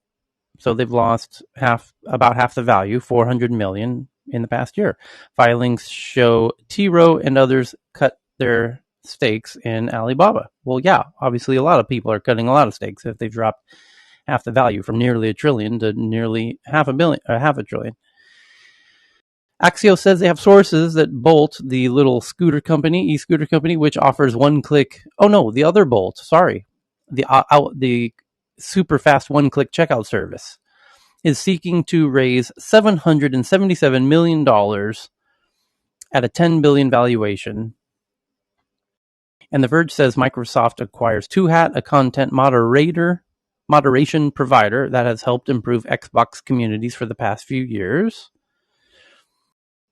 So they've lost about half the value, 400 million in the past year. Filings show T. Rowe and others their stakes in Alibaba. Well, yeah, obviously a lot of people are cutting a lot of stakes if they've dropped half the value from nearly $1 trillion to nearly half a trillion. Axios says they have sources that Bolt, the little scooter company, e-scooter company, which offers one-click. Oh no, the other Bolt. Sorry, the super fast one-click checkout service is seeking to raise $777 million at a $10 billion valuation. And The Verge says Microsoft acquires Two Hat, a content moderation provider that has helped improve Xbox communities for the past few years.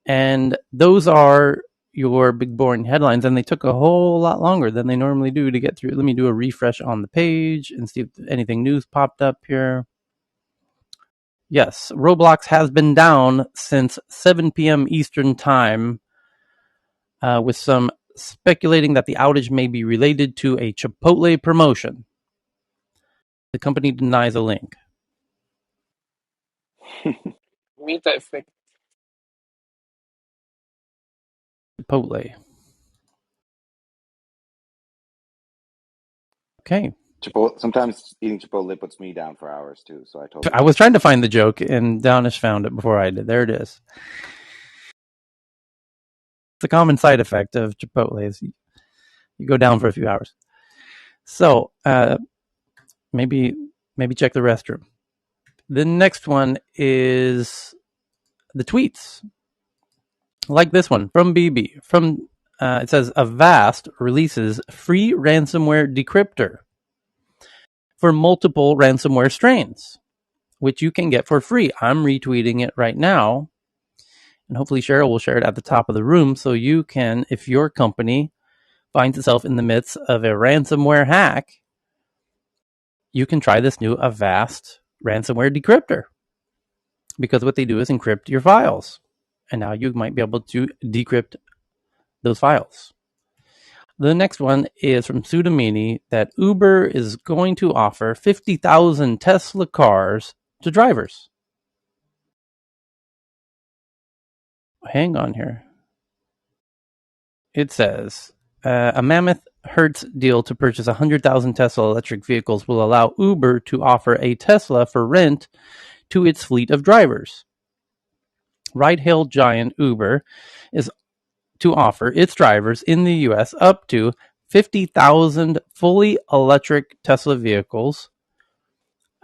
And those are your big boring headlines, and they took a whole lot longer than they normally do to get through. Let me do a refresh on the page and see if anything new's popped up here. Yes, Roblox has been down since 7 p.m. Eastern Time, with some speculating that the outage may be related to a Chipotle promotion. The company denies a link. Meet that thing. Chipotle. Okay. Chipotle, sometimes eating Chipotle puts me down for hours too, so I totally I get was it. trying to find the joke, and Donish found it before I did. There it is. It's a common side effect of Chipotle is you go down for a few hours. So maybe check the restroom. The next one is the tweets, like this one from BB. It says Avast releases free ransomware decryptor for multiple ransomware strains, which you can get for free. I'm retweeting it right now, and hopefully Cheryl will share it at the top of the room so you can, if your company finds itself in the midst of a ransomware hack, you can try this new Avast ransomware decryptor, because what they do is encrypt your files, and now you might be able to decrypt those files. The next one is from Sudamini that Uber is going to offer 50,000 Tesla cars to drivers. Hang on here. It says a mammoth Hertz deal to purchase 100,000 Tesla electric vehicles will allow Uber to offer a Tesla for rent to its fleet of drivers. Ride-hail giant Uber is to offer its drivers in the U.S. up to 50,000 fully electric Tesla vehicles.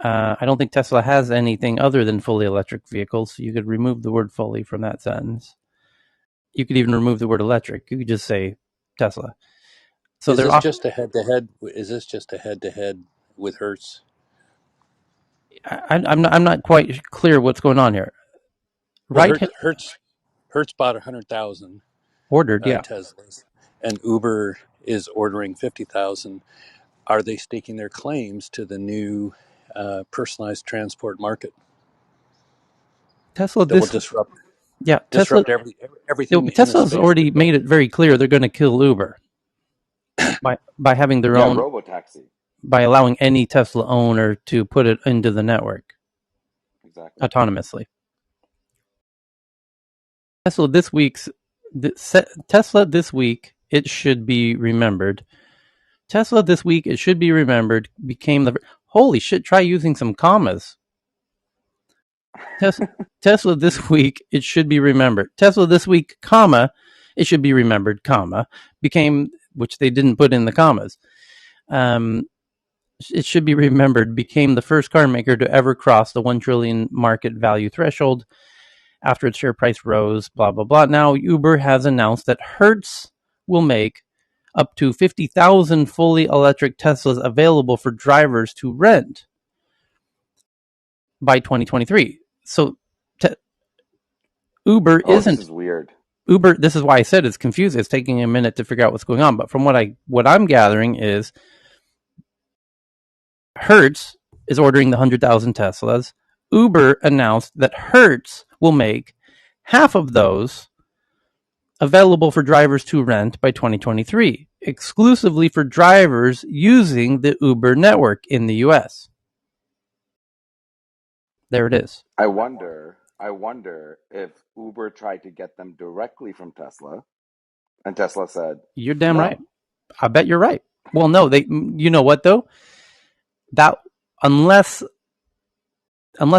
I don't think Tesla has anything other than fully electric vehicles, so you could remove the word fully from that sentence. You could even remove the word electric. You could just say Tesla. So Is they're this off. just a head-to-head? Is this just a head-to-head with Hertz? I'm not quite clear what's going on here. Well, Right, Hertz bought 100,000 ordered, yeah. Teslas, and Uber is ordering 50,000. Are they staking their claims to the new personalized transport market Tesla that will this yeah Tesla everything in the Tesla's space? already made it very clear they're going to kill Uber by having their Yeah, own, robotaxi. by allowing any Tesla owner to put it into the network Exactly. autonomously. Tesla this week's Tesla this week, it should be remembered. Tesla this week, it should be remembered, became the holy shit. Try using some commas. Tesla this week, it should be remembered. Tesla this week, comma, it should be remembered, comma, became, which they didn't put in the commas. It should be remembered, became the first car maker to ever cross the 1 trillion market value threshold after its share price rose, blah, blah, blah. Now, Uber has announced that Hertz will make up to 50,000 fully electric Teslas available for drivers to rent by 2023. So Uber Oh, this isn't is weird. Uber. This is why I said it's confusing. It's taking a minute to figure out what's going on. But from what I'm gathering is Hertz is ordering the 100,000 Teslas. Uber announced that Hertz will make half of those available for drivers to rent by 2023, exclusively for drivers using the Uber network in the US. There it is. I wonder if Uber tried to get them directly from Tesla And Tesla said, You're damn right. no. I bet you're right. Well, no, they. You know what though? That unless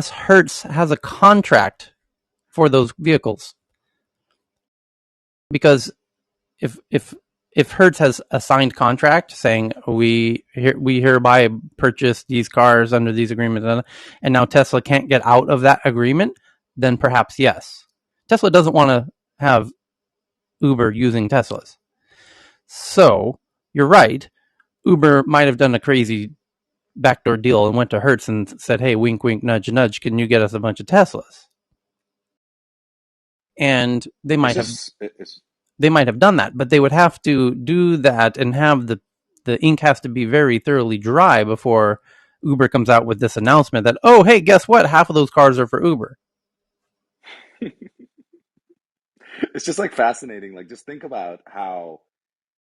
Hertz has a contract for those vehicles, because if Hertz has a signed contract saying we hereby purchase these cars under these agreements, and now Tesla can't get out of that agreement, then perhaps yes. Tesla doesn't want to have Uber using Teslas. So you're right. Uber might have done a crazy backdoor deal and went to Hertz and said, "Hey, wink, wink, nudge, nudge, can you get us a bunch of Teslas?" And It's just, they might have done that, but they would have to do that and have the ink has to be very thoroughly dry before Uber comes out with this announcement that, oh, hey, guess what? Half of those cars are for Uber. it's just like fascinating. Like, just think about how,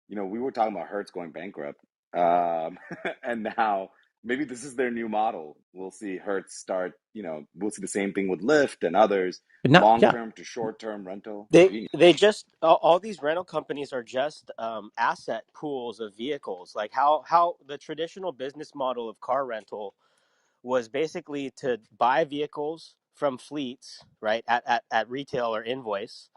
we were talking about Hertz going bankrupt. And now maybe this is their new model. We'll see Hertz start, we'll see the same thing with Lyft and others, But now, long yeah, term to short term rental. Genius. They just all these rental companies are just asset pools of vehicles. Like how the traditional business model of car rental was basically to buy vehicles from fleets, right, at retail or invoice,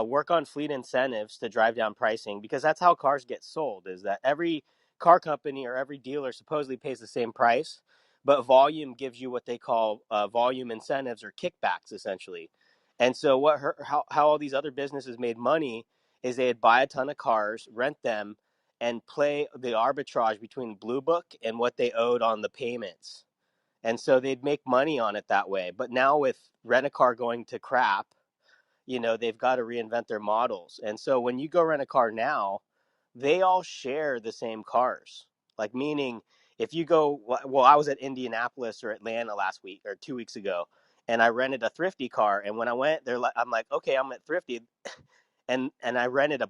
work on fleet incentives to drive down pricing, because that's how cars get sold, is that every car company or every dealer supposedly pays the same price, but volume gives you what they call volume incentives or kickbacks, essentially. And so how all these other businesses made money is they'd buy a ton of cars, rent them, and play the arbitrage between Blue Book and what they owed on the payments. And so they'd make money on it that way. But now with rent a car going to crap, they've got to reinvent their models. And so when you go rent a car now, they all share the same cars. Like, meaning, if you go, well, I was at Indianapolis or Atlanta last week or 2 weeks ago, and I rented a thrifty car. And when I went there, I'm like, okay, I'm at thrifty, and I rented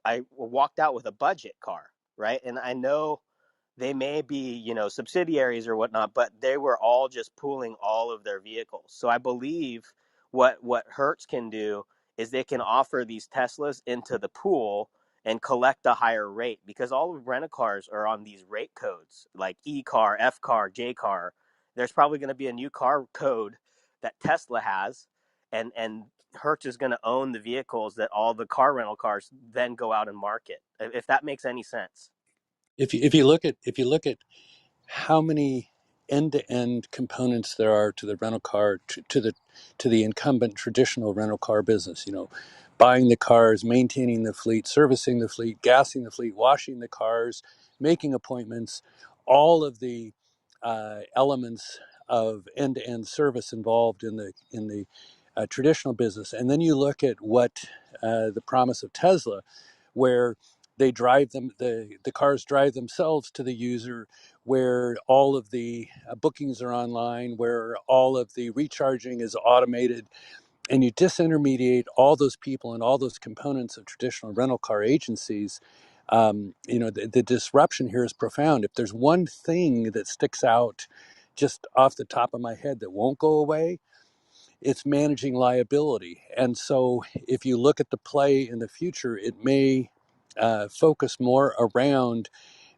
I walked out with a budget car, right? And I know they may be, subsidiaries or whatnot, but they were all just pooling all of their vehicles. So I believe what Hertz can do is they can offer these Teslas into the pool and collect a higher rate, because all of rent a cars are on these rate codes like E car, F car, J car. There's probably going to be a new car code that Tesla has, and Hertz is going to own the vehicles that all the car rental cars then go out and market. If that makes any sense. If you look at how many end-to-end components there are to the rental car, to the incumbent traditional rental car business, buying the cars, maintaining the fleet, servicing the fleet, gassing the fleet, washing the cars, making appointments, all of the elements of end-to-end service involved in the traditional business. And then you look at what the promise of Tesla, where they drive them, the cars drive themselves to the user, where all of the bookings are online, where all of the recharging is automated, and you disintermediate all those people and all those components of traditional rental car agencies. The disruption here is profound. If there's one thing that sticks out just off the top of my head that won't go away, it's managing liability. And so if you look at the play in the future, it may focus more around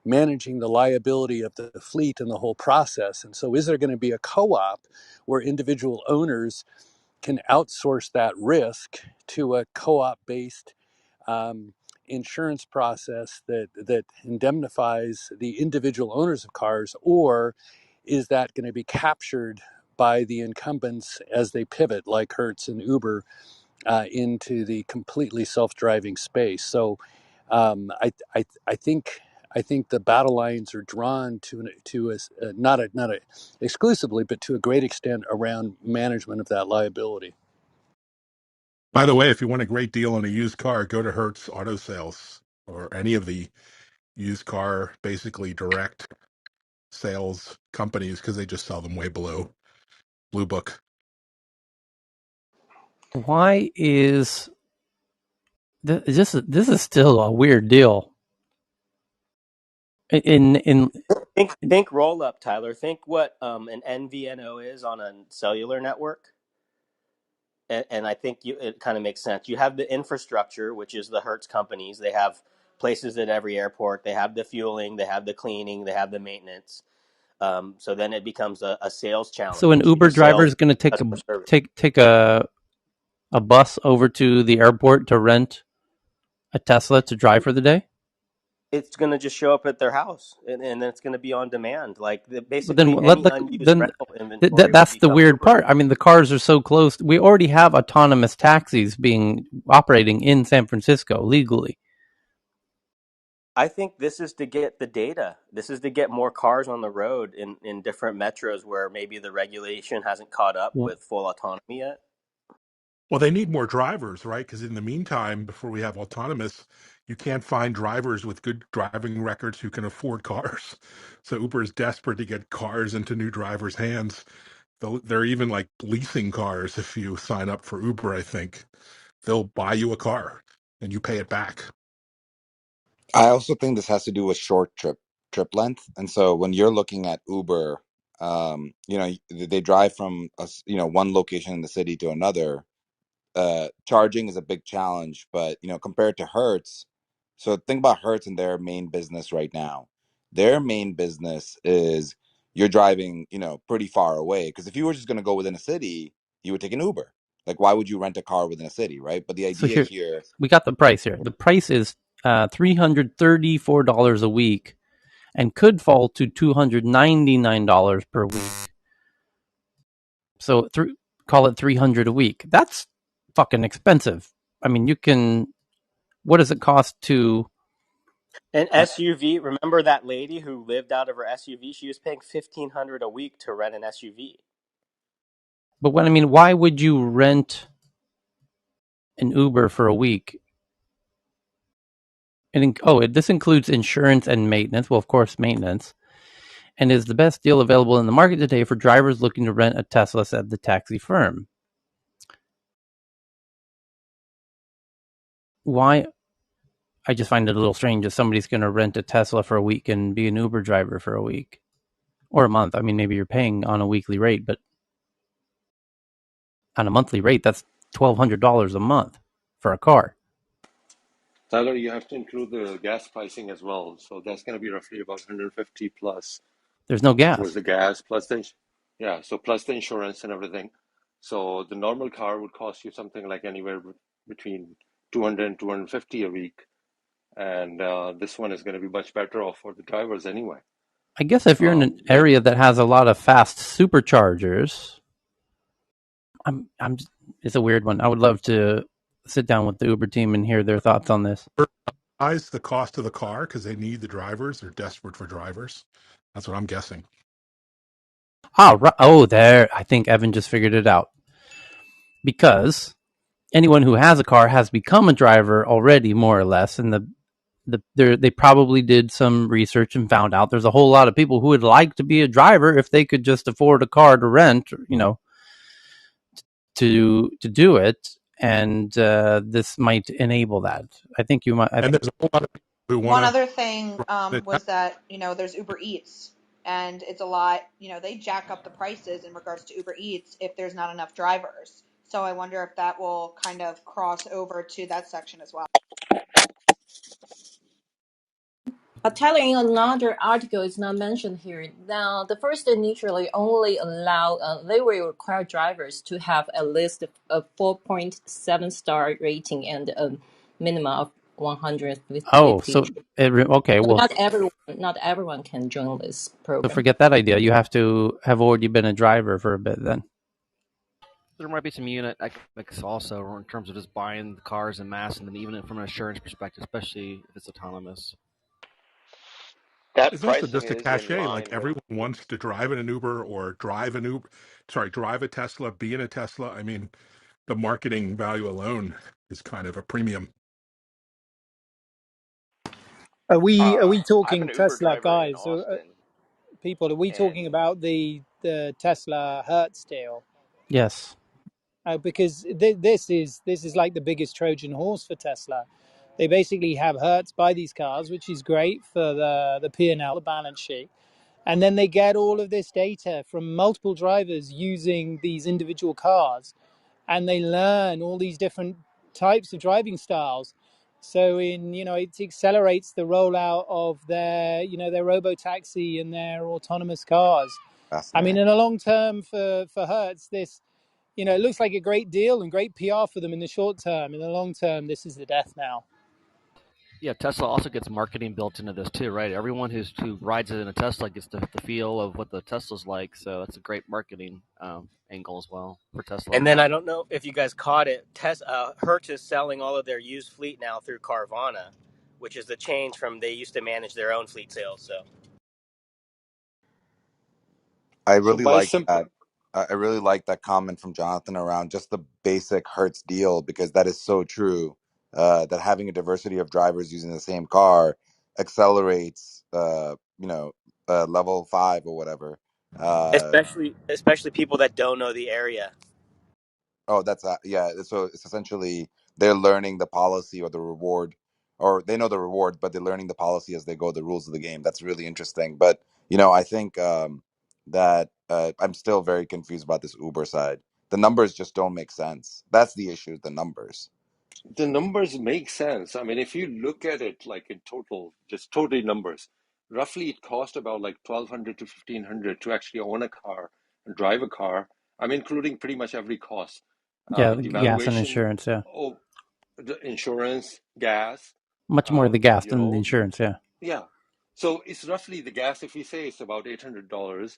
managing the liability of the fleet and the whole process. And so is there going to be a co-op where individual owners can outsource that risk to a co-op based insurance process that indemnifies the individual owners of cars, or is that going to be captured by the incumbents as they pivot, like Hertz and Uber, into the completely self-driving space? So I think the battle lines are drawn to a not exclusively, but to a great extent around management of that liability. By the way, if you want a great deal on a used car, go to Hertz Auto Sales or any of the used car, basically direct sales companies, because they just sell them way below Blue Book. why is this is still a weird deal? In Think roll up, Tyler. Think what an NVNO is on a cellular network, and I think it kind of makes sense. You have the infrastructure, which is the Hertz companies. They have places at every airport. They have the fueling, they have the cleaning, they have the maintenance. So then it becomes a sales So an challenge, Uber a driver sales is going to customer service. take a bus over to the airport to rent a Tesla to drive for the day. It's going to just show up at their house, and it's going to be on demand. Like But then basically any unused then rental inventory will that's the become weird Uber. part. I mean, the cars are so close. We already have autonomous taxis being operating in San Francisco legally. I think this is to get the data. This is to get more cars on the road in different metros where maybe the regulation hasn't caught up with full autonomy yet. Well, they need more drivers, right? Because in the meantime, before we have autonomous, you can't find drivers with good driving records who can afford cars. So Uber is desperate to get cars into new drivers' hands. They're even like leasing cars if you sign up for Uber, I think. They'll buy you a car and you pay it back. I also think this has to do with short trip length. And so when you're looking at Uber, they drive from one location in the city to another. Charging is a big challenge, but compared to Hertz, so think about Hertz and their main business right now. Their main business is you're driving, pretty far away. Because if you were just going to go within a city, you would take an Uber. Like, why would you rent a car within a city, right? But the So idea here here, we got the price here. The price is $334 a week, and could fall to $299 per week. So call it 300 a week. That's fucking expensive. I mean, you can. What does it cost to? An SUV. Remember that lady who lived out of her SUV? She was paying $1,500 a week to rent an SUV. But when I mean, why would you rent an Uber for a week? This includes insurance and maintenance. Well, of course, maintenance, and is the best deal available in the market today for drivers looking to rent a Tesla, said the taxi firm. Why? I just find it a little strange if somebody's going to rent a Tesla for a week and be an Uber driver for a week or a month. I mean, maybe you're paying on a weekly rate, but on a monthly rate, that's $1,200 a month for a car. Tyler, you have to include the gas pricing as well. So that's going to be roughly about 150 plus There's no towards gas. the gas plus yeah, so plus the insurance and everything. So the normal car would cost you something like anywhere between 200 and 250 a week. And this one is going to be much better off for the drivers anyway. I guess if you're in an But area that has a lot of fast superchargers, it's a weird one. I would love to sit down with the Uber team and hear their thoughts on this. Rise the cost of the car because they need the drivers. They're desperate for drivers. That's what I'm guessing. Right. Oh, there. I think Evan just figured it out. Because anyone who has a car has become a driver already, more or less, and they probably did some research and found out there's a whole lot of people who would like to be a driver if they could just afford a car to rent, to do it, and this might enable that. I think you might. I And think. there's a whole lot of people who want One to. other thing was that, there's Uber Eats, and it's a lot, they jack up the prices in regards to Uber Eats if there's not enough drivers. So I wonder if that will kind of cross over to that section as well. But Tyler, in another article, it's not mentioned here. Now, the first initially only allow they will require drivers to have at least a 4.7 star rating and a minimum of Oh, 150. so okay. So Well, not everyone can join this so program. forget that idea. You have to have already been a driver for a bit then. There might be some unit economics also in terms of just buying the cars en masse and then even from an insurance perspective, especially if it's autonomous. that It's also pricing just a is in cachet. Like line with. everyone wants to drive in an Uber or drive a Tesla, be in a Tesla. I mean, the marketing value alone is kind of a premium. Are we I'm talking an Uber Tesla driver in guys? Austin, People, are we talking and about the Tesla Hertz deal? Yes. Because this is like the biggest Trojan horse for Tesla. They basically have Hertz buy these cars, which is great for the P&L, the balance sheet, and then they get all of this data from multiple drivers using these individual cars, and they learn all these different types of driving styles. So it accelerates the rollout of their robo taxi and their autonomous cars. I mean, Fascinating. in the long term for Hertz, this, it looks like a great deal and great PR for them in the short term. In the long term, this is the death now. Yeah, Tesla also gets marketing built into this too, right? Everyone who rides it in a Tesla gets the feel of what the Tesla's like, so that's a great marketing angle as well for Tesla. And then I don't know if you guys caught it. Hertz is selling all of their used fleet now through Carvana, which is a change from they used to manage their own fleet sales. So I So really by like simple, that. I really like that comment from Jonathan around just the basic Hertz deal, because that is so true. That having a diversity of drivers using the same car accelerates, level 5 or whatever. Uh, especially people that don't know the area. oh, that's yeah. So it's essentially they're learning the policy or the reward, or they know the reward, but they're learning the policy as they go, the rules of the game. That's really interesting. But I think that I'm still very confused about this Uber side. The numbers just don't make sense. That's the issue. The numbers. The numbers make sense. I mean, if you look at it like in total, just totally numbers, roughly it cost about like 1,200 to 1,500 to actually own a car and drive a car. I'm including pretty much every cost, Yeah, the gas and devaluation, insurance. Yeah, oh, the insurance, gas, much more the gas you than the know, insurance. Yeah, yeah. So it's roughly the gas. If we say it's about $800,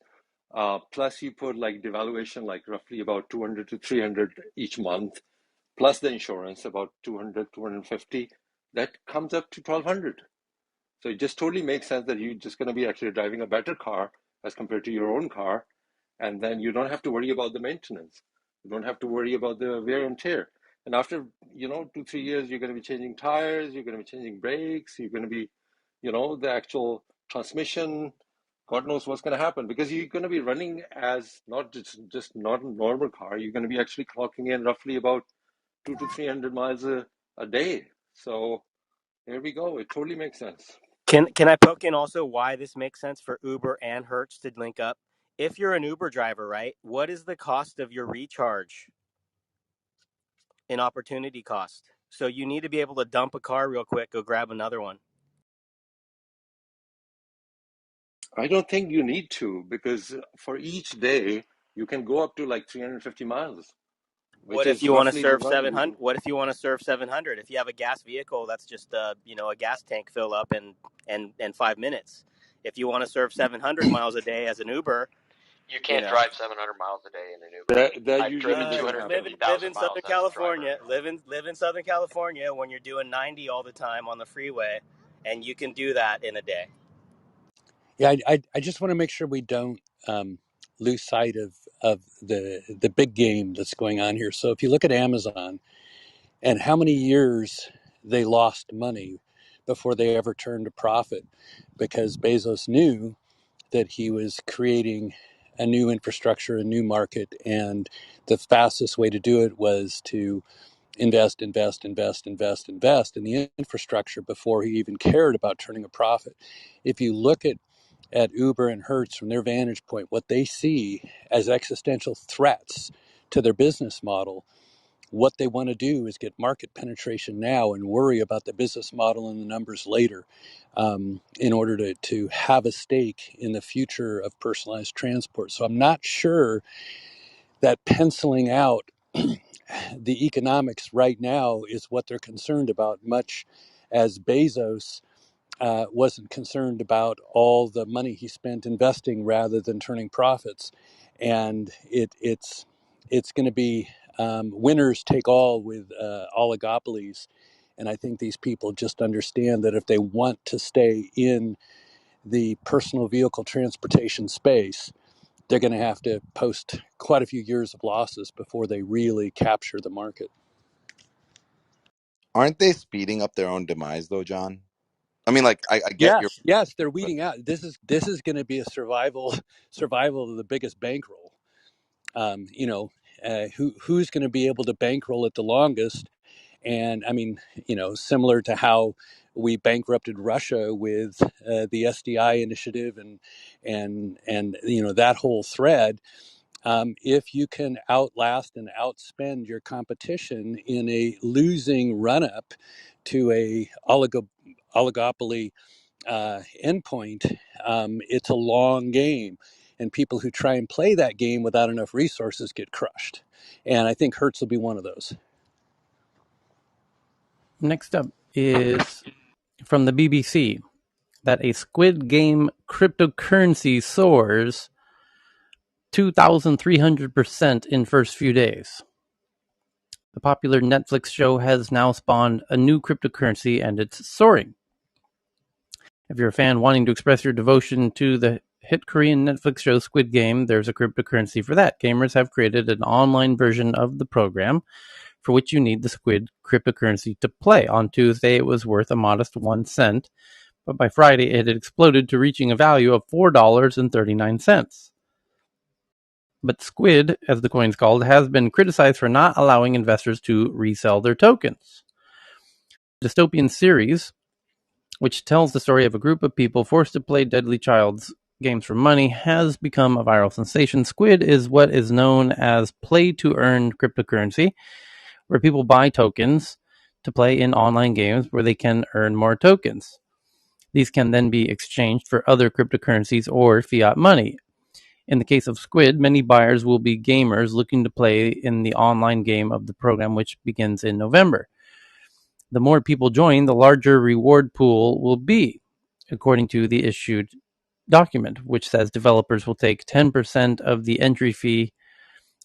plus you put like devaluation, like roughly about 200 to 300 each month, plus the insurance about 200, 250, that comes up to 1,200. So it just totally makes sense that you're just going to be actually driving a better car as compared to your own car. And then you don't have to worry about the maintenance. You don't have to worry about the wear and tear. And after, 2, 3 years, you're going to be changing tires, you're going to be changing brakes, you're going to be, the actual transmission. God knows what's going to happen, because you're going to be running as not just not a normal car. You're going to be actually clocking in roughly about 200 to 300 miles a day. So here we go. It totally makes sense. Can I poke in also why this makes sense for Uber and Hertz to link up? If you're an Uber driver, right, what is the cost of your recharge in opportunity cost? So you need to be able to dump a car real quick, go grab another one. I don't think you need to, because for each day you can go up to like 350 miles, which What if is you want to roughly the serve run. 700? What if you want to serve 700? If you have a gas vehicle, that's just a gas tank fill up in 5 minutes. If you want to serve 700 miles a day as an Uber, You you can't know, drive 700 miles a day in an Uber. That I've usually driven doesn't live happen. in live 250,000 in miles Southern as a driver. California. Live in Southern California when you're doing 90 all the time on the freeway, and you can do that in a day. yeah, I just want to make sure we don't lose sight of the big game that's going on here. So if you look at Amazon and how many years they lost money before they ever turned a profit, because Bezos knew that he was creating a new infrastructure, a new market, and the fastest way to do it was to invest in the infrastructure before he even cared about turning a profit. If you look at Uber and Hertz from their vantage point, what they see as existential threats to their business model, what they want to do is get market penetration now and worry about the business model and the numbers later, in order to have a stake in the future of personalized transport. So I'm not sure that penciling out the economics right now is what they're concerned about, much as Bezos wasn't concerned about all the money he spent investing rather than turning profits. And it's going to be winners take all with oligopolies. And I think these people just understand that if they want to stay in the personal vehicle transportation space, they're going to have to post quite a few years of losses before they really capture the market. Aren't they speeding up their own demise, though, John? I mean, like, I get your, Yes, they're but weeding out. This is going to be a survival of the biggest bankroll. Who's going to be able to bankroll it the longest? And I mean, similar to how we bankrupted Russia with the SDI initiative and that whole thread. if you can outlast and outspend your competition in a losing run up to a oligopoly endpoint, it's a long game. And people who try and play that game without enough resources get crushed. And I think Hertz will be one of those. Next up is from the BBC that a Squid Game cryptocurrency soars 2,300% in first few days. The popular Netflix show has now spawned a new cryptocurrency and it's soaring. If you're a fan wanting to express your devotion to the hit Korean Netflix show Squid Game, there's a cryptocurrency for that. Gamers have created an online version of the program for which you need the Squid cryptocurrency to play. On Tuesday, it was worth a modest 1 cent, but by Friday, it had exploded to reaching a value of $4.39. But Squid, as the coin's called, has been criticized for not allowing investors to resell their tokens. The dystopian series, which tells the story of a group of people forced to play Deadly Child's games for money, has become a viral sensation. Squid is what is known as play-to-earn cryptocurrency, where people buy tokens to play in online games where they can earn more tokens. These can then be exchanged for other cryptocurrencies or fiat money. In the case of Squid, many buyers will be gamers looking to play in the online game of the program, which begins in November. The more people join, the larger reward pool will be, according to the issued document, which says developers will take 10% of the entry fee,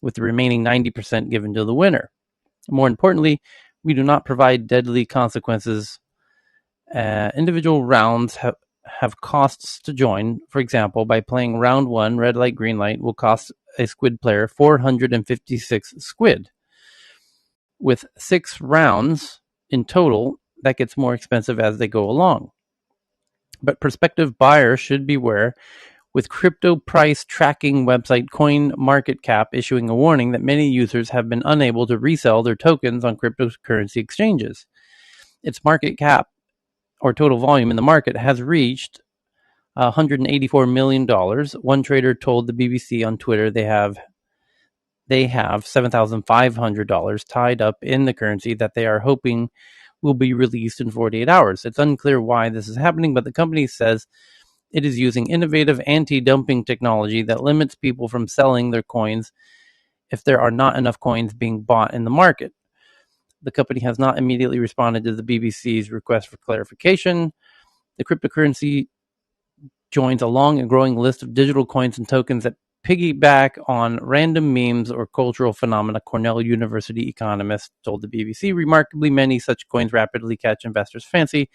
with the remaining 90% given to the winner. More importantly, we do not provide deadly consequences. Individual rounds have costs to join. For example, by playing round 1, red light, green light will cost a Squid player 456 Squid. With 6 rounds in total, that gets more expensive as they go along. But prospective buyers should beware, with crypto price tracking website CoinMarketCap issuing a warning that many users have been unable to resell their tokens on cryptocurrency exchanges. Its market cap, or total volume in the market, has reached $184 million. One trader told the BBC on Twitter they have $7,500 tied up in the currency that they are hoping will be released in 48 hours. It's unclear why this is happening, but the company says it is using innovative anti-dumping technology that limits people from selling their coins if there are not enough coins being bought in the market. The company has not immediately responded to the BBC's request for clarification. The cryptocurrency joins a long and growing list of digital coins and tokens that piggyback on random memes or cultural phenomena, Cornell University economists told the BBC. Remarkably, many such coins rapidly catch investors' fancy,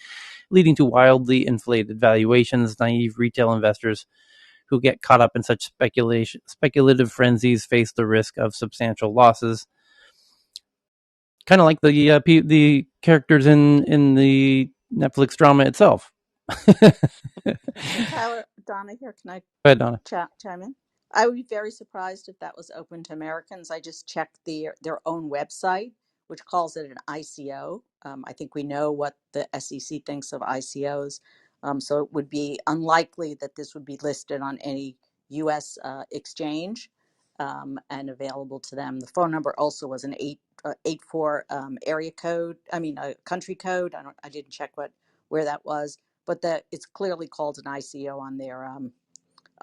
leading to wildly inflated valuations. Naive retail investors who get caught up in such speculative frenzies face the risk of substantial losses. Kind of like the characters in the Netflix drama itself. Hey, Tyler, Donna here. Can I Go ahead, Donna. chime in? I would be very surprised if that was open to Americans. I just checked their own website, which calls it an ICO. I think we know what the SEC thinks of ICOs. So it would be unlikely that this would be listed on any U.S. Exchange and available to them. The phone number also was an 884 area code. I mean, a country code. I didn't check where that was, but that it's clearly called an ICO on their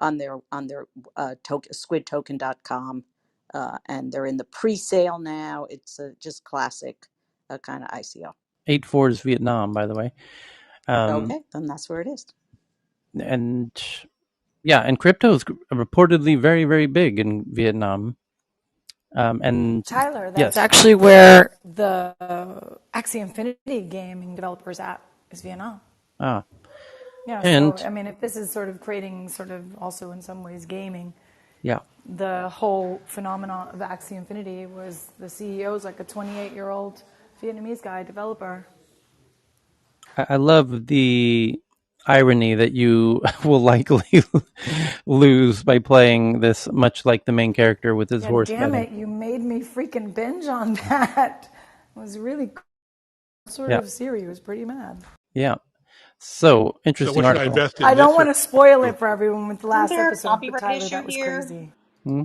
squidtoken.com, and they're in the pre-sale now. It's just classic kind of ICO. 8-4 is Vietnam, by the way. Okay, then that's where it is. And yeah, and crypto is reportedly very, very big in Vietnam. And Tyler, that's yes, actually where the Axie Infinity gaming developers at is Vietnam. ah, Yeah, so and I mean, if this is sort of creating sort of also in some ways gaming, yeah, the whole phenomenon of Axie Infinity was the CEO is like a 28-year-old Vietnamese guy, developer. I love the irony that you will likely lose by playing this, much like the main character with his Yeah, horse damn betting. it, you made me freaking binge on that. It was really cool. Sort Yeah, of Siri was pretty mad. yeah. So So interesting what should I article. invest in, I don't this or? want to spoil it for everyone with the Isn't last there a episode, but copyright Tyler, issue that was here? crazy. Hmm?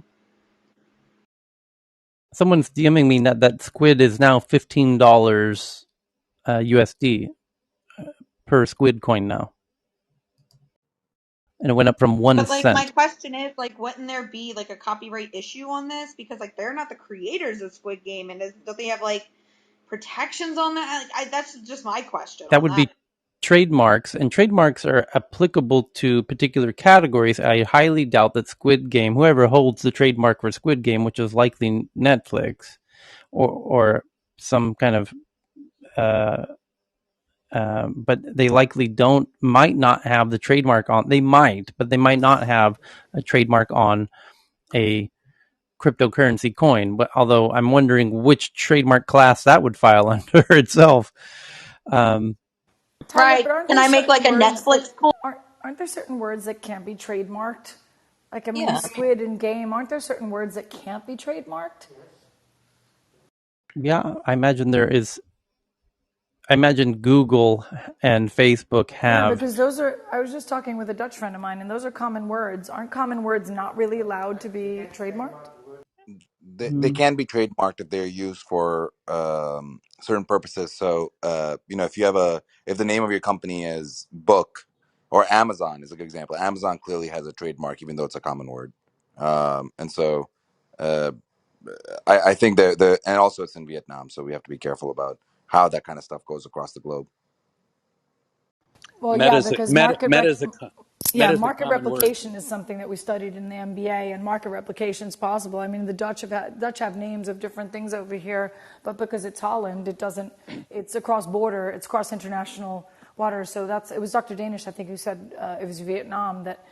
Someone's DMing me that squid is now $15 USD per squid coin now, and it went up from one But like my cent. question is like wouldn't there be like a copyright issue on this because like they're not the creators of Squid Game and don't they have like protections on that? Like, that's just my question That on would that. be trademarks, and trademarks are applicable to particular categories. I highly doubt that Squid Game, whoever holds the trademark for Squid Game, which is likely Netflix or some kind of uh, but they likely might not have the trademark on. They might, but they might not have a trademark on a cryptocurrency coin. But although I'm wondering which trademark class that would file under itself. Um, Tyler, Right. but aren't Can there I make certain like a words that Netflix coin? aren't there certain words that can't be trademarked? Like I mean, Yeah. squid and game. Aren't there certain words that can't be trademarked? yeah, I imagine there is. I imagine Google and Facebook Yeah, have. because those are. I was just talking with a Dutch friend of mine, and those are common words. Aren't common words not really allowed to be trademarked? They can be trademarked if they're used for certain purposes. So, if you have if the name of your company is Book or Amazon is a good example. Amazon clearly has a trademark, even though it's a common word. And so, uh, I think and also it's in Vietnam, so we have to be careful about how that kind of stuff goes across the globe. Well, yeah, Meta's because meta's a meta's a market common word. replication is something that we studied in the MBA, and market replication is possible. I mean, the Dutch have names of different things over here, but because it's Holland, it doesn't. It's across border. It's across international waters. So it was Dr. Danish, I think, who said it was Vietnam that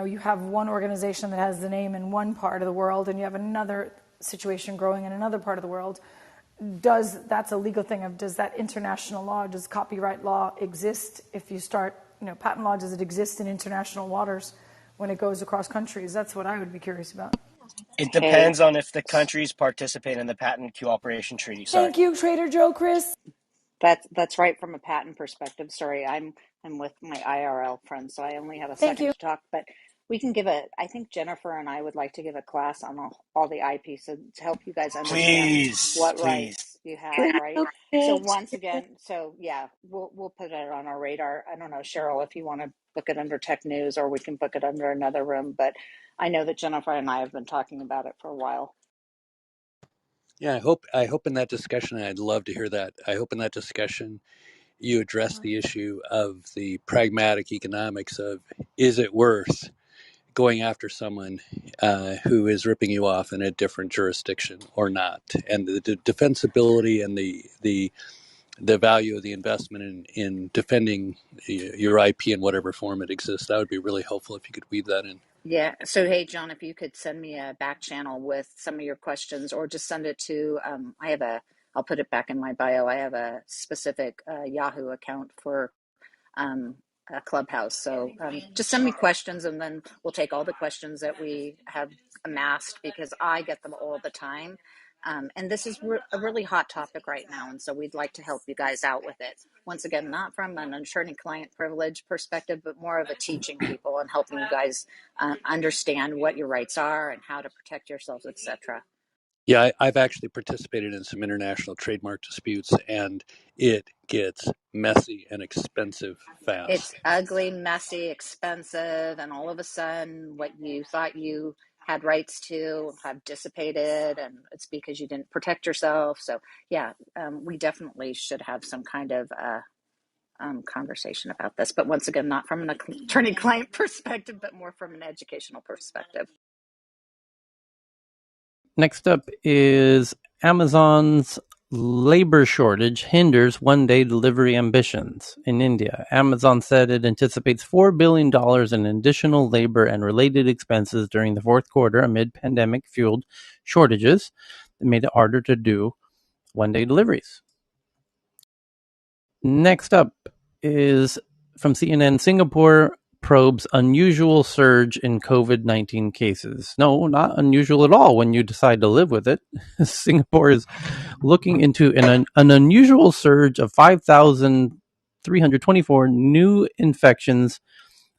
you have one organization that has the name in one part of the world, and you have another situation growing in another part of the world. That's a legal thing of does that international law, does copyright law exist if you start, patent law, does it exist in international waters when it goes across countries? That's what I would be curious about. It Hey, depends on if the countries participate in the patent cooperation treaty. Sorry. Thank you, Trader Joe, Chris. that's right from a patent perspective. Sorry, I'm with my IRL friends, so I only have a Thank second you. to talk. But we can give a. I think Jennifer and I would like to give a class on all the IP, so to help you guys understand Please, what please. rights you have, right? So once again, so yeah, we'll put it on our radar. I don't know, Cheryl, if you want to book it under Tech News, or we can book it under another room. But I know that Jennifer and I have been talking about it for a while. Yeah, I hope in that discussion, and I'd love to hear that. I hope in that discussion you address the issue of the pragmatic economics of is it worth going after someone who is ripping you off in a different jurisdiction or not, and the defensibility and the value of the investment in defending your IP in whatever form it exists. That would be really helpful if you could weave that in. Yeah. So, hey, John, if you could send me a back channel with some of your questions, or just send it to, I'll put it back in my bio. I have a specific Yahoo account for a Clubhouse. So just send me questions, and then we'll take all the questions that we have amassed because I get them all the time. And this is a really hot topic right now. And so we'd like to help you guys out with it. Once again, not from an attorney client privilege perspective, but more of a teaching people and helping you guys understand what your rights are and how to protect yourselves, etc. Yeah, I've actually participated in some international trademark disputes, and it gets messy and expensive It's fast. ugly, messy, expensive, and all of a sudden, what you thought you had rights to have dissipated, and it's because you didn't protect yourself. So, yeah, we definitely should have some kind of conversation about this. But once again, not from an attorney client perspective, but more from an educational perspective. Next up is Amazon's labor shortage hinders one-day delivery ambitions in India. Amazon said it anticipates $4 billion in additional labor and related expenses during the fourth quarter amid pandemic-fueled shortages that made it harder to do one-day deliveries. Next up is from CNN. Singapore probes unusual surge in COVID-19 cases. No, not unusual at all when you decide to live with it. Singapore is looking into an unusual surge of 5,324 new infections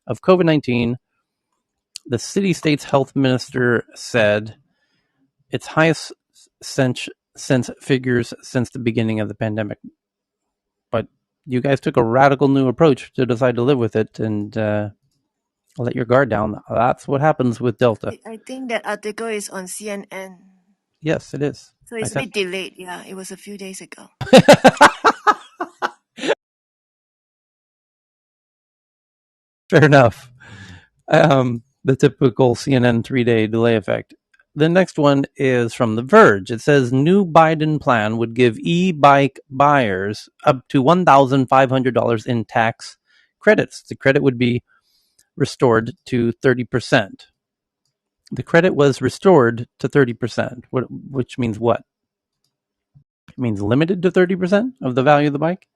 of COVID-19. The city state's health minister said its highest since figures since the beginning of the pandemic. But you guys took a radical new approach to decide to live with it and let your guard down. That's what happens with Delta. I think that article is on CNN. Yes, it is. So it's a bit delayed. Yeah, it was a few days ago. Fair enough. The typical CNN 3-day delay effect. The next one is from The Verge. It says new Biden plan would give e-bike buyers up to $1,500 in tax credits. The credit would be restored to 30%. The credit was restored to 30%, which means what? It means limited to 30% of the value of the bike?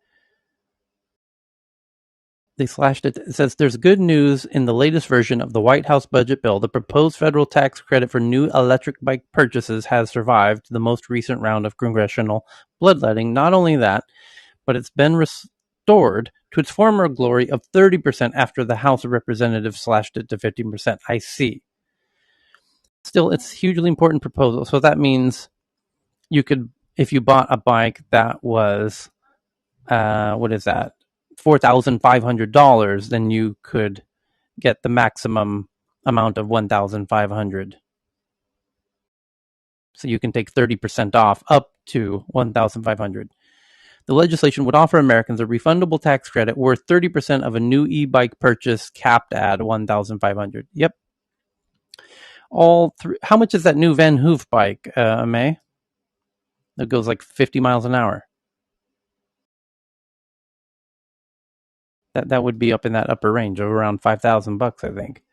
They slashed it. It says there's good news in the latest version of the White House budget bill. The proposed federal tax credit for new electric bike purchases has survived the most recent round of congressional bloodletting. Not only that, but it's been restored to its former glory of 30% after the House of Representatives slashed it to 15%. I see. Still, it's a hugely important proposal. So that means you could, if you bought a bike that was, what is that? $4,500, then you could get the maximum amount of 1,500. So you can take 30% off up to 1,500. The legislation would offer Americans a refundable tax credit worth 30% of a new e-bike purchase capped at 1,500. Yep. All three. How much is that new Van Hoof bike, May? That goes like 50 miles an hour. That would be up in that upper range of around $5,000, I think.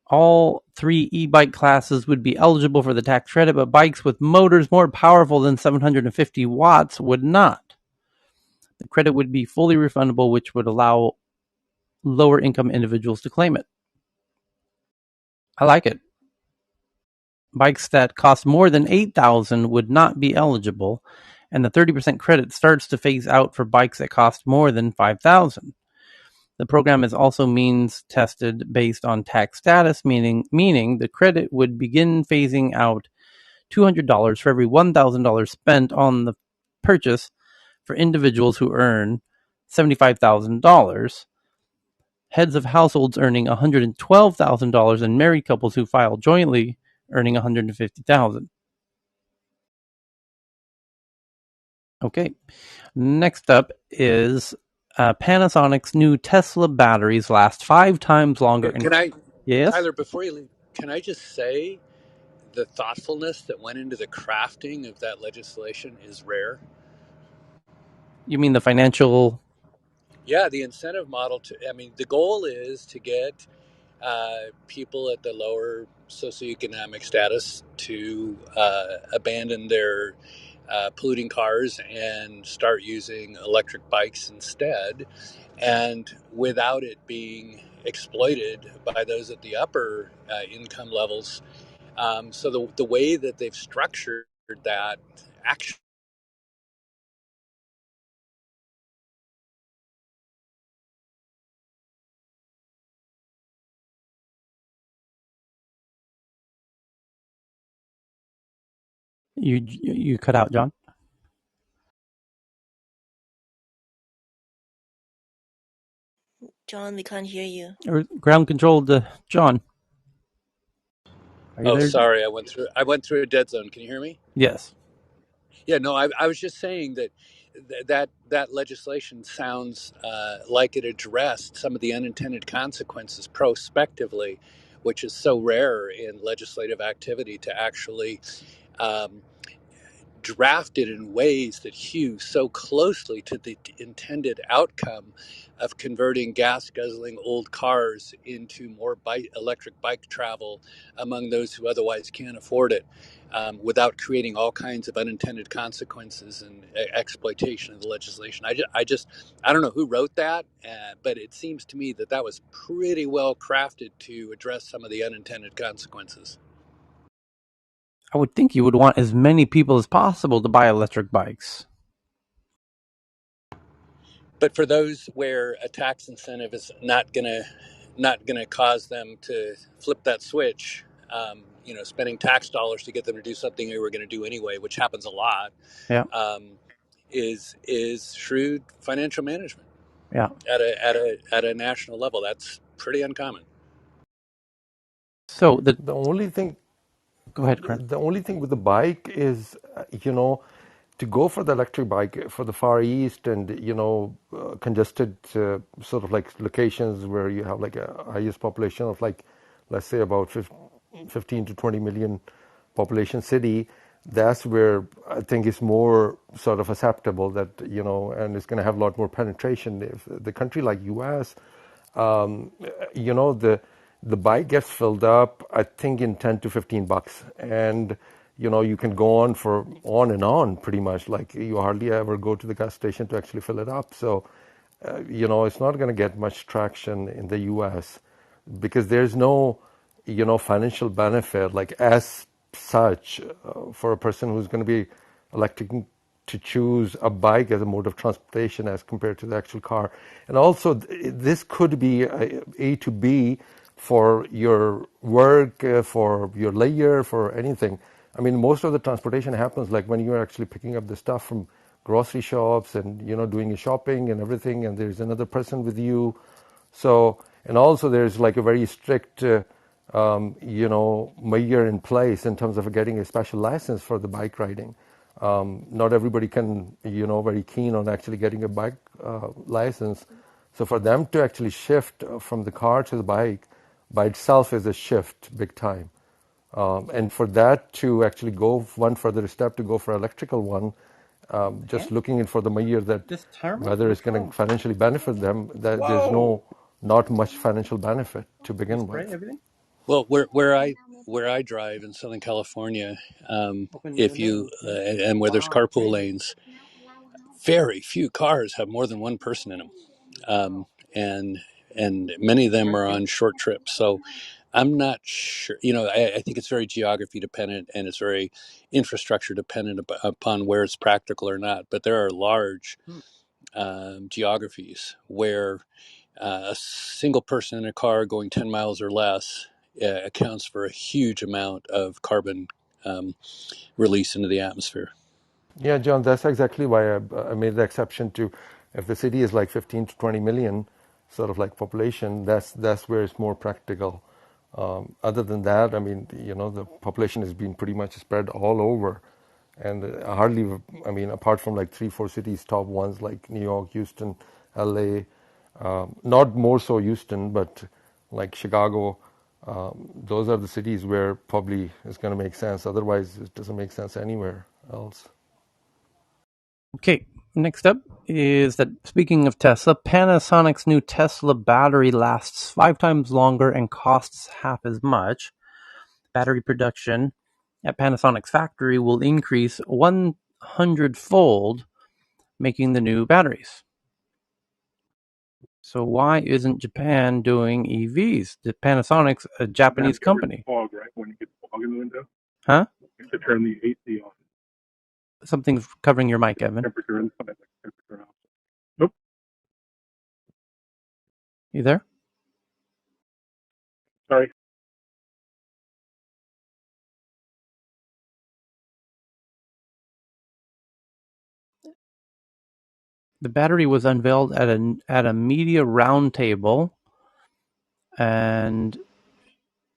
All three e-bike classes would be eligible for the tax credit, but bikes with motors more powerful than 750 watts would not. The credit would be fully refundable, which would allow lower income individuals to claim it. I like it. Bikes that cost more than $8,000 would not be eligible, and the 30% credit starts to phase out for bikes that cost more than $5,000. The program is also means tested based on tax status, meaning the credit would begin phasing out $200 for every $1,000 spent on the purchase for individuals who earn $75,000, heads of households earning $112,000, and married couples who file jointly earning $150,000. Okay, next up is Panasonic's new Tesla batteries last 5 times longer. And Can I, yes, Tyler, before you leave, can I just say the thoughtfulness that went into the crafting of that legislation is rare? you mean the financial? Yeah, the incentive model the goal is to get people at the lower socioeconomic status to abandon their polluting cars and start using electric bikes instead, and without it being exploited by those at the upper income levels. So the way that they've structured that actually. You cut out, John. John, we can't hear you. Or ground control to John. Are you Oh, there? sorry, I went through a dead zone. Can you hear me? Yes. Yeah, no, I was just saying that that legislation sounds like it addressed some of the unintended consequences prospectively, which is so rare in legislative activity to actually um, drafted in ways that hew so closely to the intended outcome of converting gas guzzling old cars into more electric bike travel among those who otherwise can't afford it, without creating all kinds of unintended consequences and exploitation of the legislation. I don't know who wrote that, but it seems to me that that was pretty well crafted to address some of the unintended consequences. I would think you would want as many people as possible to buy electric bikes. But for those where a tax incentive is not gonna cause them to flip that switch, spending tax dollars to get them to do something they were going to do anyway, which happens a lot, Yeah. um, is shrewd financial management Yeah. at a national level. That's pretty uncommon. So The only thing go ahead, Chris. the only thing with the bike is, to go for the electric bike for the Far East and, congested sort of like locations where you have like a highest population of like, let's say about 15 to 20 million population city, that's where I think it's more sort of acceptable that, and it's going to have a lot more penetration. If the country like US, um, the bike gets filled up, I think, in 10 to 15 bucks, and you can go on and on pretty much. Like you hardly ever go to the gas station to actually fill it up. So, it's not going to get much traction in the U.S. because there's no, financial benefit like as such for a person who's going to be electing to choose a bike as a mode of transportation as compared to the actual car. And also, this could be A to B for your work, for your leisure, for anything. I mean, most of the transportation happens like when you're actually picking up the stuff from grocery shops and, doing your shopping and everything, and there's another person with you. So, and also there's like a very strict, measure in place in terms of getting a special license for the bike riding. Not everybody can, very keen on actually getting a bike license. So for them to actually shift from the car to the bike by itself is a shift big time. And for that to actually go one further step to go for electrical one, just looking in for the year that This thermal? whether it's going to financially benefit them, that there's not much financial benefit to You begin spray with. everything? Well, where I drive in Southern California, Open the if window you and see. and where there's Wow, carpool crazy. lanes, very few cars have more than one person in them, and many of them are on short trips. So I'm not sure. I think it's very geography dependent and it's very infrastructure dependent upon where it's practical or not. But there are large geographies where a single person in a car going 10 miles or less accounts for a huge amount of carbon release into the atmosphere. Yeah, John, that's exactly why I made the exception to if the city is like 15 to 20 million, sort of like population, that's where it's more practical. Other than that, I mean, the population has been pretty much spread all over. And hardly, I mean, apart from like three, four cities, top ones like New York, Houston, LA, not more so Houston, but like Chicago, those are the cities where probably it's going to make sense. Otherwise, it doesn't make sense anywhere else. Okay, next up is that speaking of Tesla, Panasonic's new Tesla battery lasts 5 times longer and costs half as much. Battery production at Panasonic's factory will increase 100-fold, making the new batteries. So why isn't Japan doing EVs? The Panasonic's a Japanese company. Fog, right? When you get fog in the window, Huh? you have to turn the AC off. Something's covering your mic, Evan. Temperature inside, like temperature outside. Nope. You there? Sorry. The battery was unveiled at a media roundtable, and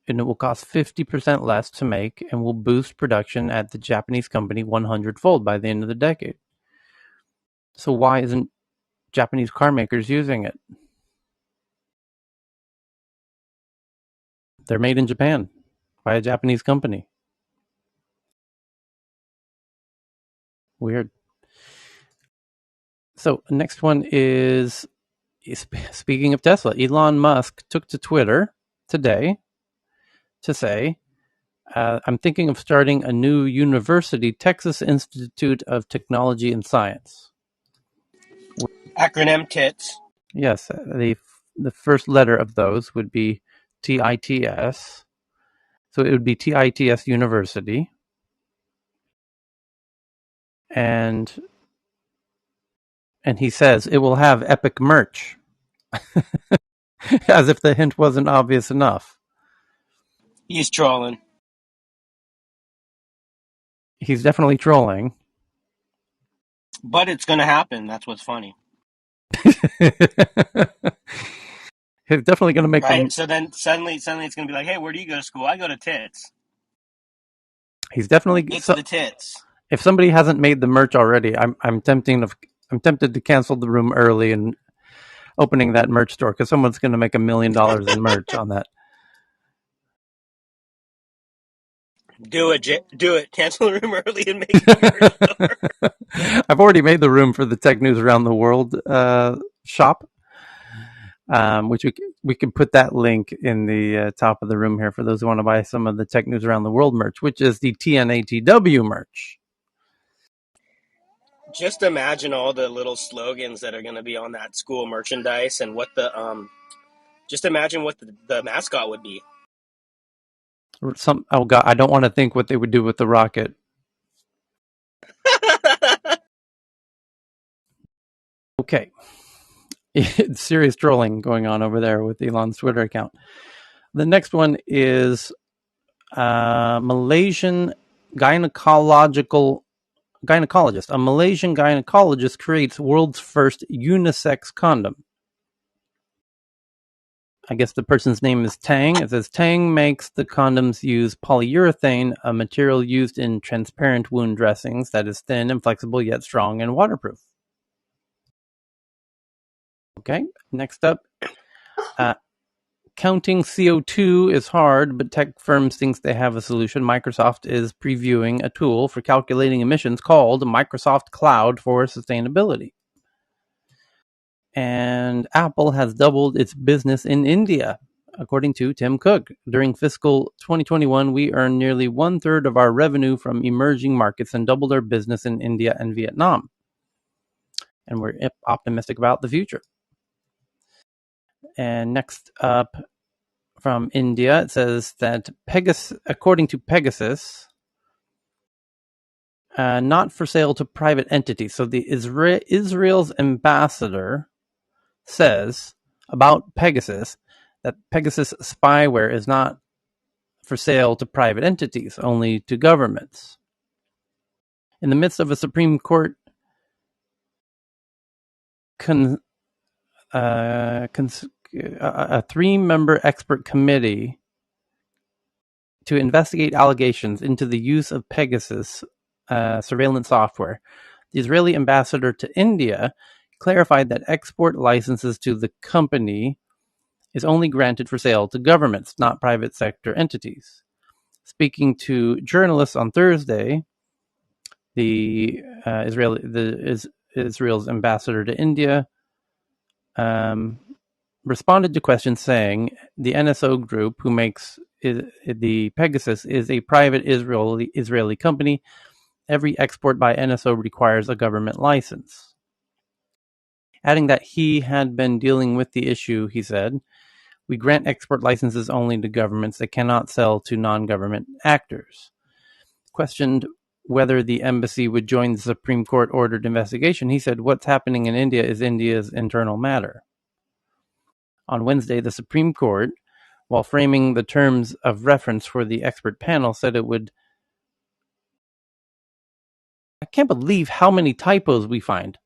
it will cost 50% less to make and will boost production at the Japanese company 100-fold by the end of the decade. So why isn't Japanese car makers using it? They're made in Japan by a Japanese company. Weird. So next one is speaking of Tesla, Elon Musk took to Twitter today to say, I'm thinking of starting a new university, Texas Institute of Technology and Science. Acronym TITS. Yes, the first letter of those would be TITS. So it would be TITS University. And he says it will have epic merch. As if the hint wasn't obvious enough. He's trolling. He's definitely trolling. But it's going to happen. That's what's funny. He's definitely going to make Right? them. So then suddenly it's going to be like, hey, where do you go to school? I go to Tits. He's definitely. It's So, the Tits. if somebody hasn't made the merch already, I'm tempted to cancel the room early and opening that merch store because someone's going to make $1 million in merch on that. Do it, do it. Cancel the room early and make a merch store. I've already made the room for the Tech News Around the World shop, which we can put that link in the top of the room here for those who want to buy some of the Tech News Around the World merch, which is the TNATW merch. Just imagine all the little slogans that are going to be on that school merchandise and what the just imagine what the mascot would be. Oh god, I don't want to think what they would do with the rocket. Okay. Serious trolling going on over there with Elon's Twitter account. The next one is Malaysian gynecologist. A Malaysian gynecologist creates world's first unisex condom. I guess the person's name is Tang. It says Tang makes the condoms use polyurethane, a material used in transparent wound dressings that is thin and flexible yet strong and waterproof. Okay, next up. Counting CO2 is hard, but tech firms think they have a solution. Microsoft is previewing a tool for calculating emissions called Microsoft Cloud for Sustainability. And Apple has doubled its business in India, according to Tim Cook. During fiscal 2021, we earned nearly 1/3 of our revenue from emerging markets and doubled our business in India and Vietnam. And we're optimistic about the future. And next up, from India, it says that according to Pegasus, not for sale to private entities. So the Israel's ambassador says about Pegasus that Pegasus spyware is not for sale to private entities, only to governments. In the midst of a Supreme Court a 3-member expert committee to investigate allegations into the use of Pegasus surveillance software, the Israeli ambassador to India clarified that export licenses to the company is only granted for sale to governments, not private sector entities. Speaking to journalists on Thursday, Israel's ambassador to India responded to questions saying the NSO group, who makes the Pegasus, is a private Israeli company. Every export by NSO requires a government license. Adding that he had been dealing with the issue, he said, we grant export licenses only to governments that cannot sell to non-government actors. Questioned whether the embassy would join the Supreme Court ordered investigation, he said, what's happening in India is India's internal matter. On Wednesday, the Supreme Court, while framing the terms of reference for the expert panel, said it would. I can't believe how many typos we find.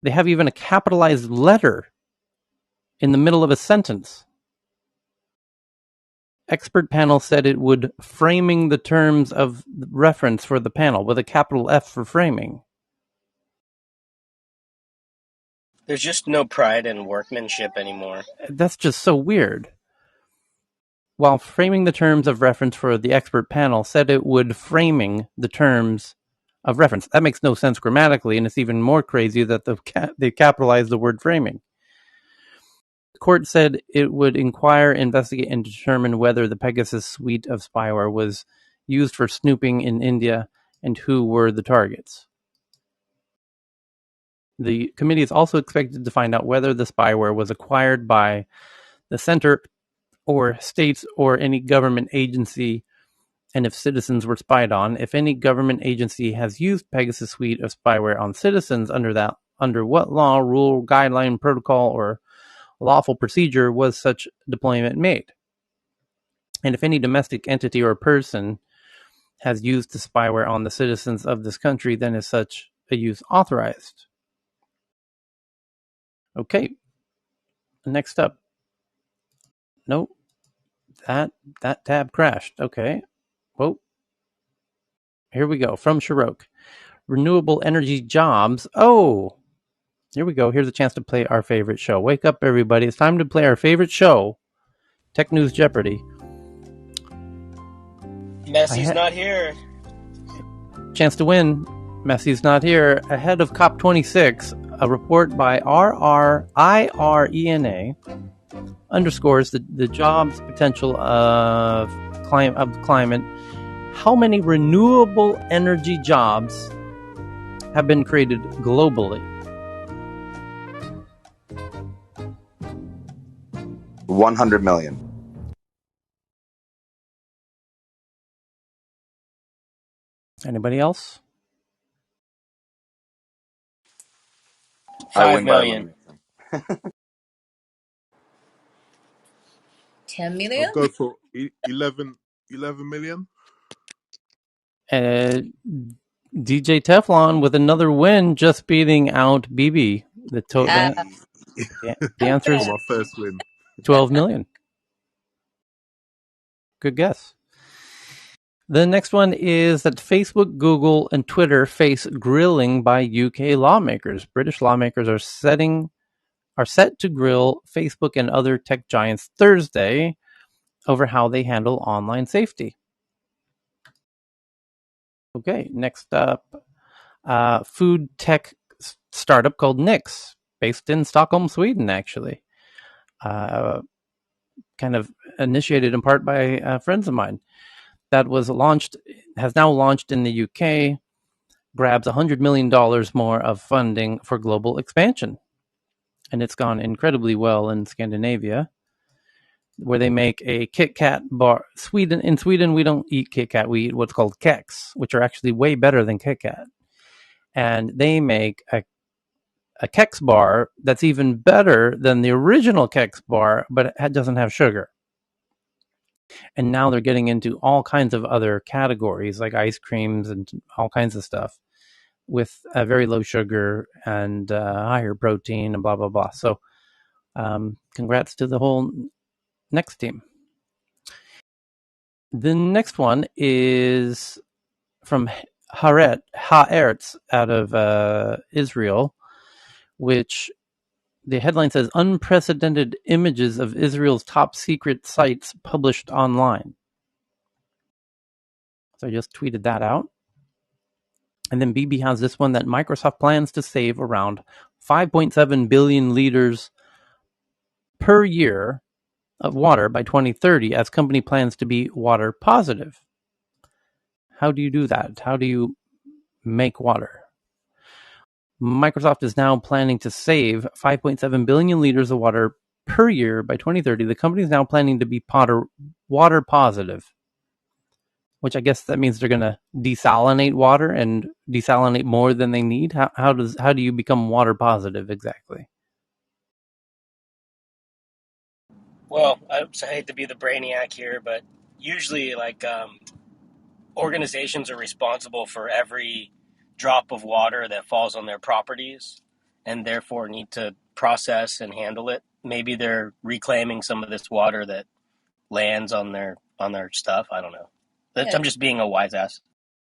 They have even a capitalized letter in the middle of a sentence. Expert panel said it would framing the terms of reference for the panel with a capital F for framing. There's just no pride in workmanship anymore. That's just so weird. While framing the terms of reference for the expert panel said it would framing the terms of reference. That makes no sense grammatically, and it's even more crazy that they capitalized the word framing. The court said it would inquire, investigate, and determine whether the Pegasus suite of spyware was used for snooping in India and who were the targets. The committee is also expected to find out whether the spyware was acquired by the center or states or any government agency, and if citizens were spied on. If any government agency has used Pegasus suite of spyware on citizens, under what law, rule, guideline, protocol, or lawful procedure was such deployment made? And if any domestic entity or person has used the spyware on the citizens of this country, then is such a use authorized? Okay, next up. Nope, that tab crashed. Okay, whoa, here we go. From Shirok. Renewable energy jobs. Oh, here we go. Here's a chance to play our favorite show. Wake up, everybody. It's time to play our favorite show, Tech News Jeopardy. Messi's not here. Chance to win. Messi's not here. Ahead of COP26, a report by RRIRENA underscores the jobs potential of climate. How many renewable energy jobs have been created globally? 100 million. Anybody else? I 5 win by million. elimination. 10 I'll million? go for 11 million. DJ Teflon with another win, just beating out BB. Uh, The answer For is my first win. 12 million. Good guess. The next one is that Facebook, Google, and Twitter face grilling by UK lawmakers. British lawmakers are set to grill Facebook and other tech giants Thursday over how they handle online safety. Okay, next up, food tech startup called Nix, based in Stockholm, Sweden, actually. Kind of initiated in part by friends of mine. That has now launched in the UK, grabs $100 million more of funding for global expansion. And it's gone incredibly well in Scandinavia, where they make a Kit Kat bar. In Sweden, we don't eat Kit Kat. We eat what's called Kex, which are actually way better than Kit Kat. And they make a Kex bar that's even better than the original Kex bar, but it doesn't have sugar. And now they're getting into all kinds of other categories, like ice creams and all kinds of stuff, with a very low sugar and higher protein and blah, blah, blah. So congrats to the whole Next team. The next one is from Haaretz out of Israel, which the headline says unprecedented images of Israel's top secret sites published online. So I just tweeted that out. And then BB has this one that Microsoft plans to save around 5.7 billion liters per year of water by 2030 as company plans to be water positive. How do you do that? How do you make water? Microsoft is now planning to save 5.7 billion liters of water per year by 2030. The company is now planning to be water positive, which I guess that means they're going to desalinate water and desalinate more than they need. How do you become water positive exactly? Well, I hate to be the brainiac here, but usually, organizations are responsible for every drop of water that falls on their properties and therefore need to process and handle it. Maybe they're reclaiming some of this water that lands on their stuff. I don't know. yeah, I'm just being a wise ass.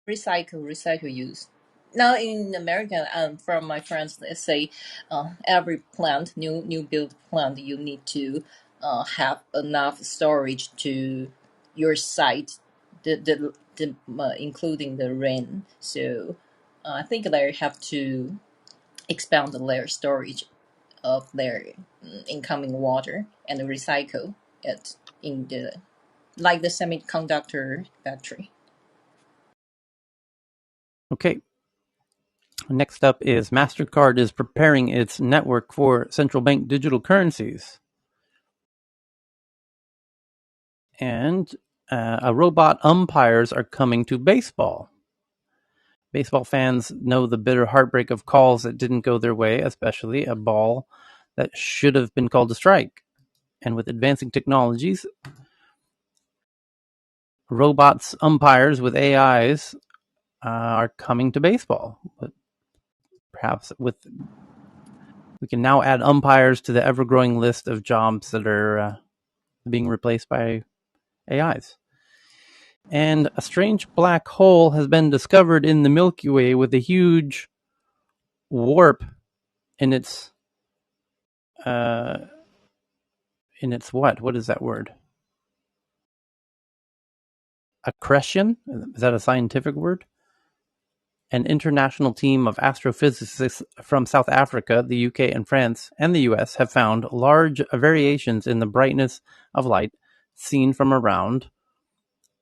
recycle use. Now in America, from my friends, they say every plant, new build plant, you need to have enough storage to your site, including the rain. So I think they have to expand their storage of their incoming water and recycle it in the like the semiconductor factory. Okay. Next up is MasterCard is preparing its network for central bank digital currencies. And a robot umpires are coming to baseball. Baseball fans know the bitter heartbreak of calls that didn't go their way, especially a ball that should have been called a strike. And with advancing technologies, robots, umpires with AIs are coming to baseball. But perhaps we can now add umpires to the ever-growing list of jobs that are being replaced by AIs. And a strange black hole has been discovered in the Milky Way with a huge warp in its what? What is that word? Accretion? Is that a scientific word? An international team of astrophysicists from South Africa, the UK, and France, and the US have found large variations in the brightness of light seen from around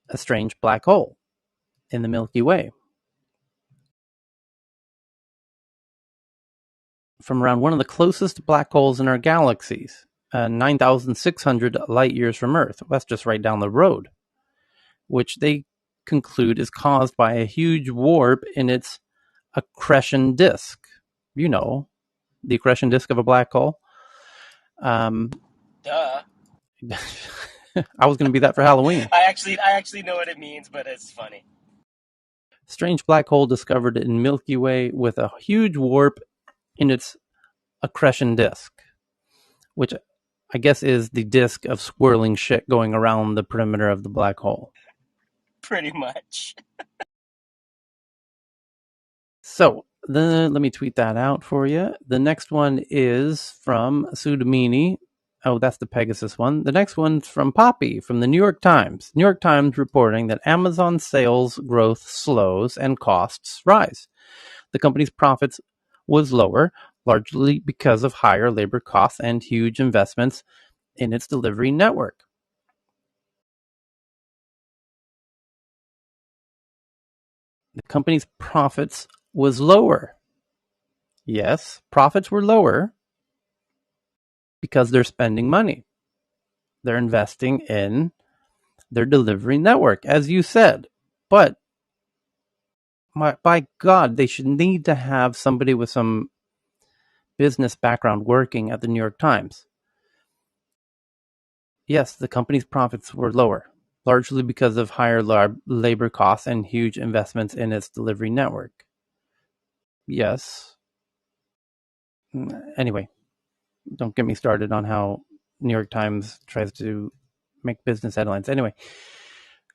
a strange black hole in the Milky Way. From around one of the closest black holes in our galaxies, 9,600 light years from Earth. That's just right down the road, which they conclude is caused by a huge warp in its accretion disk. You know, the accretion disk of a black hole. Duh. I was going to be that for Halloween. I actually know what it means, but it's funny. Strange black hole discovered in Milky Way with a huge warp in its accretion disk, which I guess is the disk of swirling shit going around the perimeter of the black hole. Pretty much. So let me tweet that out for you. The next one is from Sudamini. Oh, that's the Pegasus one. The next one's from Poppy from the New York Times. New York Times reporting that Amazon sales growth slows and costs rise. The company's profits was lower, largely because of higher labor costs and huge investments in its delivery network. The company's profits was lower. Yes, profits were lower because they're spending money. They're investing in their delivery network, as you said. But by God, they should need to have somebody with some business background working at the New York Times. Yes, the company's profits were lower, largely because of higher labor costs and huge investments in its delivery network. Yes. Anyway, don't get me started on how New York Times tries to make business headlines. Anyway,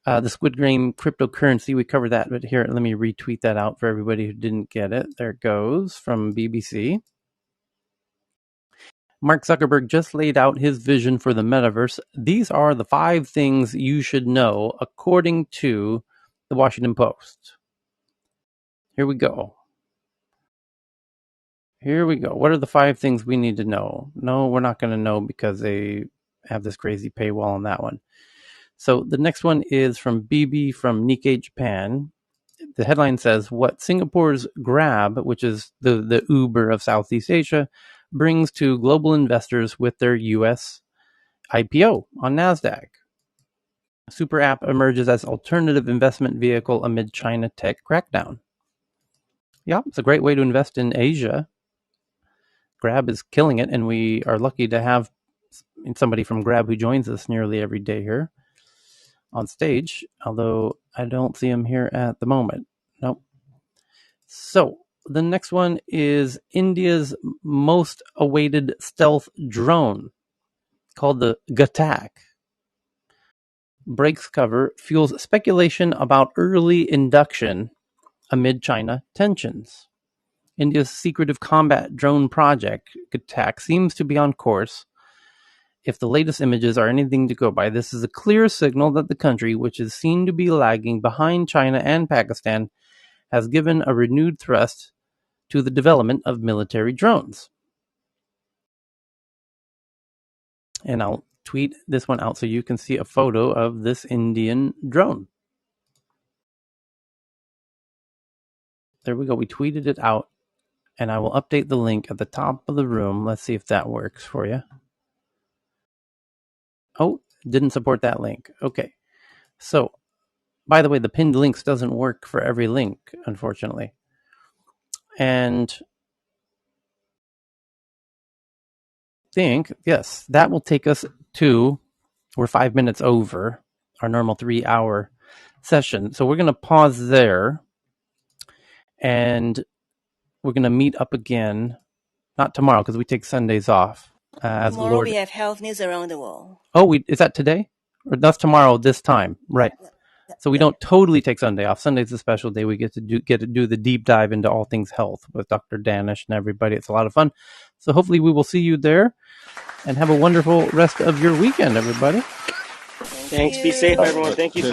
the Squid Game cryptocurrency, we covered that, but here, let me retweet that out for everybody who didn't get it. There it goes from BBC. Mark Zuckerberg just laid out his vision for the metaverse. These are the 5 things you should know, according to the Washington Post. Here we go. What are the 5 things we need to know? No, we're not going to know because they have this crazy paywall on that one. So the next one is from BB from Nikkei, Japan. The headline says, what Singapore's Grab, which is the Uber of Southeast Asia, brings to global investors with their U.S. IPO on NASDAQ. Super app emerges as alternative investment vehicle amid China tech crackdown. Yeah, it's a great way to invest in Asia. Grab is killing it, and we are lucky to have somebody from Grab who joins us nearly every day here on stage, although I don't see him here at the moment. Nope. So the next one is India's most awaited stealth drone called the Gatak. Breaks cover fuels speculation about early induction amid China tensions. India's secretive combat drone project, Gatak, seems to be on course. If the latest images are anything to go by, this is a clear signal that the country, which is seen to be lagging behind China and Pakistan, has given a renewed thrust to the development of military drones. And I'll tweet this one out so you can see a photo of this Indian drone. There we go. We tweeted it out, and I will update the link at the top of the room. Let's see if that works for you. Oh, didn't support that link. Okay. So, by the way, the pinned links doesn't work for every link, unfortunately. And yes, that will take us to, we're 5 minutes over our normal 3-hour session. So we're going to pause there, and we're going to meet up again. Not tomorrow because we take Sundays off. As the Tomorrow Lord. we have health news around the world. Oh, is that today? Or that's tomorrow this time, right? So we don't totally take Sunday off. Sunday's a special day. We get to do the deep dive into all things health with Dr. Danish and everybody. It's a lot of fun. So hopefully we will see you there, and have a wonderful rest of your weekend, everybody. Thank Thanks. Be safe, you. everyone. Thank you.